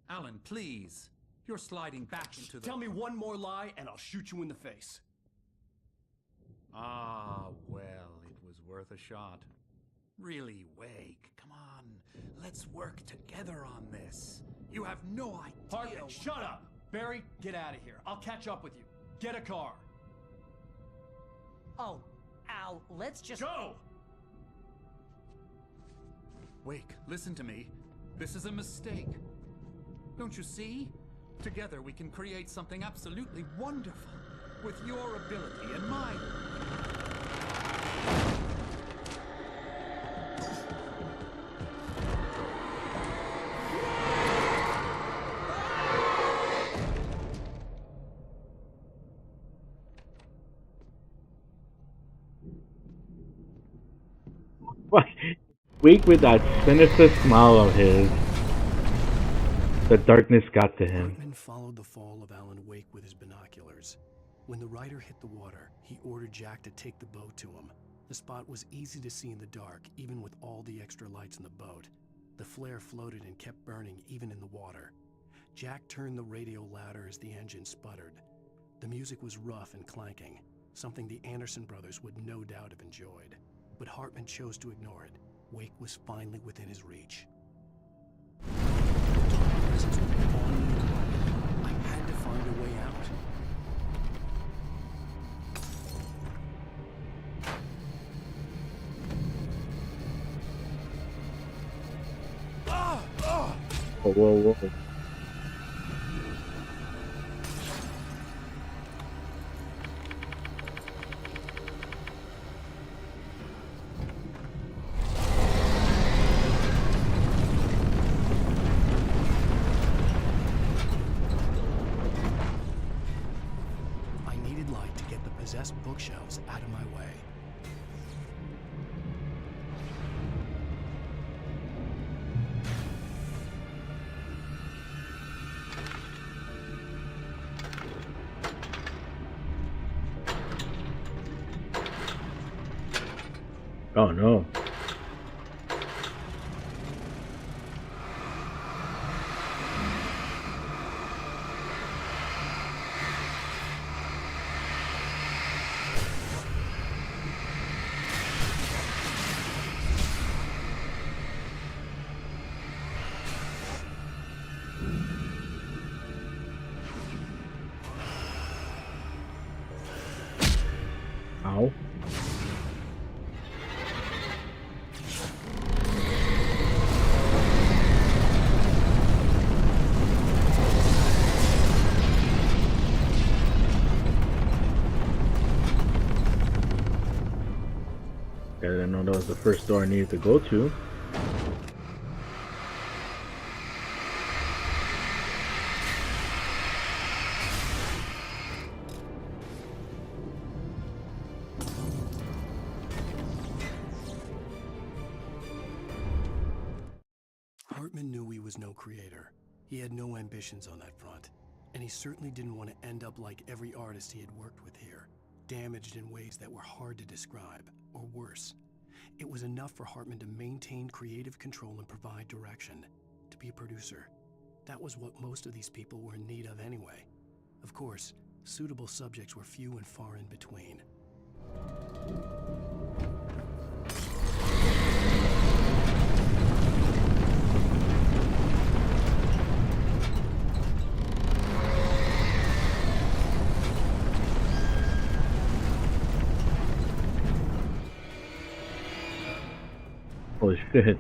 Alan, please. You're sliding back into the... Tell me one more lie and I'll shoot you in the face. Ah, well, it was worth a shot. Really, Wake, come on. Let's work together on this. You have no idea... Hartman, shut up! Barry, get out of here. I'll catch up with you. Get a car. Oh, Al, let's just... Go! Wake, listen to me. This is a mistake. Don't you see? Together we can create something absolutely wonderful. With your ability and mine. Wake with that sinister smile of his. The darkness got to him. Hartman followed the fall of Alan Wake with his binoculars. When the rider hit the water, he ordered Jack to take the boat to him. The spot was easy to see in the dark, even with all the extra lights in the boat. The flare floated and kept burning even in the water. Jack turned the radio louder as the engine sputtered. The music was rough and clanking, something the Anderson brothers would no doubt have enjoyed. But Hartman chose to ignore it. Wake was finally within his reach. I had to find a way out. Whoa, whoa, whoa. Possessed bookshelves out of my way. Oh no. that was the first door I needed to go to. Hartman knew he was no creator. He had no ambitions on that front. And he certainly didn't want to end up like every artist he had worked with here, damaged in ways that were hard to describe, or worse. It was enough for Hartman to maintain creative control and provide direction, to be a producer. That was what most of these people were in need of anyway. Of course, suitable subjects were few and far in between. Holy shit.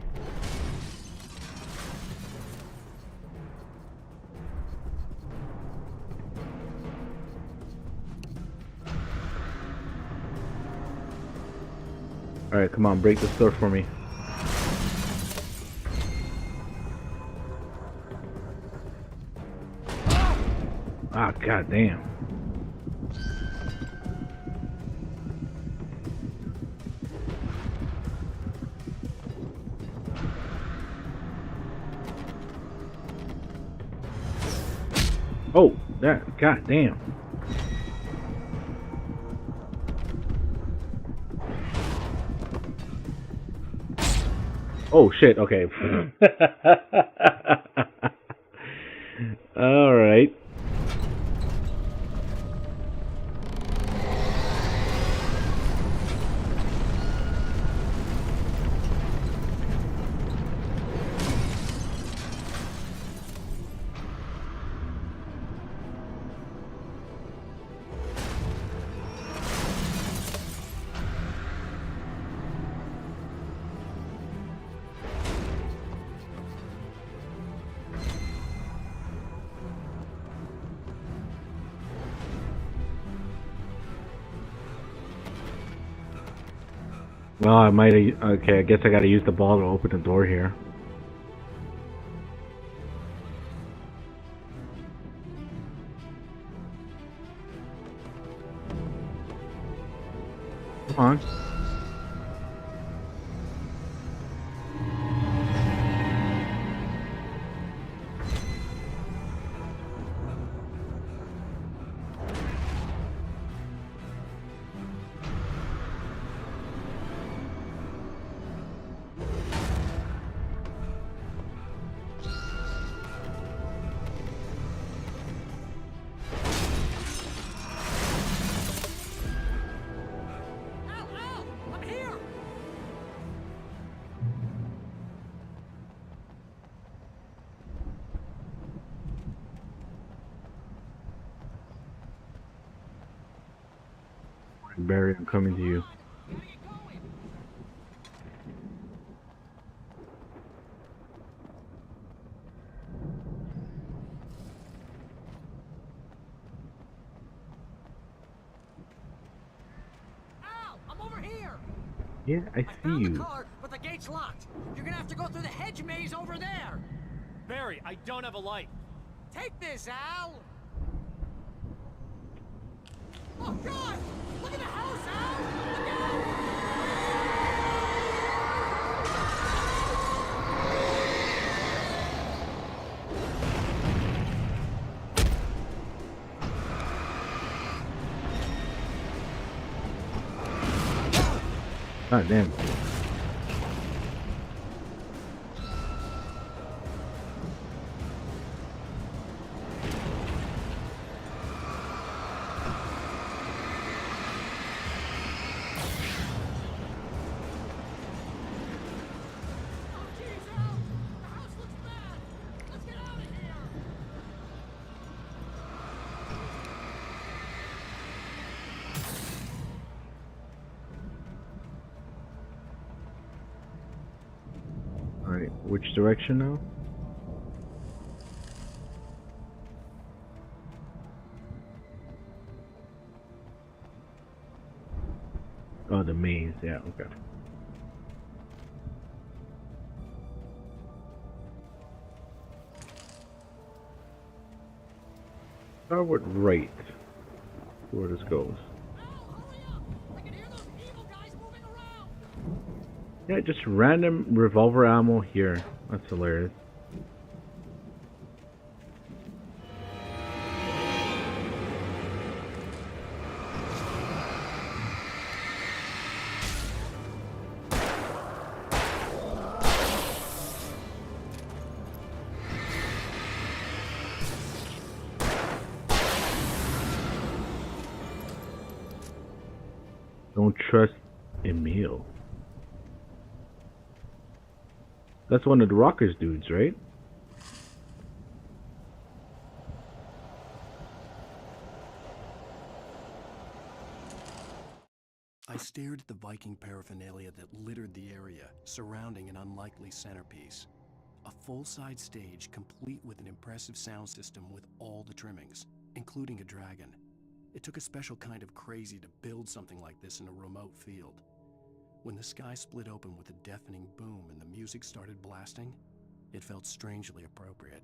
Alright, come on, break this door for me. Ah, goddamn. Oh, that, goddamn. Oh shit, okay. Alright. Well, I might have, okay, I guess I gotta use the ball to open the door here. Come on. Barry, I'm coming to you. Al, I'm over here. Yeah, I see Found the you. car, but the gate's locked. You're gonna have to go through the hedge maze over there. Barry, I don't have a light. Take this, Al. Oh God! Look at the house, Al. Look out! God damn. Alright, which direction now? Oh, the maze, yeah, okay. Start with right. See where this goes. Yeah, just random revolver ammo here. That's hilarious. Don't trust Emil. That's one of the Rockers dudes, right? I stared at the Viking paraphernalia that littered the area, surrounding an unlikely centerpiece. A full-size stage complete with an impressive sound system with all the trimmings, including a dragon. It took a special kind of crazy to build something like this in a remote field. When the sky split open with a deafening boom and the music started blasting, it felt strangely appropriate.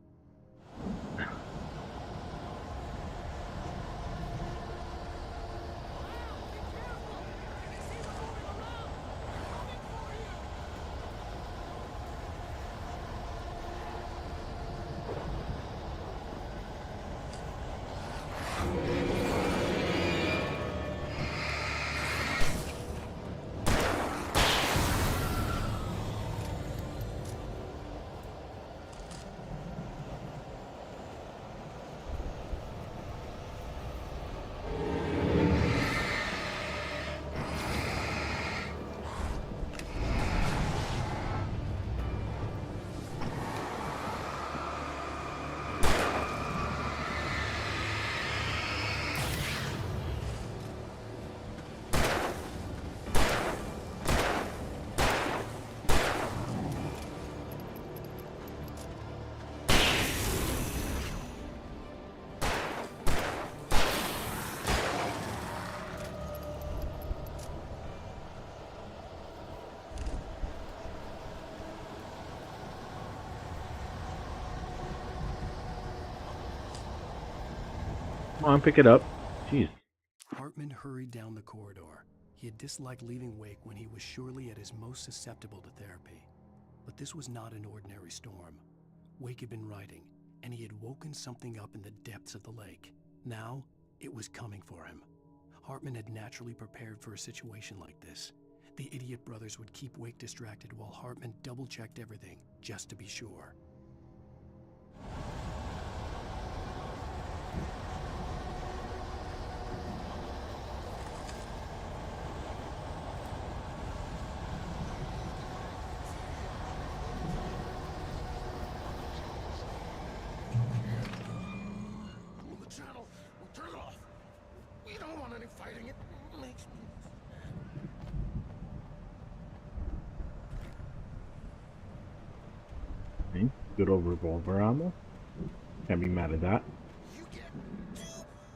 Come on, pick it up. Jeez. Hartman hurried down the corridor. He had disliked leaving Wake when he was surely at his most susceptible to therapy. But this was not an ordinary storm. Wake had been writing, and he had woken something up in the depths of the lake. Now, it was coming for him. Hartman had naturally prepared for a situation like this. The idiot brothers would keep Wake distracted while Hartman double-checked everything, just to be sure. Channel. We'll turn it off. We don't want any fighting. It makes me. Okay. Good old revolver ammo. Can't be mad at that. You get 2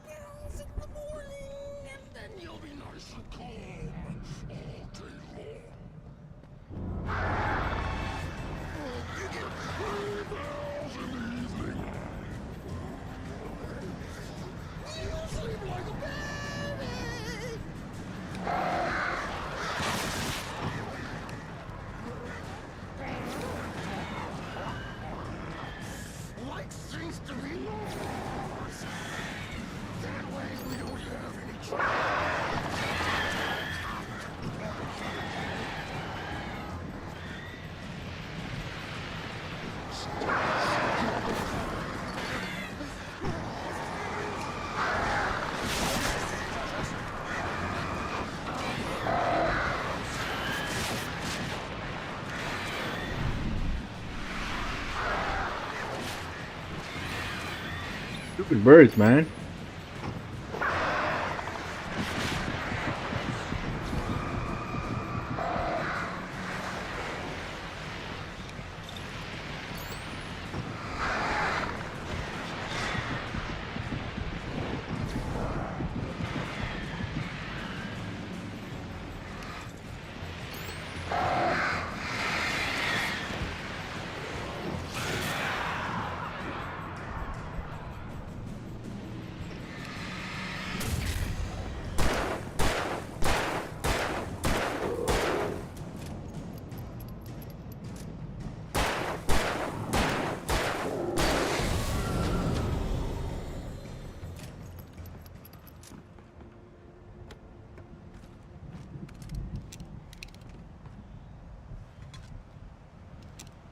barrels in the morning, and then you'll be nice and calm all day long. You get 3 barrels in the evening. You sleep like a baby! Like things to be yours! That way we don't have any trouble! Stupid birds, man.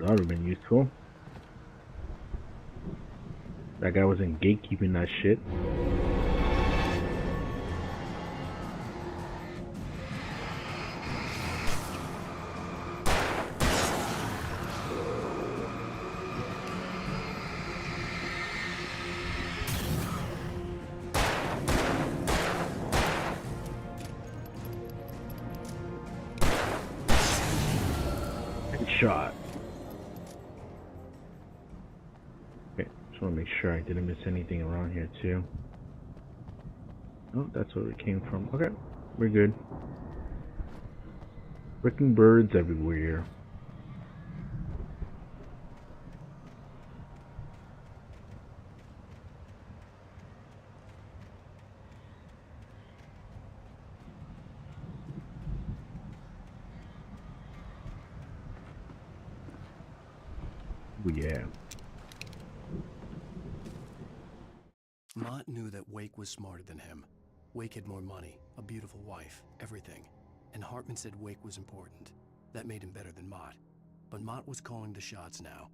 That would have been useful. That guy wasn't gatekeeping that shit. Shot. Okay, just want to make sure I didn't miss anything around here too. Oh, that's where it came from. Okay, we're good. Freaking birds everywhere. Oh, yeah. Mott knew that Wake was smarter than him. Wake had more money, a beautiful wife, everything. And Hartman said Wake was important. That made him better than Mott. But Mott was calling the shots now.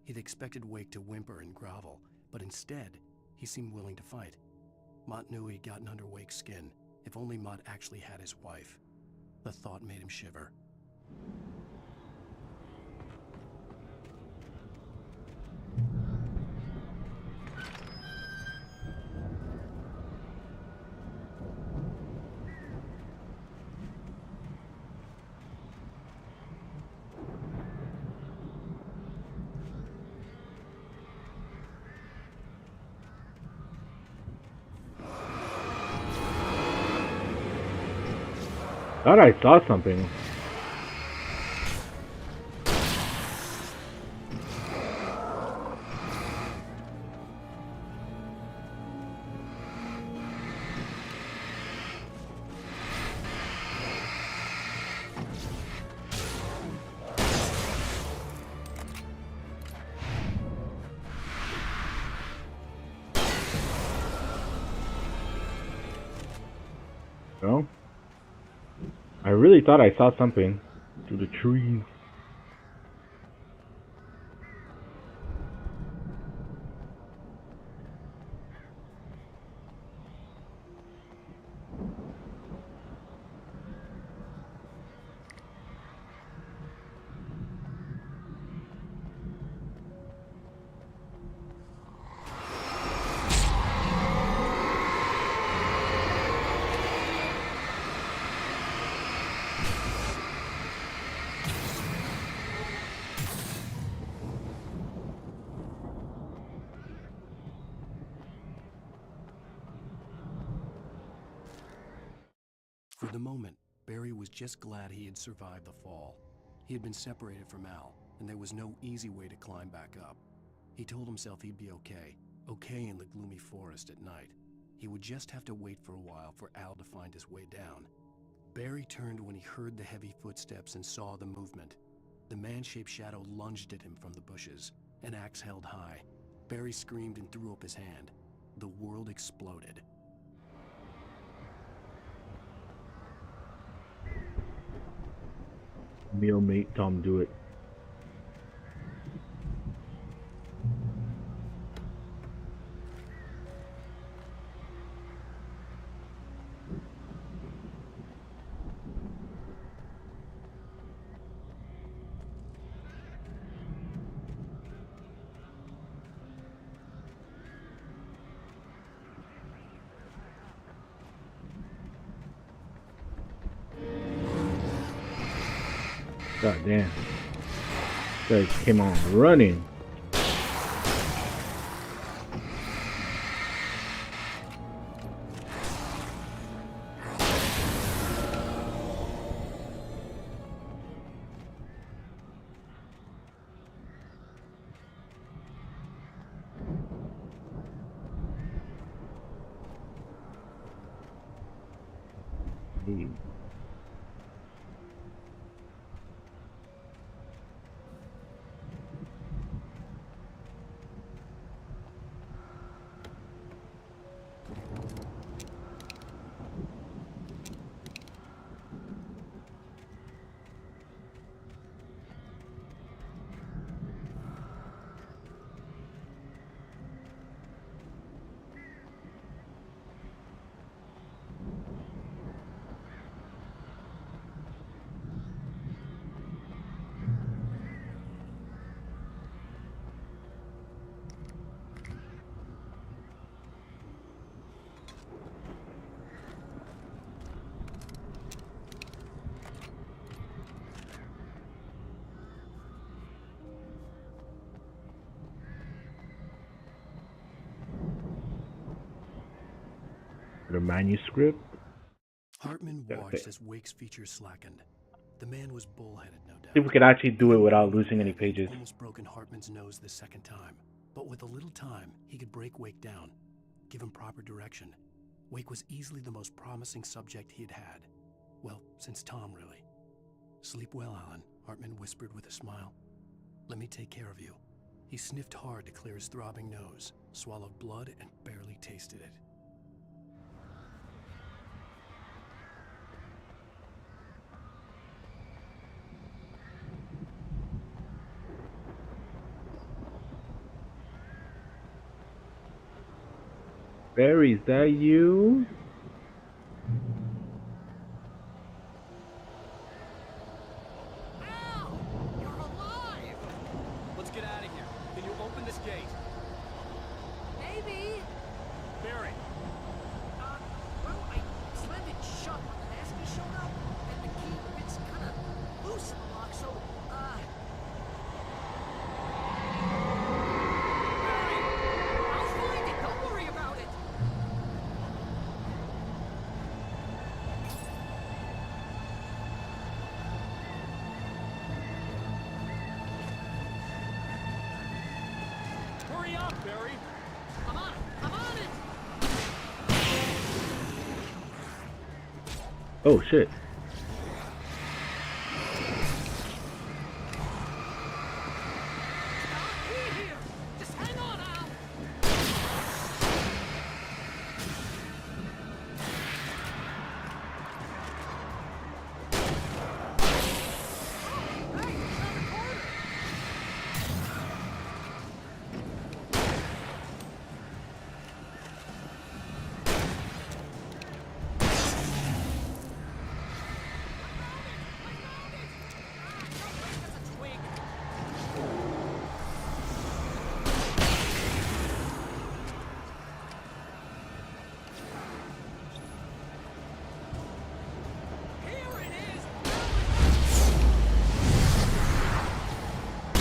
He'd expected Wake to whimper and grovel, but instead, he seemed willing to fight. Mott knew he'd gotten under Wake's skin. If only Mott actually had his wife. The thought made him shiver. Thought I saw something. No? I really thought I saw something through the trees. For the moment, Barry was just glad he had survived the fall. He had been separated from Al, and there was no easy way to climb back up. He told himself he'd be okay in the gloomy forest at night. He would just have to wait for a while for Al to find his way down. Barry turned when he heard the heavy footsteps and saw the movement. The man-shaped shadow lunged at him from the bushes, an axe held high. Barry screamed and threw up his hand. The world exploded. Meal mate Tom do it. God damn. Guys came on running. Hey. another manuscript. Hartman watched as Wake's features slackened. The man was bullheaded, no doubt. See if we could actually do it without losing any pages. Almost broken Hartman's nose the second time, but with a little time, he could break Wake down, give him proper direction. Wake was easily the most promising subject he had had. Well, since Tom, really. Sleep well, Alan, Hartman whispered with a smile. Let me take care of you. He sniffed hard to clear his throbbing nose, swallowed blood, and barely tasted it. Barry, is that you? Let's get out of here. Can you open this gate? Maybe. Barry. Well, I slammed it shut when the nasty showed up, and the key fits kind of loose in the lock, so, Barry, I'll find it. Don't worry about it. Hurry up, Barry. I'm on it. I'm on it. Oh shit. Just hang on, Al.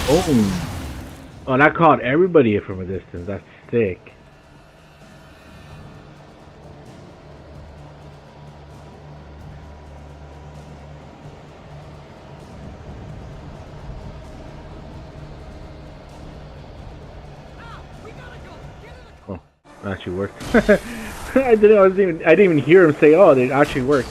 Oh. Oh, that caught everybody from a distance. That's sick. Oh, that actually worked. I didn't even hear him say, "Oh, it actually worked."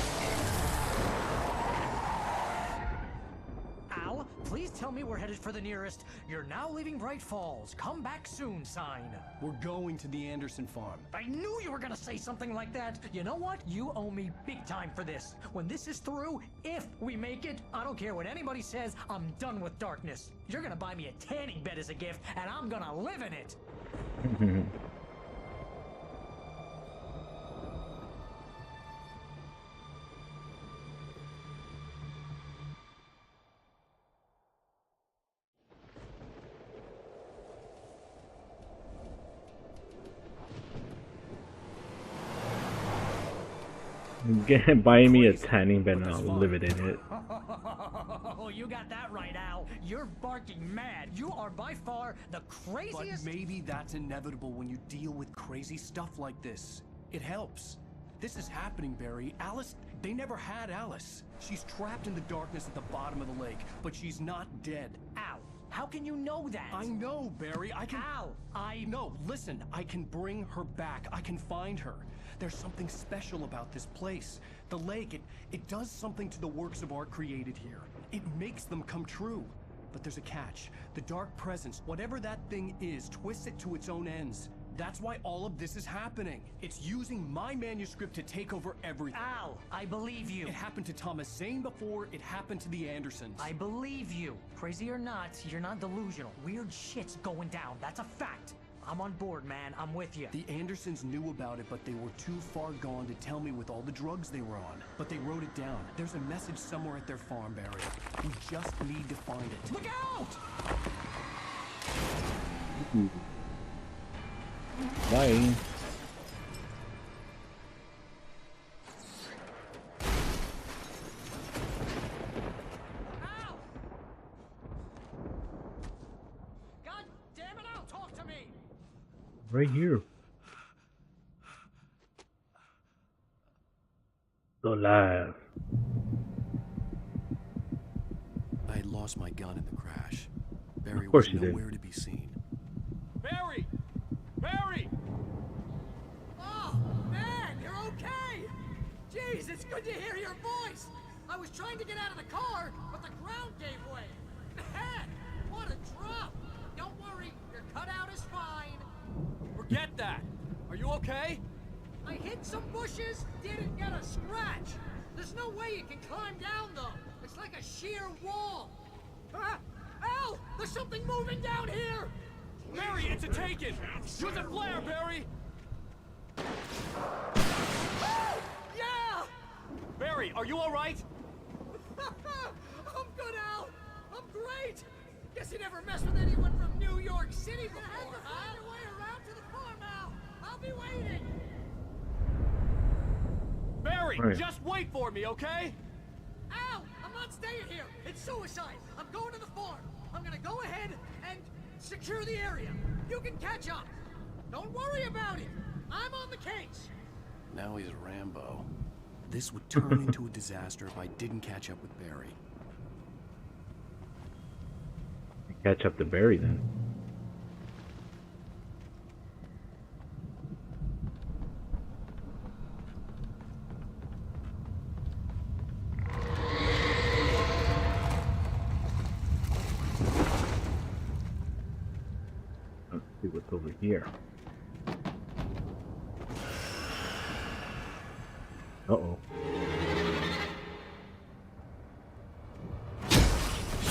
Al, please tell me we're headed for the nearest "You're now leaving Bright Falls. Come back soon" sign. We're going to the Anderson farm. I knew you were gonna say something like that. You know what? You owe me big time for this. When this is through, if we make it, I don't care what anybody says, I'm done with darkness. You're gonna buy me a tanning bed as a gift, and I'm gonna live in it. Buy me a tanning bed and I'll live it in it. Oh, you got that right, Al. You're barking mad. You are by far the craziest. But maybe that's inevitable when you deal with crazy stuff like this. It helps. This is happening, Barry. Alice, they never had Alice. She's trapped in the darkness at the bottom of the lake, but she's not dead. Al, how can you know that? I know, Barry. I can... Al, No, listen. I can bring her back. I can find her. There's something special about this place. The lake, it does something to the works of art created here. It makes them come true. But there's a catch. The dark presence, whatever that thing is, twists it to its own ends. That's why all of this is happening. It's using my manuscript to take over everything. Al, I believe you. It happened to Thomas Zane before, it happened to the Andersons. I believe you. Crazy or not, you're not delusional. Weird shit's going down. That's a fact. I'm on board, man. I'm with you. The Andersons knew about it, but they were too far gone to tell me with all the drugs they were on. But they wrote it down. There's a message somewhere at their farm, Barry. We just need to find it. Look out! Ooh. Bye. God damn it, Al, talk to me! Right here. So live. I had lost my gun in the crash. Barry Of course was you did. nowhere to be seen. Barry! Barry! Oh, man, you're okay! Jeez, it's good to hear your voice! I was trying to get out of the car, but the ground gave way. Man, what a drop! Don't worry, your cutout is fine. Forget that! Are you okay? I hit some bushes, didn't get a scratch. There's no way you can climb down, though. It's like a sheer wall. Ah! Al! There's something moving down here! Barry, it's a taken! Use a flare, Barry! Ah! Yeah! Barry, are you alright? I'm good, Al! I'm great! Guess you never messed with anyone from New York City before, huh? Find your way around to the farm, Al! I'll be waiting! Barry, Right. just wait for me, okay? Al! I'm not staying here! It's suicide! I'm going to the farm! I'm gonna go ahead and secure the area. You can catch up. Don't worry about it. I'm on the case. Now he's Rambo. This would turn into a disaster if I didn't catch up with Barry. Catch up to Barry then. Let's see what's over here. Uh-oh.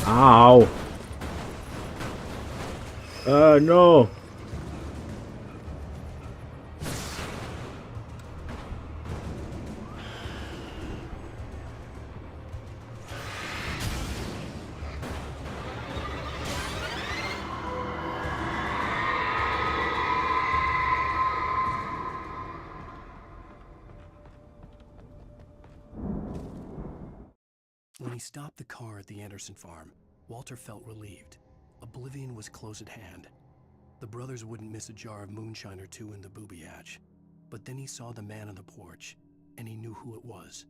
Ow! No! When he stopped the car at the Anderson farm, Walter felt relieved. Oblivion was close at hand. The brothers wouldn't miss a jar of moonshine or two in the booby hatch. But then he saw the man on the porch, and he knew who it was.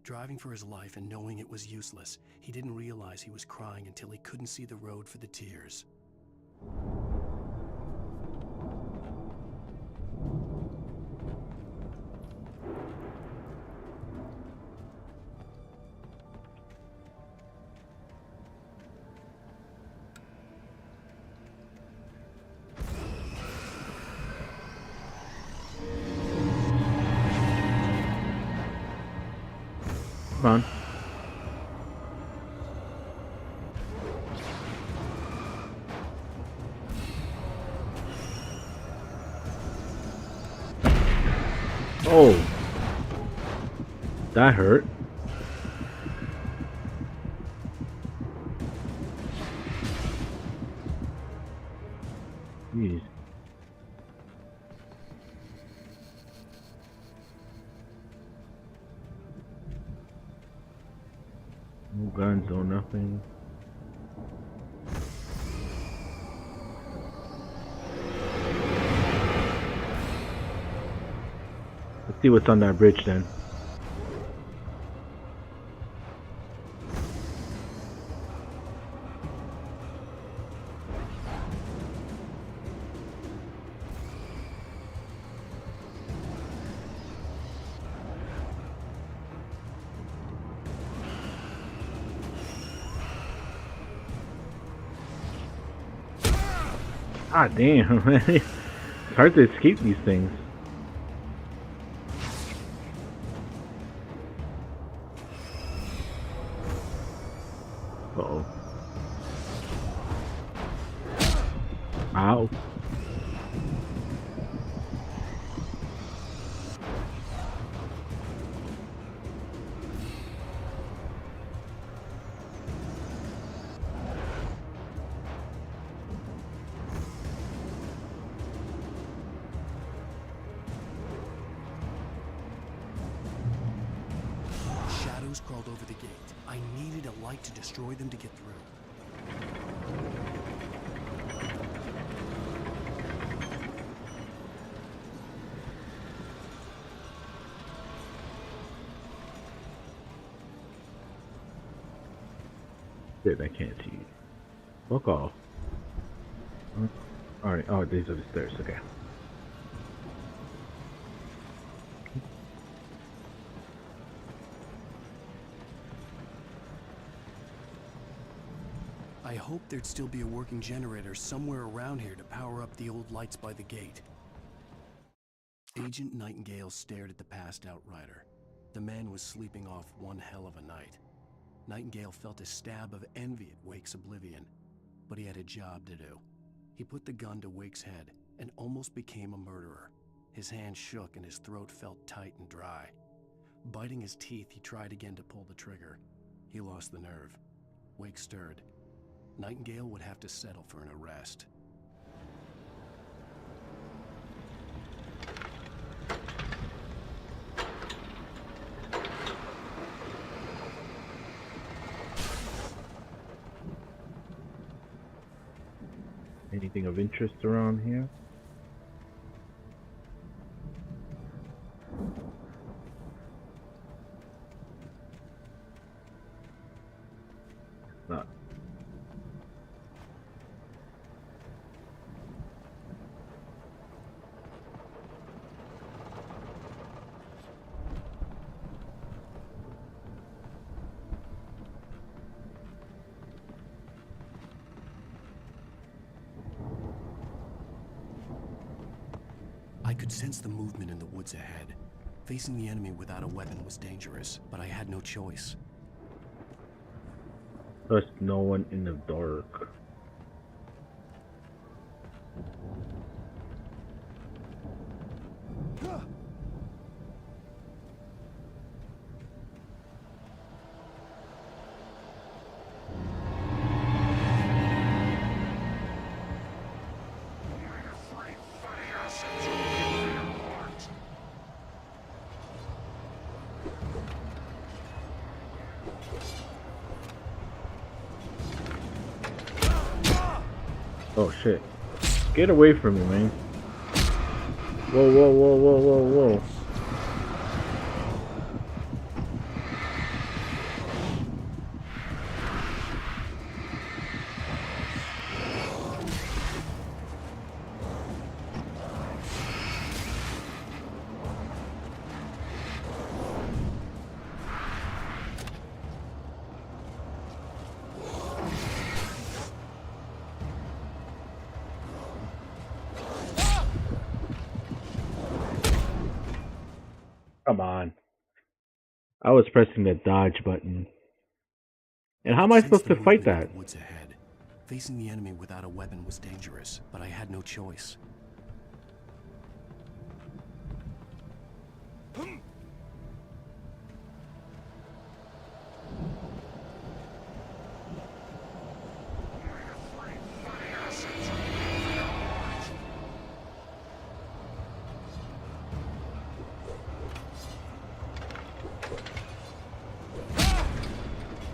Driving for his life and knowing it was useless, he didn't realize he was crying until he couldn't see the road for the tears. Come on. Oh. That hurt. Jeez. No guns, no nothing. Let's see what's on that bridge then. Ah, damn, man. It's hard to escape these things. Uh-oh. Ow. Shadows crawled over the gate. I needed a light to destroy them to get through. Shit, I can't see. Fuck off. Alright, oh, these are the stairs, okay. I hoped there'd still be a working generator somewhere around here to power up the old lights by the gate. Agent Nightingale stared at the passed-out rider. The man was sleeping off one hell of a night. Nightingale felt a stab of envy at Wake's oblivion, but he had a job to do. He put the gun to Wake's head and almost became a murderer. His hand shook and his throat felt tight and dry. Biting his teeth, he tried again to pull the trigger. He lost the nerve. Wake stirred. Nightingale would have to settle for an arrest. Anything of interest around here? Not. I could sense the movement in the woods ahead. Facing the enemy without a weapon was dangerous, but I had no choice. There's no one in the dark. Oh shit. Get away from me, man. Whoa, whoa, whoa, whoa, whoa, whoa. Come on. I was pressing the dodge button. And how am I supposed to fight that? Woods ahead. Facing the enemy without a weapon was dangerous, but I had no choice.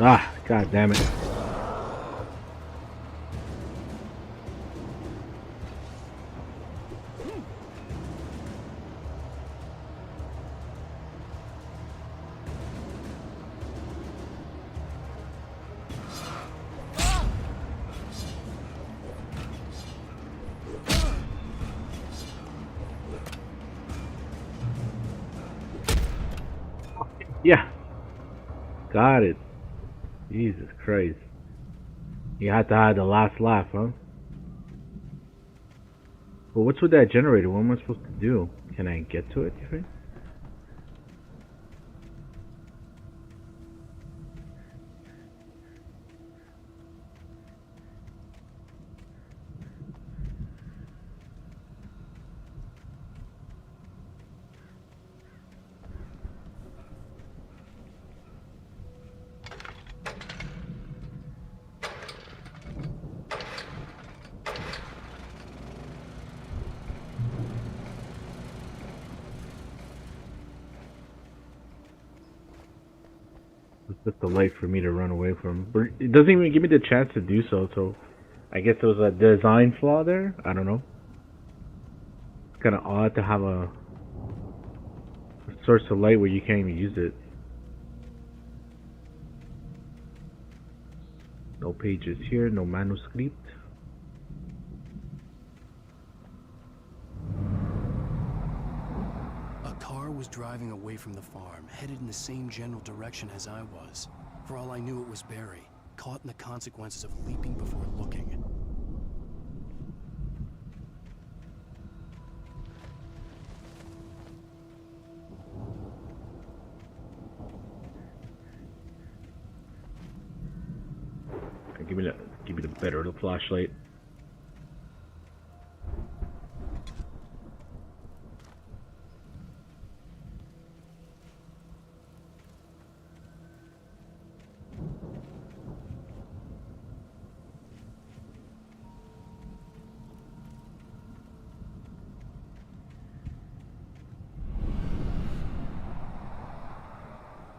Ah, god damn it. Yeah. Got it. Jesus Christ. You had to have the last laugh, huh? Well, what's with that generator? What am I supposed to do? Can I get to it, you think? It's just a light for me to run away from. But it doesn't even give me the chance to do so, so I guess there was a design flaw there? I don't know. It's kind of odd to have a source of light where you can't even use it. No pages here, no manuscript. A car was driving away from the farm, headed in the same general direction as I was. For all I knew, it was Barry, caught in the consequences of leaping before looking. Give me the better the flashlight.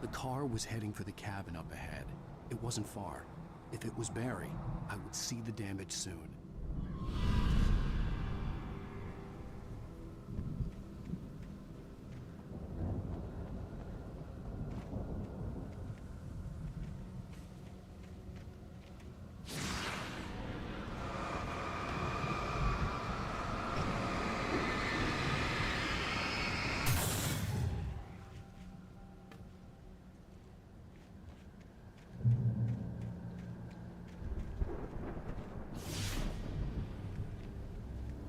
The car was heading for the cabin up ahead. It wasn't far. If it was Barry, I would see the damage soon.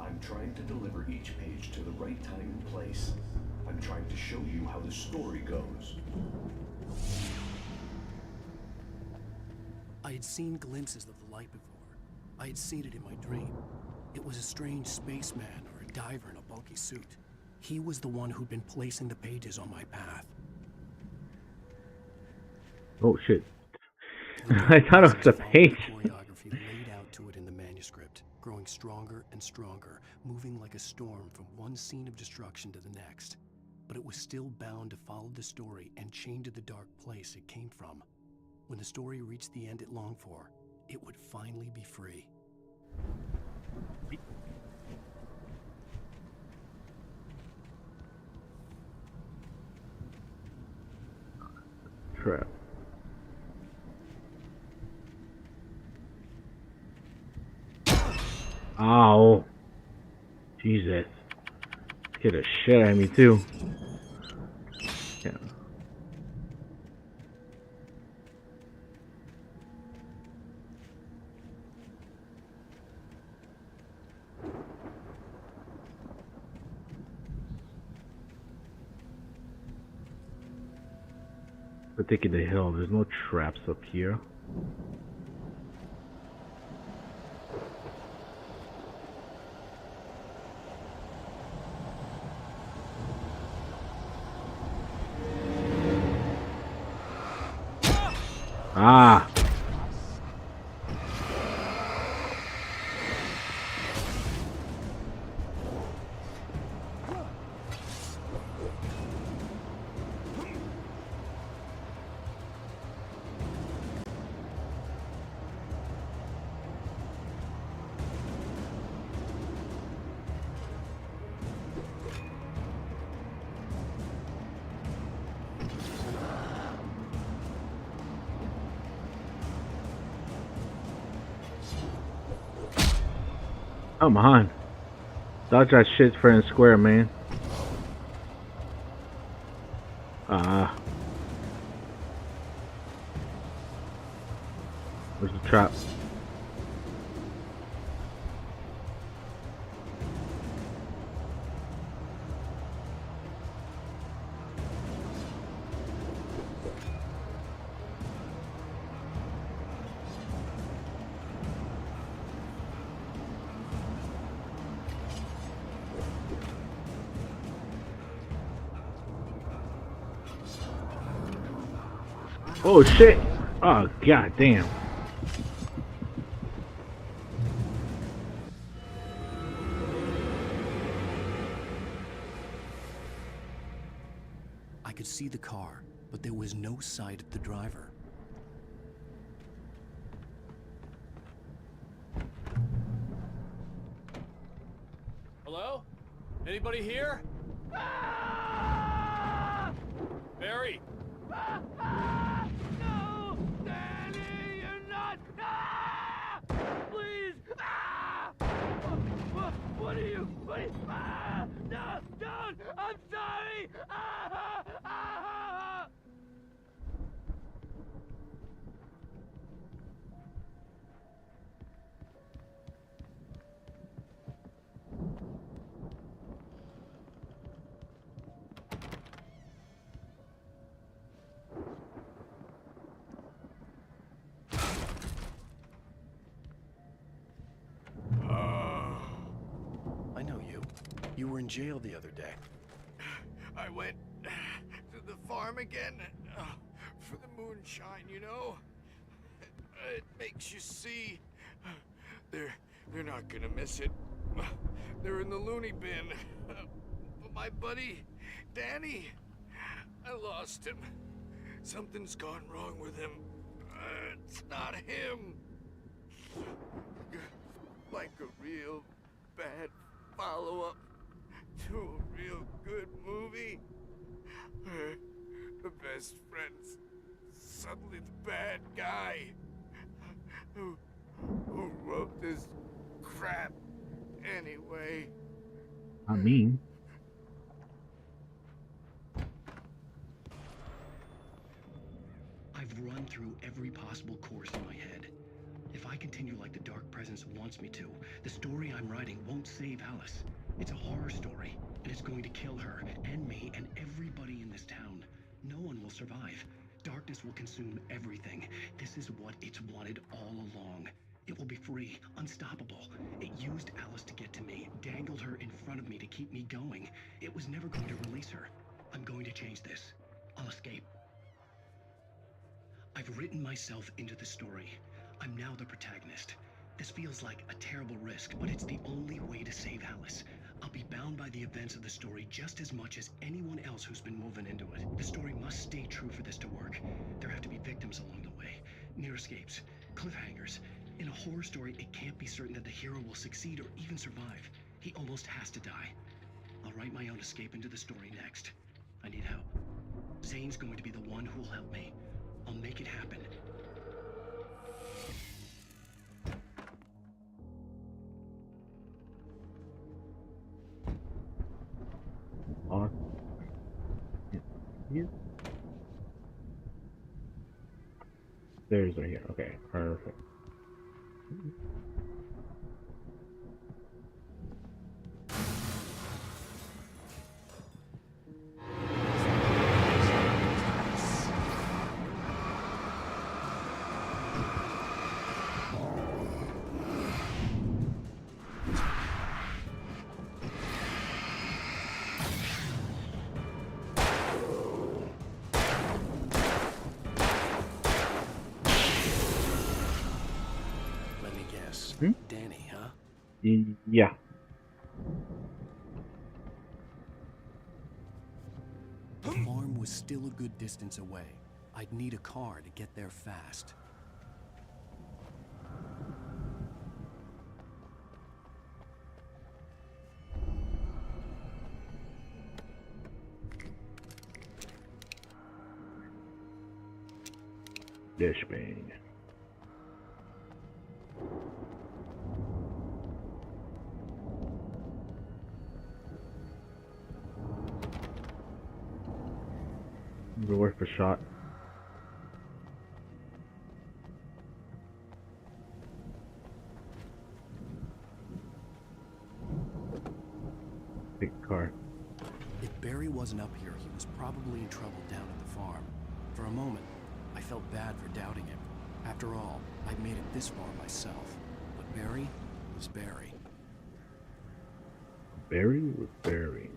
I'm trying to deliver each page to the right time and place. I'm trying to show you how the story goes. I had seen glimpses of the light before. I had seen it in my dream. It was a strange spaceman or a diver in a bulky suit. He was the one who'd been placing the pages on my path. Oh shit. I thought it was a page. Choreography laid out to it in the manuscript, growing stronger and stronger, moving like a storm from one scene of destruction to the next. But it was still bound to follow the story and chained to the dark place it came from. When the story reached the end it longed for, it would finally be free. Trap. Ow. Jesus. Get a shit at me too. Yeah. We're taking the hill. There's no traps up here. Ah! Come on. Dodge that shit fair and square, man. Ah. Where's the trap? Oh shit! Oh god damn. I could see the car, but there was no sight of the driver. Hello? Anybody here? Barry! No! Danny, you're not! sorry! Ah, no, don't! I'm sorry! Ah, ah, ah. I know you. You were in jail the other day. I went to the farm again for the moonshine, you know? It makes you see. They're not gonna miss it. They're in the loony bin. But my buddy, Danny, I lost him. Something's gone wrong with him. It's not him. Like a real bad follow-up to a real good movie. The best friend's suddenly the bad guy. Who wrote this crap anyway? I mean, I've run through every possible course in my head. If I continue like the Dark Presence wants me to, the story I'm writing won't save Alice. It's a horror story, and it's going to kill her, and me, and everybody in this town. No one will survive. Darkness will consume everything. This is what it's wanted all along. It will be free, unstoppable. It used Alice to get to me, dangled her in front of me to keep me going. It was never going to release her. I'm going to change this. I'll escape. I've written myself into the story. I'm now the protagonist. This feels like a terrible risk, but it's the only way to save Alice. I'll be bound by the events of the story just as much as anyone else who's been woven into it. The story must stay true for this to work. There have to be victims along the way, near escapes, cliffhangers. In a horror story, it can't be certain that the hero will succeed or even survive. He almost has to die. I'll write my own escape into the story next. I need help. Zane's going to be the one who will help me. I'll make it happen. Here. There's right here. Okay, perfect. Danny, huh? Yeah. The farm was still a good distance away. I'd need a car to get there fast. Dish bang. Worth a shot. Big car. If Barry wasn't up here, he was probably in trouble down at the farm. For a moment, I felt bad for doubting him. After all, I'd made it this far myself. But Barry was Barry. Barry was Barry.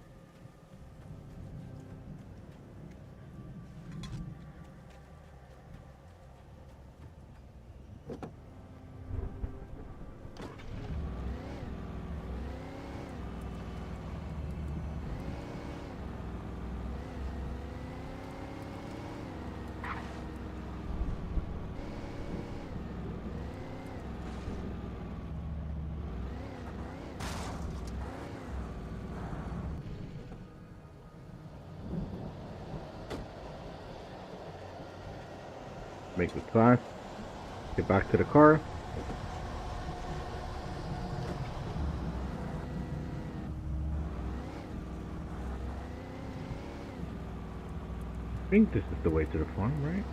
Make it fast. Get back to the car. I think this is the way to the farm, right?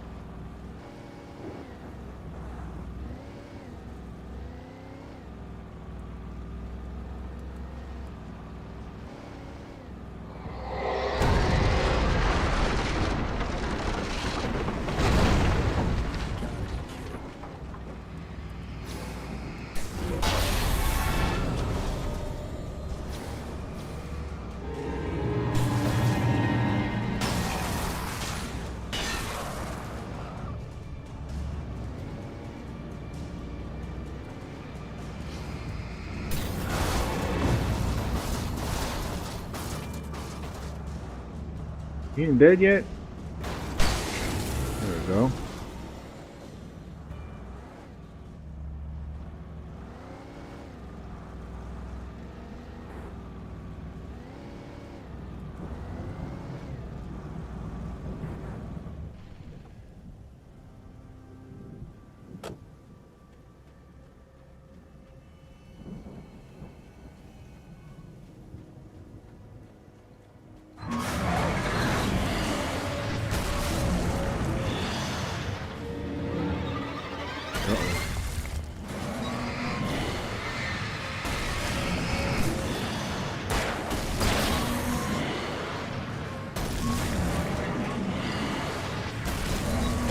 He ain't dead yet? There we go.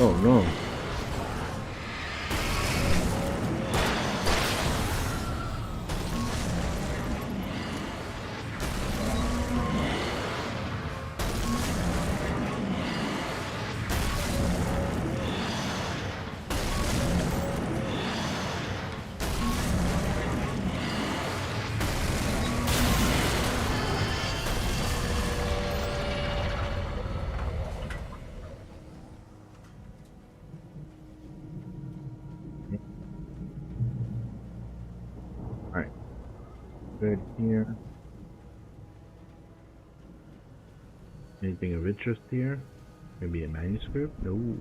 Oh no. Alright. Good here. Anything of interest here? Maybe a manuscript? No.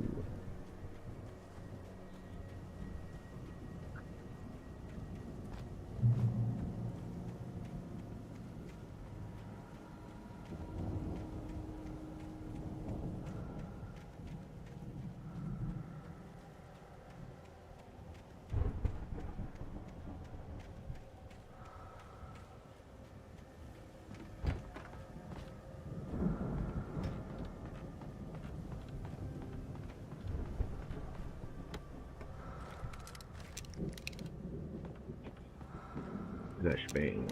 Flashbang.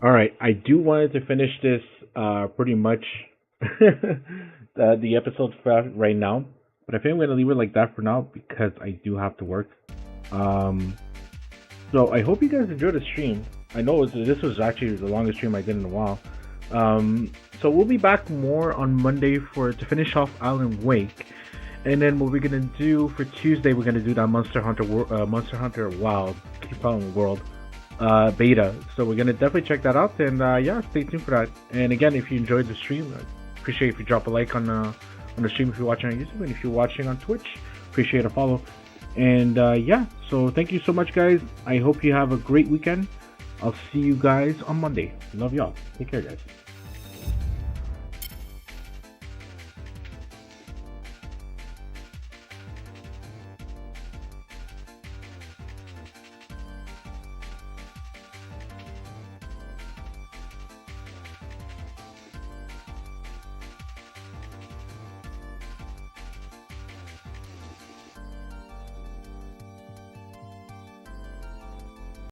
All right, I do wanted to finish this pretty much the episode for right now, but I think I'm gonna leave it like that for now because I do have to work. So I hope you guys enjoyed the stream. I know this was actually the longest stream I did in a while. So we'll be back more on Monday to finish off Alan Wake, and then what we're gonna do for Tuesday, we're gonna do that Monster Hunter Wild Keep On World beta. So we're gonna definitely check that out, and yeah, stay tuned for that. And again, if you enjoyed the stream, I appreciate if you drop a like on the stream if you're watching on YouTube, and if you're watching on Twitch, appreciate a follow. And yeah, so thank you so much, guys. I hope you have a great weekend. I'll see you guys on Monday. Love y'all. Take care, guys.